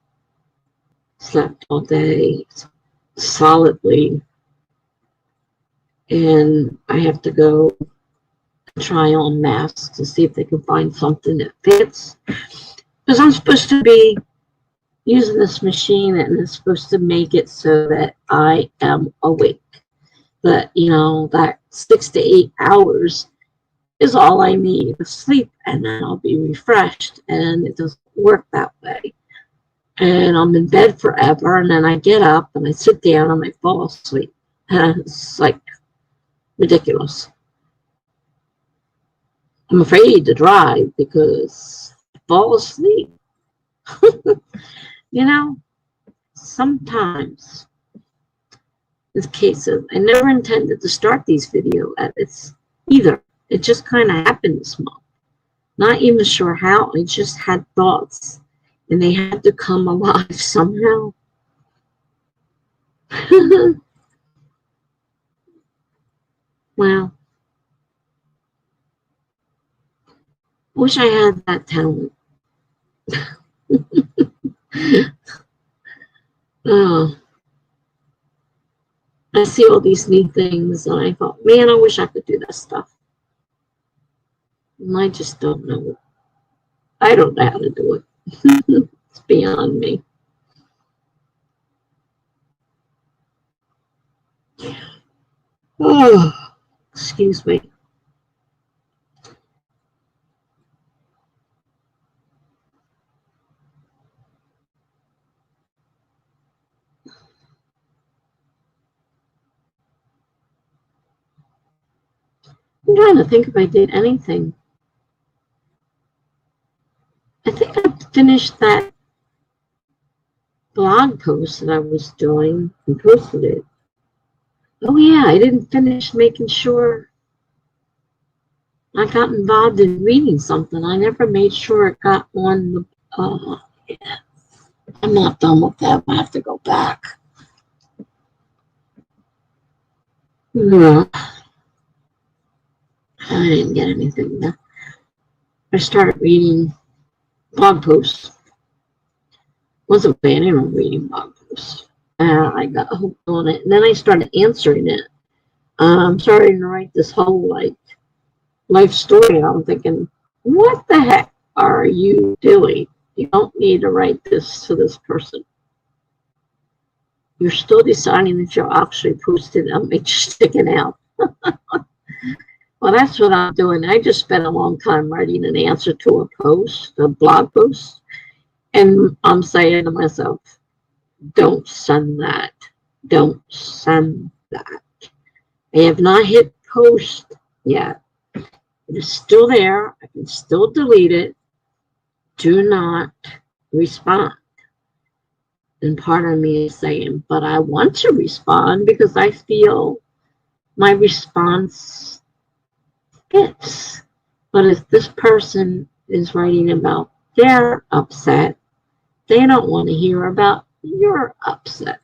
Speaker 1: slept all day, solidly. And I have to go try on masks to see if they can find something that fits. Because I'm supposed to be using this machine and it's supposed to make it so that I am awake. But, you know, that 6 to 8 hours is all I need to sleep, and then I'll be refreshed, and it doesn't work that way. And I'm in bed forever, and then I get up and I sit down and I fall asleep. And it's like ridiculous. I'm afraid to drive because I fall asleep. You know, sometimes this case of I never intended to start these video edits either. It just kind of happened this month. Not even sure how. I just had thoughts and they had to come alive somehow. Well, wish I had that talent. Oh, I see all these neat things and I thought, man, I wish I could do that stuff. And I just don't know. I don't know how to do it. It's beyond me. Oh, excuse me. I'm trying to think if I did anything. I think I finished that blog post that I was doing and posted it. Oh yeah, I didn't finish making sure I got involved in reading something. I never made sure it got on the, yeah. I'm not done with that. I have to go back. No, I didn't get anything done. I started reading blog posts. Wasn't planning on reading blog posts. I got hooked on it, and then I started answering it. I'm starting to write this whole life story. I'm thinking, what the heck are you doing? You don't need to write this to this person. You're still deciding if you'll actually post it. I'll make you sticking out. Well, that's what I'm doing. I just spent a long time writing an answer to a post, a blog post, and I'm saying to myself, don't send that. Don't send that. I have not hit post yet. It is still there. I can still delete it. Do not respond. And part of me is saying, but I want to respond because I feel my response fits. But if this person is writing about their upset, they don't want to hear about your upset.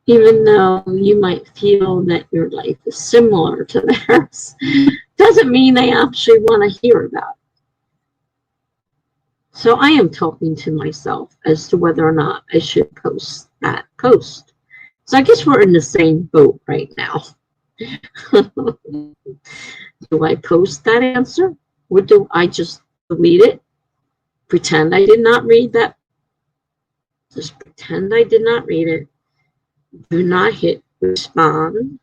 Speaker 1: Even though you might feel that your life is similar to theirs, doesn't mean they actually want to hear about it. So I am talking to myself as to whether or not I should post that post. So I guess we're in the same boat right now. Do I post that answer? Or do I just delete it? Pretend I did not read that. Just pretend I did not read it. Do not hit respond,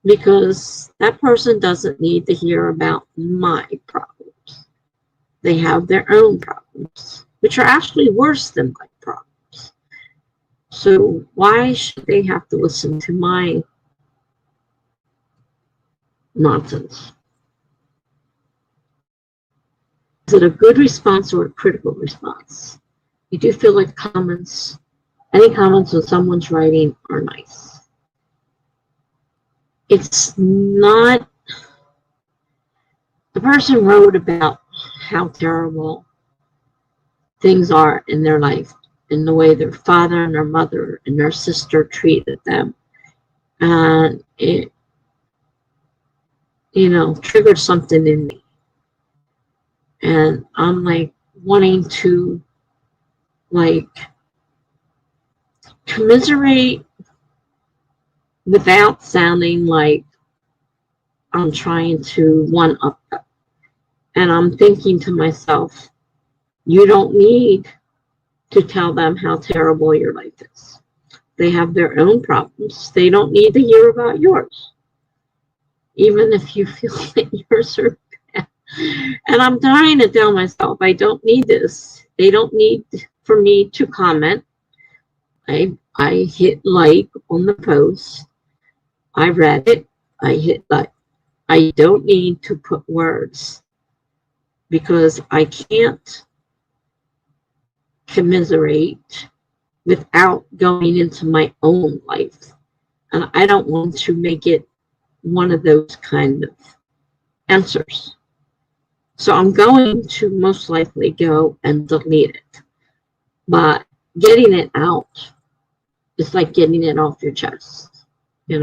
Speaker 1: because that person doesn't need to hear about my problems. They have their own problems, which are actually worse than my problems. So why should they have to listen to my nonsense? Is it a good response or a critical response? You do feel like comments, any comments on someone's writing are nice. It's not, the person wrote about how terrible things are in their life and the way their father and their mother and their sister treated them. And it, triggered something in me. And I'm like wanting to commiserate without sounding like I'm trying to one-up them. And I'm thinking to myself, you don't need to tell them how terrible your life is. They have their own problems. They don't need to hear about yours, even if you feel that yours are bad. And I'm trying to tell myself, I don't need this. They don't need for me to comment. I hit like on the post. I read it. I hit like. I don't need to put words, because I can't commiserate without going into my own life. And I don't want to make it one of those kind of answers. So I'm going to most likely go and delete it. But getting it out is like getting it off your chest, I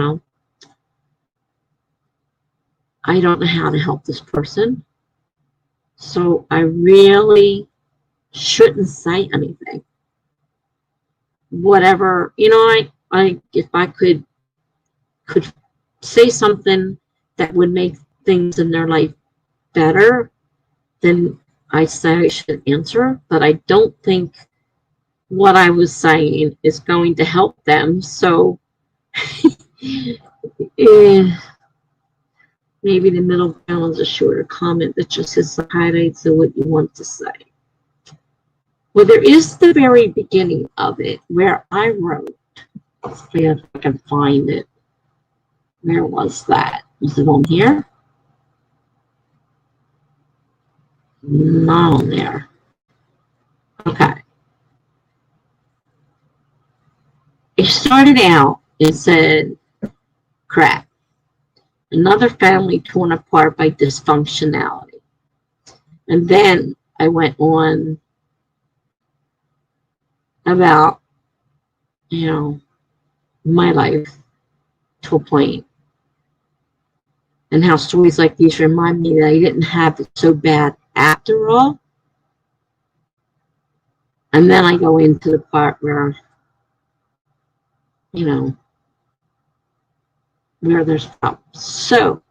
Speaker 1: don't know how to help this person. So I really shouldn't say anything. Whatever, if I could say something that would make things in their life better, then I say I should answer. But I don't think what I was saying is going to help them. So maybe the middle ground is a shorter comment that just has the highlights of what you want to say. Well, there is the very beginning of it where I wrote, let's see if I can find it. Where was that? Is it on here? Not on there. Okay. It started out, it said, crap. Another family torn apart by dysfunctionality. And then I went on about, my life to a point. And how stories like these remind me that I didn't have it so bad after all. And then I go into the part where, where there's problems. So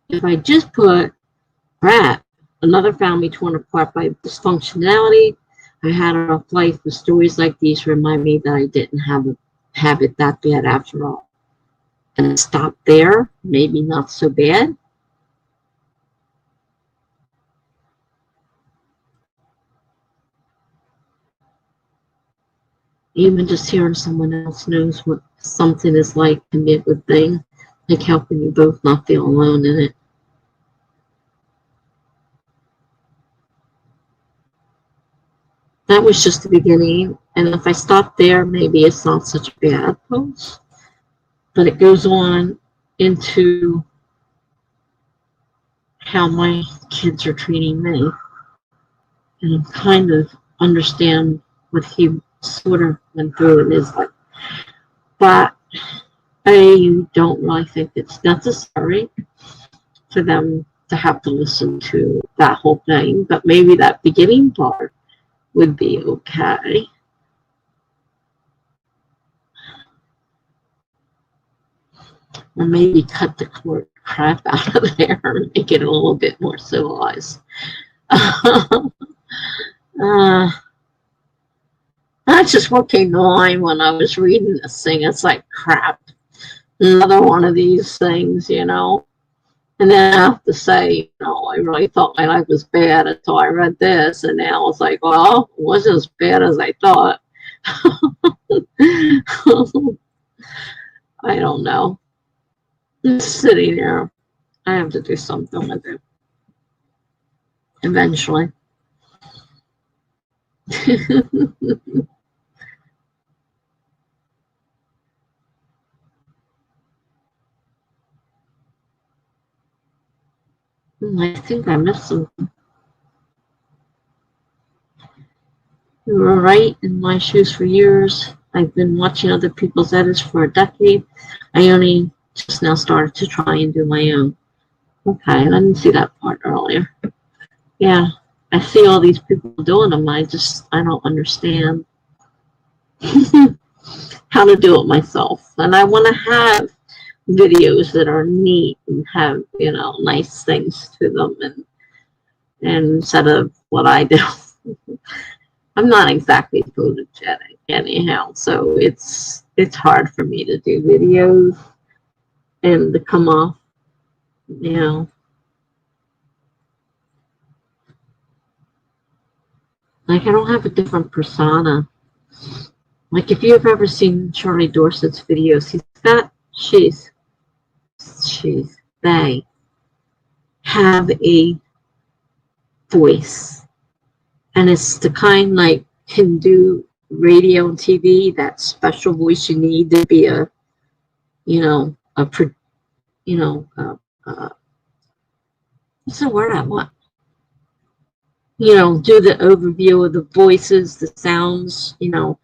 Speaker 1: if I just put crap, another family torn apart by dysfunctionality, I had a rough life, with stories like these remind me that I didn't have it that bad after all. And stop there, maybe not so bad. Even just hearing someone else knows what something is like can be a good thing, like helping you both not feel alone in it. that was just the beginning. And if I stop there, maybe it's not such a bad post. But it goes on into how my kids are treating me. And I kind of understand what he sort of went through in his life. But I don't really think it's necessary for them to have to listen to that whole thing. But maybe that beginning part would be okay. Or maybe cut the crap out of there and make it a little bit more civilized. That's just what came to mind when I was reading this thing. It's like, crap, another one of these things, you know. And then I have to say, you know, I really thought my life was bad until I read this. And now it's like, well, it wasn't as bad as I thought. I don't know. Just sitting there. I have to do something with it. Eventually. I think I missed something. You were right, in my shoes for years. I've been watching other people's edits for a decade. I only just now started to try and do my own. Okay, I didn't see that part earlier. Yeah, I see all these people doing them. I don't understand how to do it myself. And I want to have videos that are neat and have, you know, nice things to them, and instead of what I do. I'm not exactly photogenic anyhow, so it's hard for me to do videos and to come off, you know, like I don't have a different persona. Like if you've ever seen Charlie Dorset's videos, they have a voice, and it's the kind like can do radio and TV, that special voice you need to be a, you know, what's the word I want? You know, do the overview of the voices, the sounds, you know,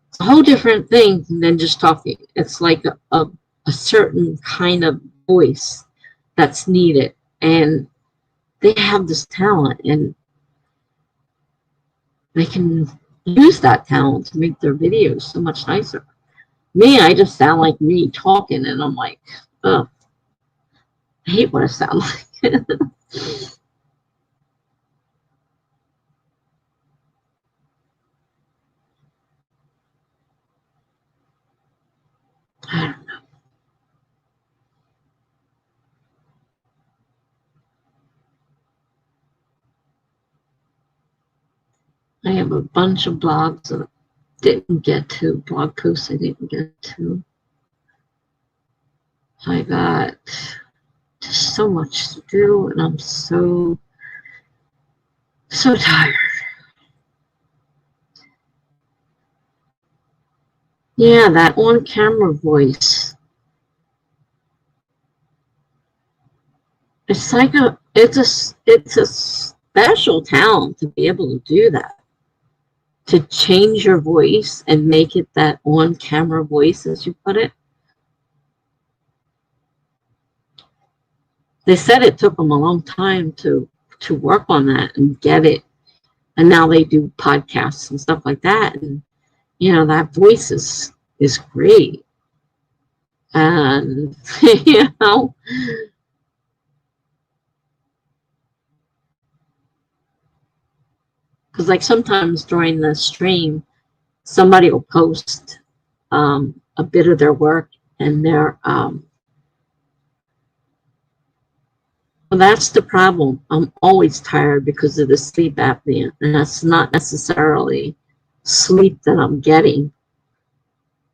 Speaker 1: it's a whole different thing than just talking. It's like a certain kind of voice that's needed, and they have this talent, and they can use that talent to make their videos so much nicer. Me, I just sound like me talking, and I'm like, oh, I hate what I sound like. I don't know. I have a bunch of blogs that I didn't get to, blog posts I didn't get to. I got just so much to do, and I'm so tired. Yeah, that on-camera voice. It's like it's a special talent to be able to do that. To change your voice and make it that on-camera voice, as you put it. They said it took them a long time to work on that and get it. And now they do podcasts and stuff like that. And, you know, that voice is great. And, you know, because like sometimes during the stream, somebody will post a bit of their work, and they're, well, that's the problem. I'm always tired because of the sleep apnea, and that's not necessarily sleep that I'm getting.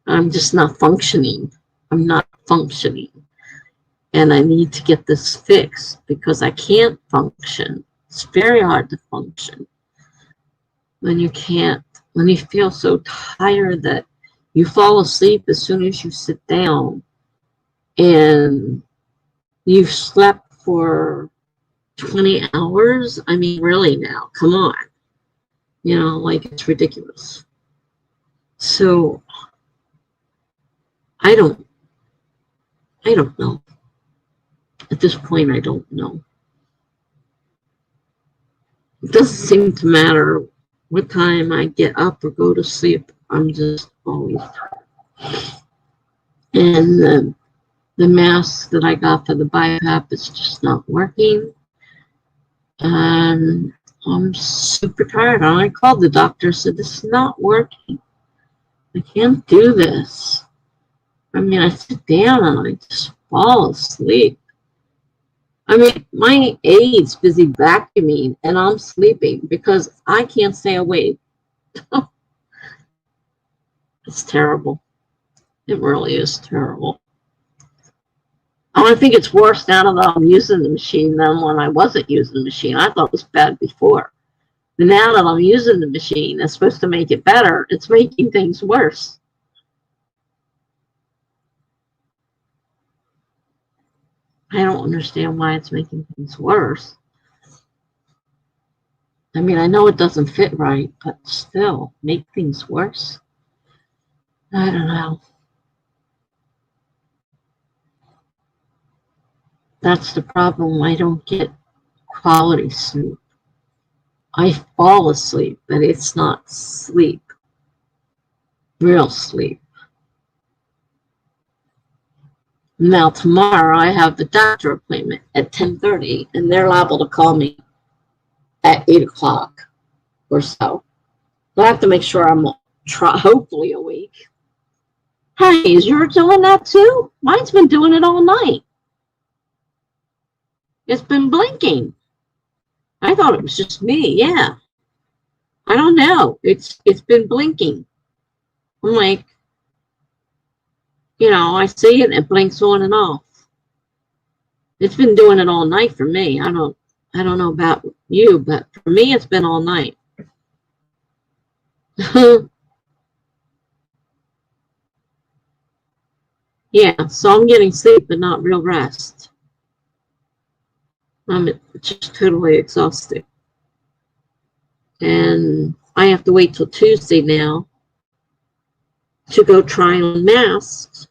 Speaker 1: I'm just not functioning. I'm not functioning. And I need to get this fixed because I can't function. It's very hard to function. when you can't, when you feel so tired that you fall asleep as soon as you sit down, and you've slept for 20 hours. I mean, really now, come on. You know, like, it's ridiculous. So I don't know. At this point, I don't know. It doesn't seem to matter what time I get up or go to sleep. I'm just always tired. And the mask that I got for the BiPAP is just not working. And I'm super tired. I called the doctor, said, this is not working. I can't do this. I mean, I sit down and I just fall asleep. I mean, my aid's busy vacuuming and I'm sleeping because I can't stay awake. It's terrible. It really is terrible. Oh, I think it's worse now that I'm using the machine than when I wasn't using the machine. I thought it was bad before. But now that I'm using the machine, it's supposed to make it better. It's making things worse. I don't understand why it's making things worse. I mean, I know it doesn't fit right, but still, make things worse? I don't know. That's the problem. I don't get quality sleep. I fall asleep, but it's not sleep. Real sleep. Now, tomorrow, I have the doctor appointment at 10:30, and they're liable to call me at 8 o'clock or so. I have to make sure I'm hopefully awake. Hey, is yours doing that too? Mine's been doing it all night. It's been blinking. I thought it was just me. Yeah. I don't know. It's been blinking. I'm like, you know, I see it and it blinks on and off. It's been doing it all night for me. I don't know about you, but for me it's been all night. Yeah, so I'm getting sleep but not real rest. I'm just totally exhausted. And I have to wait till Tuesday now to go try on masks.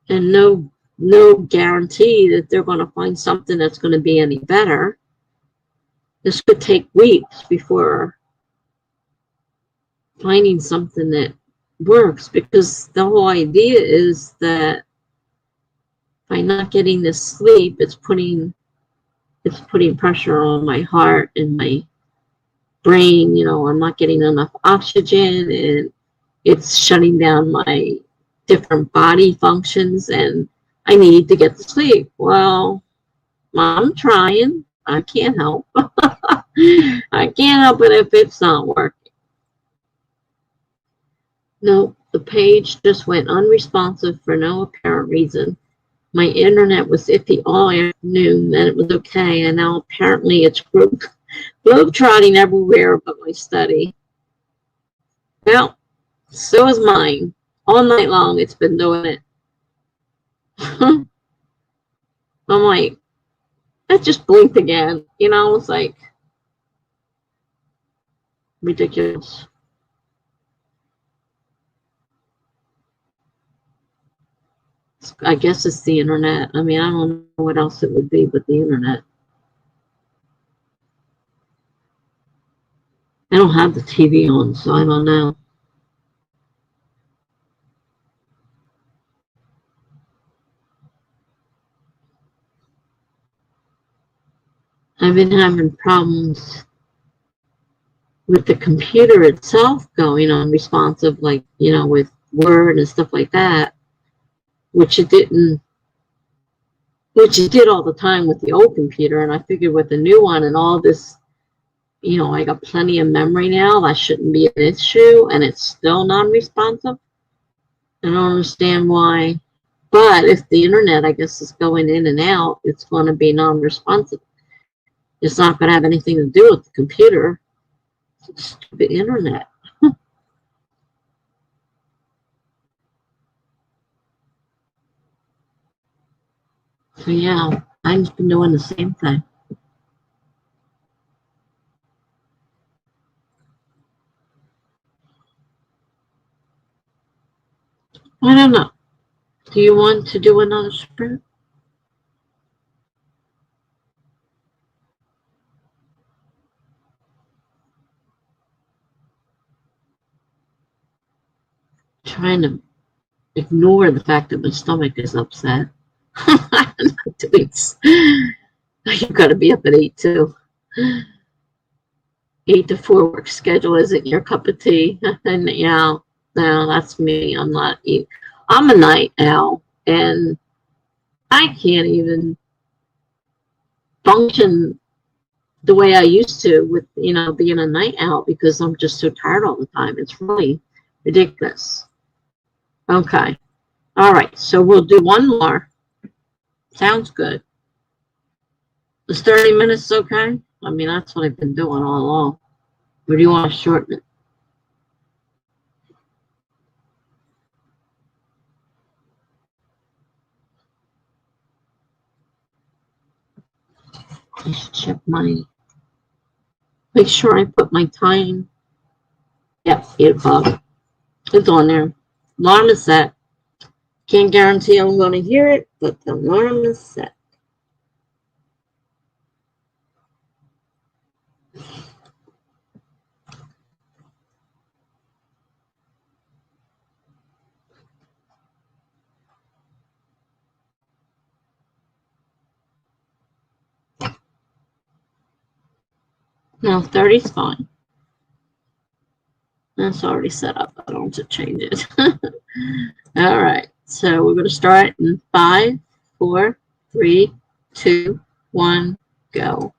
Speaker 1: And no guarantee that they're going to find something that's going to be any better. This could take weeks before finding something that works, because the whole idea is that by not getting this sleep, it's putting pressure on my heart and my brain. You know, I'm not getting enough oxygen and it's shutting down my different body functions, and I need to get to sleep. Well, I'm trying. I can't help. I can't help it if it's not working. No, the page just went unresponsive for no apparent reason. My internet was iffy all afternoon, then it was okay, and now apparently it's globe-trotting everywhere but my study. Well, so is mine. All night long it's been doing it. I'm like, it just blinked again. You know, it's like ridiculous. I guess it's the internet. I mean, I don't know what else it would be but the internet. I don't have the TV on, so I don't know. I've been having problems with the computer itself going unresponsive, like, you know, with Word and stuff like that, which it did all the time with the old computer. And I figured with the new one and all this, you know, I got plenty of memory now, that shouldn't be an issue, and it's still non-responsive. I don't understand why. But if the internet, I guess, is going in and out, it's going to be non-responsive. It's not going to have anything to do with the computer. Stupid internet. So yeah, mine's been doing the same thing. I don't know. Do you want to do another sprint? Trying to ignore the fact that my stomach is upset. I'm not doing. You've got to be up at 8 too. 8 to 4 work schedule isn't your cup of tea. And yeah, no, that's me. I'm not eat. I'm a night owl, and I can't even function the way I used to with being a night owl because I'm just so tired all the time. It's really ridiculous. Okay. All right. So we'll do one more. Sounds good. Is 30 minutes okay? I mean, that's what I've been doing all along. Or do you want to shorten it? I should check make sure I put my time. Yep, 8 o'clock. It's on there. Alarm is set. Can't guarantee I'm going to hear it, but the alarm is set. No, 30 is fine. That's already set up. I don't want to change it. All right. So we're going to start in 5, 4, 3, 2, 1, go.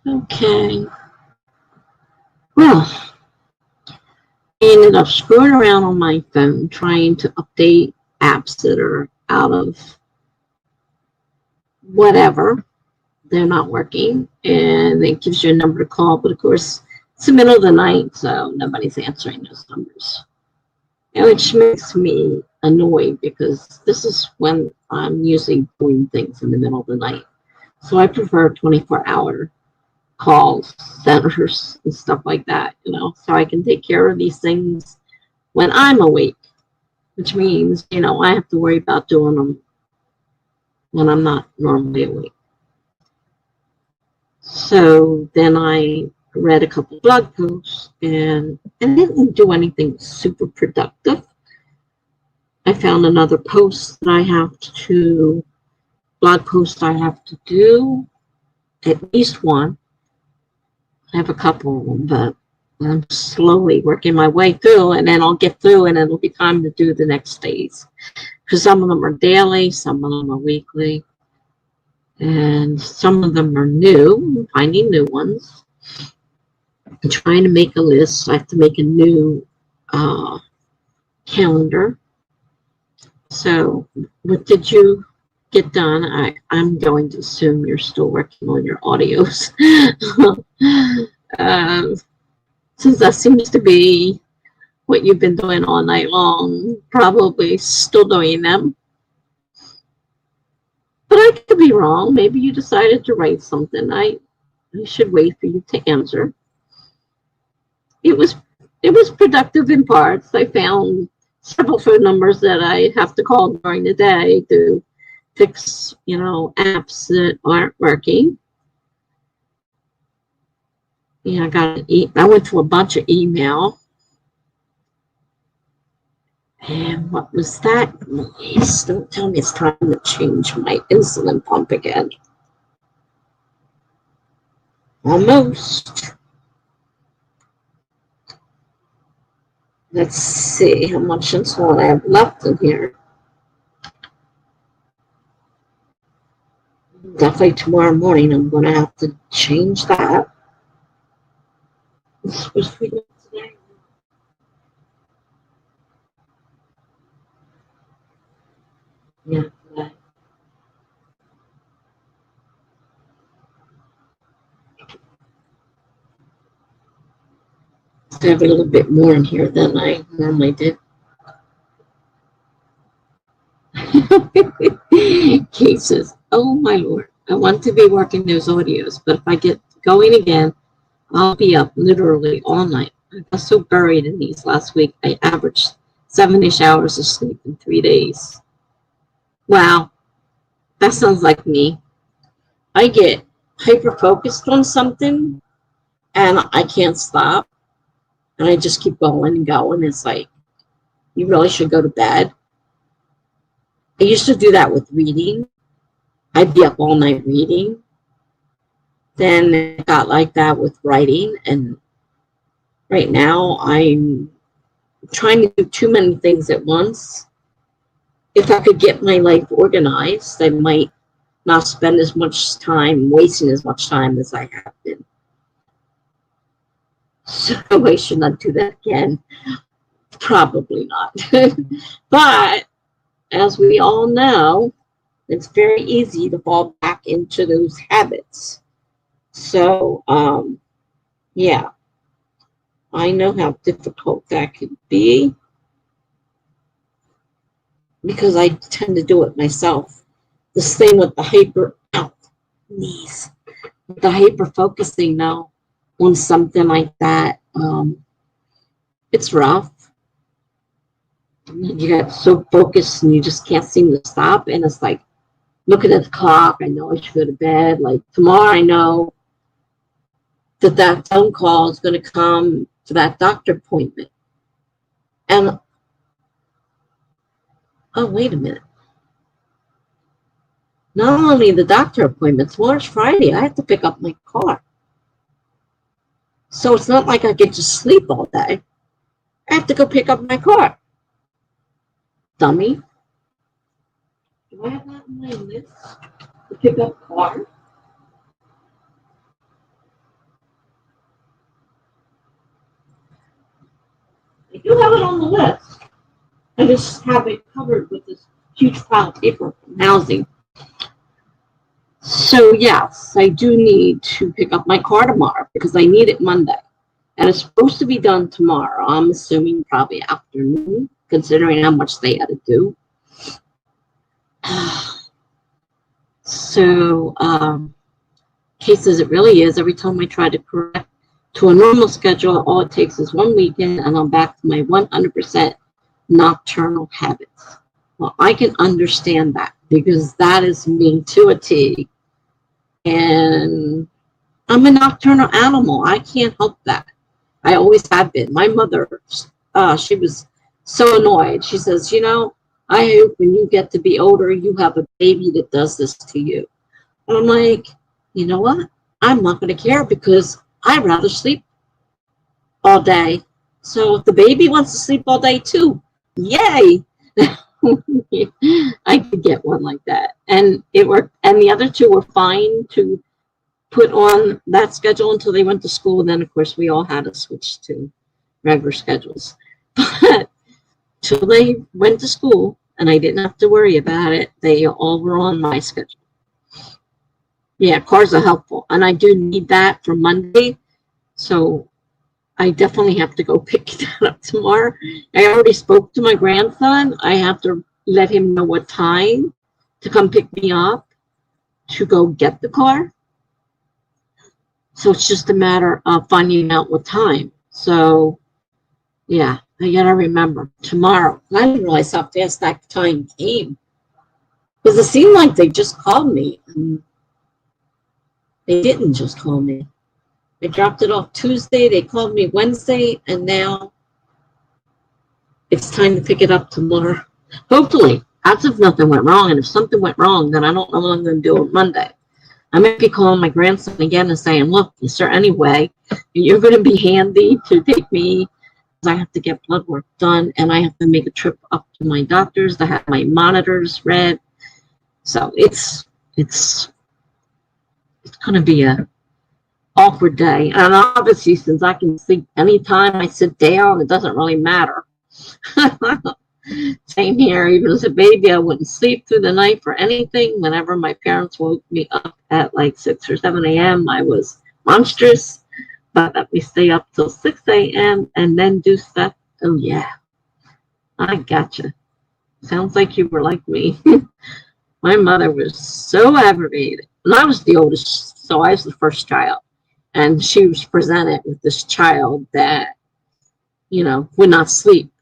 Speaker 1: Okay. Well, I ended up screwing around on my phone trying to update apps that are out of whatever. They're not working, and it gives you a number to call, but of course, it's the middle of the night, so nobody's answering those numbers. And which makes me annoyed because this is when I'm usually doing things in the middle of the night. So I prefer 24-hour calls, centers, and stuff like that, so I can take care of these things when I'm awake, which means, I have to worry about doing them when I'm not normally awake. So then I read a couple blog posts and didn't do anything super productive. I found another post that blog post I have to do, at least one. I have a couple of them, but I'm slowly working my way through, and then I'll get through and it'll be time to do the next days. Because some of them are daily, some of them are weekly, and some of them are new, finding new ones. I'm trying to make a list. I have to make a new calendar. So what did you get done? I'm going to assume you're still working on your audios. Since that seems to be what you've been doing all night long, probably still doing them. But I could be wrong. Maybe you decided to write something. I should wait for you to answer. It was productive in parts. I found several phone numbers that I have to call during the day to fix, apps that aren't working. Yeah, I went to a bunch of email. And what was that noise? Don't tell me it's time to change my insulin pump again. Almost. Let's see how much insulin I have left in here. Definitely tomorrow morning I'm going to have to change that. What was we doing today? Yeah, today. I have a little bit more in here than I normally did. Cases. Oh my Lord. I want to be working those audios, but if I get going again, I'll be up literally all night. I was so buried in these last week. I averaged 7-ish hours of sleep in 3 days. Wow. That sounds like me. I get hyper focused on something and I can't stop. And I just keep going and going. It's like, you really should go to bed. I used to do that with reading. I'd be up all night reading. Then it got like that with writing. And right now I'm trying to do too many things at once. If I could get my life organized, I might not spend as much time, wasting as much time as I have been. So I should not do that again. Probably not. But as we all know, it's very easy to fall back into those habits. So, yeah, I know how difficult that could be because I tend to do it myself. This thing with the the hyper focusing now on something like that, it's rough. You get so focused and you just can't seem to stop. And it's like looking at the clock. I know I should go to bed. Like tomorrow, I know that phone call is going to come to that doctor appointment. And, oh, wait a minute. Not only the doctor appointment, tomorrow's Friday. I have to pick up my car. So it's not like I get to sleep all day. I have to go pick up my car. Dummy. Do I have that on my list to pick up car? You have it on the list. I just have it covered with this huge pile of paper from housing. So yes, I do need to pick up my car tomorrow because I need it Monday. And it's supposed to be done tomorrow. I'm assuming probably afternoon, considering how much they had to do. So, case as it really is, every time I try to correct to a normal schedule, all it takes is one weekend and I'm back to my 100% nocturnal habits. Well, I can understand that because that is me to a T. And I'm a nocturnal animal. I can't help that. I always have been. My mother, she was so annoyed. She says, you know, I hope when you get to be older, you have a baby that does this to you. And I'm like, you know what? I'm not going to care because I'd rather sleep all day. So if the baby wants to sleep all day too, yay. I could get one like that. And it worked. And the other two were fine to put on that schedule until they went to school. And then, of course, we all had to switch to regular schedules. But till they went to school and I didn't have to worry about it, they all were on my schedule. Yeah, cars are helpful. And I do need that for Monday. So I definitely have to go pick that up tomorrow. I already spoke to my grandson. I have to let him know what time to come pick me up to go get the car. So it's just a matter of finding out what time. So, yeah, I got to remember tomorrow. I didn't realize how fast that time came. Because it seemed like they just called me. And they didn't just call me. They dropped it off Tuesday. They called me Wednesday. And now it's time to pick it up tomorrow. Hopefully. That's if nothing went wrong. And if something went wrong, then I don't know what I'm going to do on Monday. I might be calling my grandson again and saying, look, is there any way you're going to be handy to take me? Because I have to get blood work done and I have to make a trip up to my doctor's to have my monitors read. So it's going to be a awkward day. And obviously, since I can sleep anytime I sit down, it doesn't really matter. Same here. Even as a baby, I wouldn't sleep through the night for anything. Whenever my parents woke me up at like 6 or 7 a.m., I was monstrous. But let me stay up till 6 a.m. and then do stuff. Oh, yeah. I gotcha. Sounds like you were like me. My mother was so aggravated. And I was the oldest, so I was the first child. And she was presented with this child that, you know, would not sleep.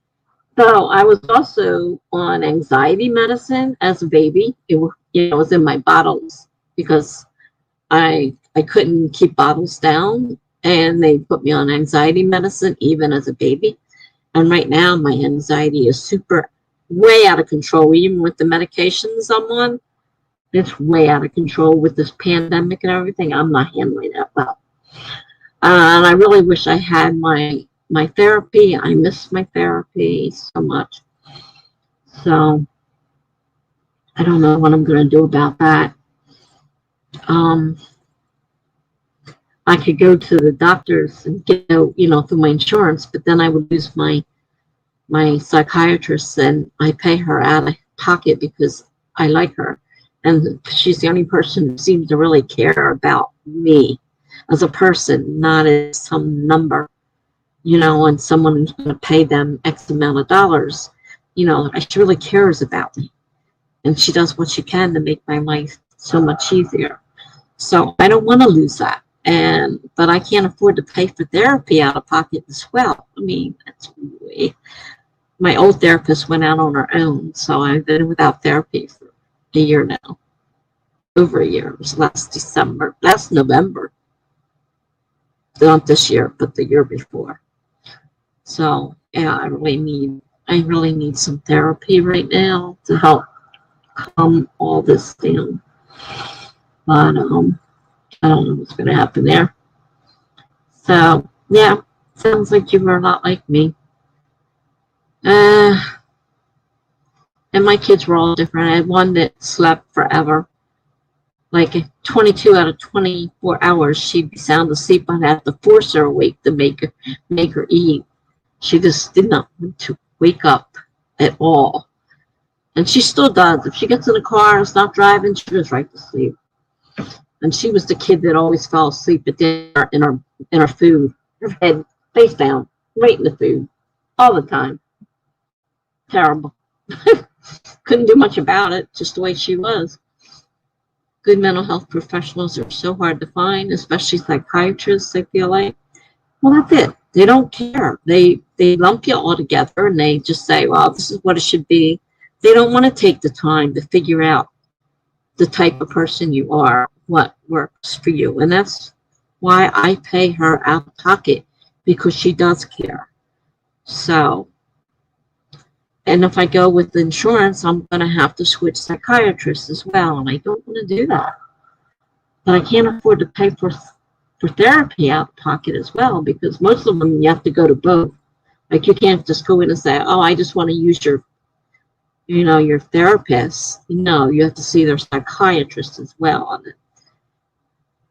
Speaker 1: So I was also on anxiety medicine as a baby. It was in my bottles because I couldn't keep bottles down, and they put me on anxiety medicine even as a baby. And right now my anxiety is way out of control. Even with the medications I'm on, it's way out of control with this pandemic and everything. I'm not handling that well. And I really wish I had my therapy. I miss my therapy so much. So I don't know what I'm going to do about that. I could go to the doctors and get, through my insurance, but then I would lose my psychiatrist, and I pay her out of pocket because I like her. And she's the only person who seems to really care about me as a person, not as some number. And someone who's going to pay them X amount of dollars, she really cares about me. And she does what she can to make my life so much easier. So I don't want to lose that. But I can't afford to pay for therapy out of pocket as well. I mean, my old therapist went out on her own. So I've been without therapy for a year now. Over a year. It was last November. Not this year, but the year before. So yeah, I really need some therapy right now to help calm all this down. But I don't know what's going to happen there. So yeah, sounds like you were a lot like me. And my kids were all different. I had one that slept forever. Like 22 out of 24 hours, she'd be sound asleep. I'd have to force her awake to make her eat. She just did not want to wake up at all. And she still does. If she gets in the car and it's not driving, she goes right to sleep. And she was the kid that always fell asleep at dinner in her food. Her head face down, right in the food, all the time. Terrible. Couldn't do much about it, just the way she was. Good mental health professionals are so hard to find, especially psychiatrists, I feel like. Well, that's it. They don't care. They lump you all together and they just say, well, this is what it should be. They don't want to take the time to figure out the type of person you are, what works for you. And that's why I pay her out of pocket, because she does care. So, and if I go with insurance, I'm going to have to switch psychiatrists as well. And I don't want to do that. But I can't afford to pay for therapy out of pocket as well, because most of them you have to go to both. Like, you can't just go in and say, oh, I just want to use your therapist. No, you have to see their psychiatrist as well on it.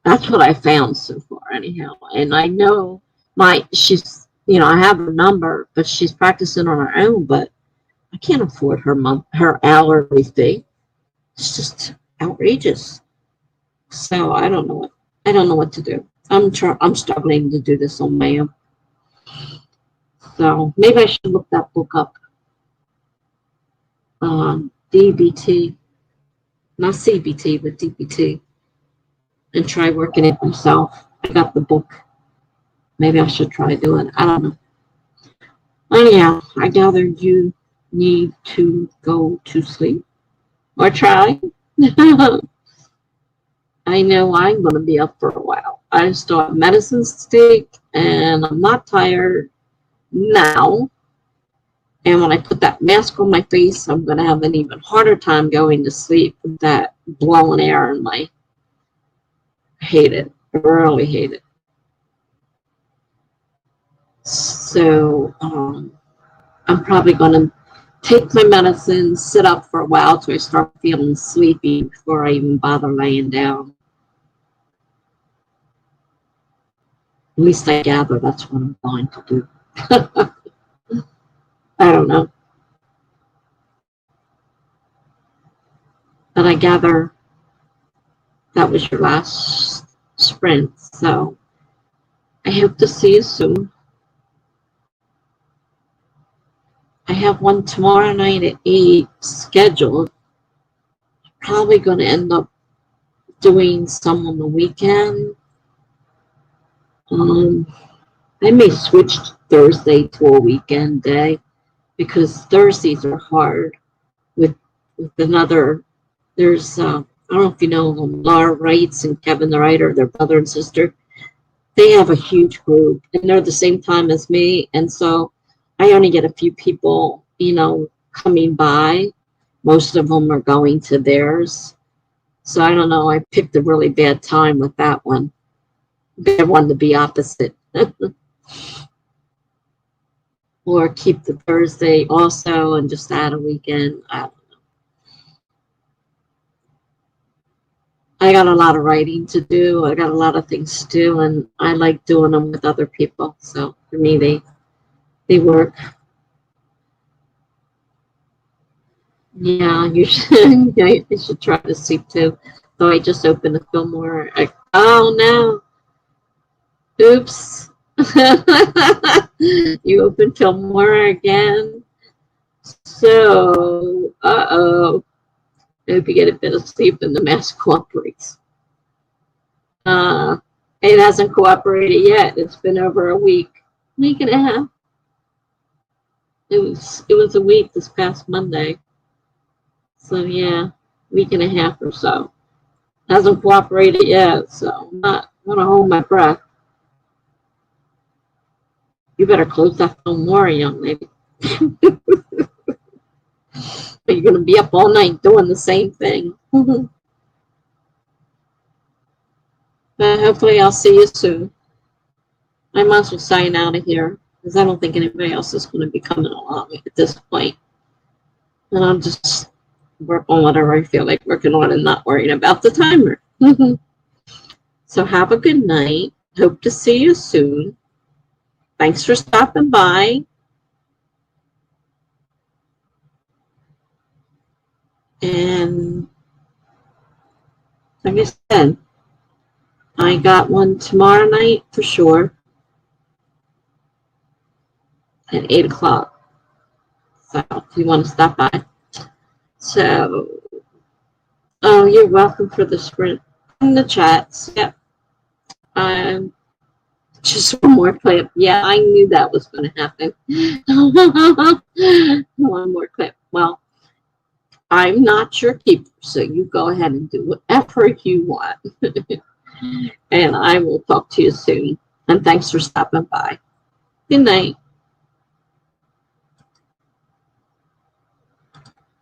Speaker 1: That's what I found so far anyhow. And I know she's, I have her number, but she's practicing on her own, but I can't afford her hourly fee. It's just outrageous. So I don't know what to do. I'm struggling to do this on my own. So maybe I should look that book up. DBT, not CBT, but DBT, and try working it myself. I got the book. Maybe I should try doing it. I don't know. Anyhow, I gather you need to go to sleep or try. I know I'm going to be up for a while. I still have medicines to take, and I'm not tired now. And when I put that mask on my face, I'm going to have an even harder time going to sleep with that blowing air in my... I hate it. I really hate it. So I'm probably going to take my medicine, sit up for a while till I start feeling sleepy before I even bother laying down. At least I gather that's what I'm going to do. I don't know. But I gather that was your last sprint. So I hope to see you soon. I have one tomorrow night at 8 scheduled. Probably going to end up doing some on the weekend. I may switch Thursday to a weekend day, because Thursdays are hard with another. There's I don't know if you know them, Laura Wrights and Kevin the Writer, their brother and sister. They have a huge group, and they're the same time as me, and so I only get a few people, coming by. Most of them are going to theirs. So I don't know. I picked a really bad time with that one. Bad one to be opposite. Or keep the Thursday also and just add a weekend. I don't know. I got a lot of writing to do. I got a lot of things to do, and I like doing them with other people. So for me, they work. Yeah, you should. You should try to sleep too. So I just opened a Memoir. Oh no! Oops! You opened Memoir again. So, uh-oh. I hope you get a bit of sleep and the mask cooperates. It hasn't cooperated yet. It's been over a week and a half. It was a week this past Monday. So yeah, week and a half or so. Hasn't cooperated yet, so I'm not gonna hold my breath. You better close that phone more, young lady. You're gonna be up all night doing the same thing. But hopefully I'll see you soon. I might as well sign out of here, because I don't think anybody else is going to be coming along at this point. And I'll just work on whatever I feel like working on and not worrying about the timer. So have a good night. Hope to see you soon. Thanks for stopping by. like I said, I got one tomorrow night for sure at 8 o'clock. So if you want to stop by. So, oh, you're welcome for the sprint in the chats. Yep. Just one more clip. Yeah, I knew that was going to happen. One more clip. Well, I'm not your keeper, so you go ahead and do whatever you want. And I will talk to you soon. And thanks for stopping by. Good night.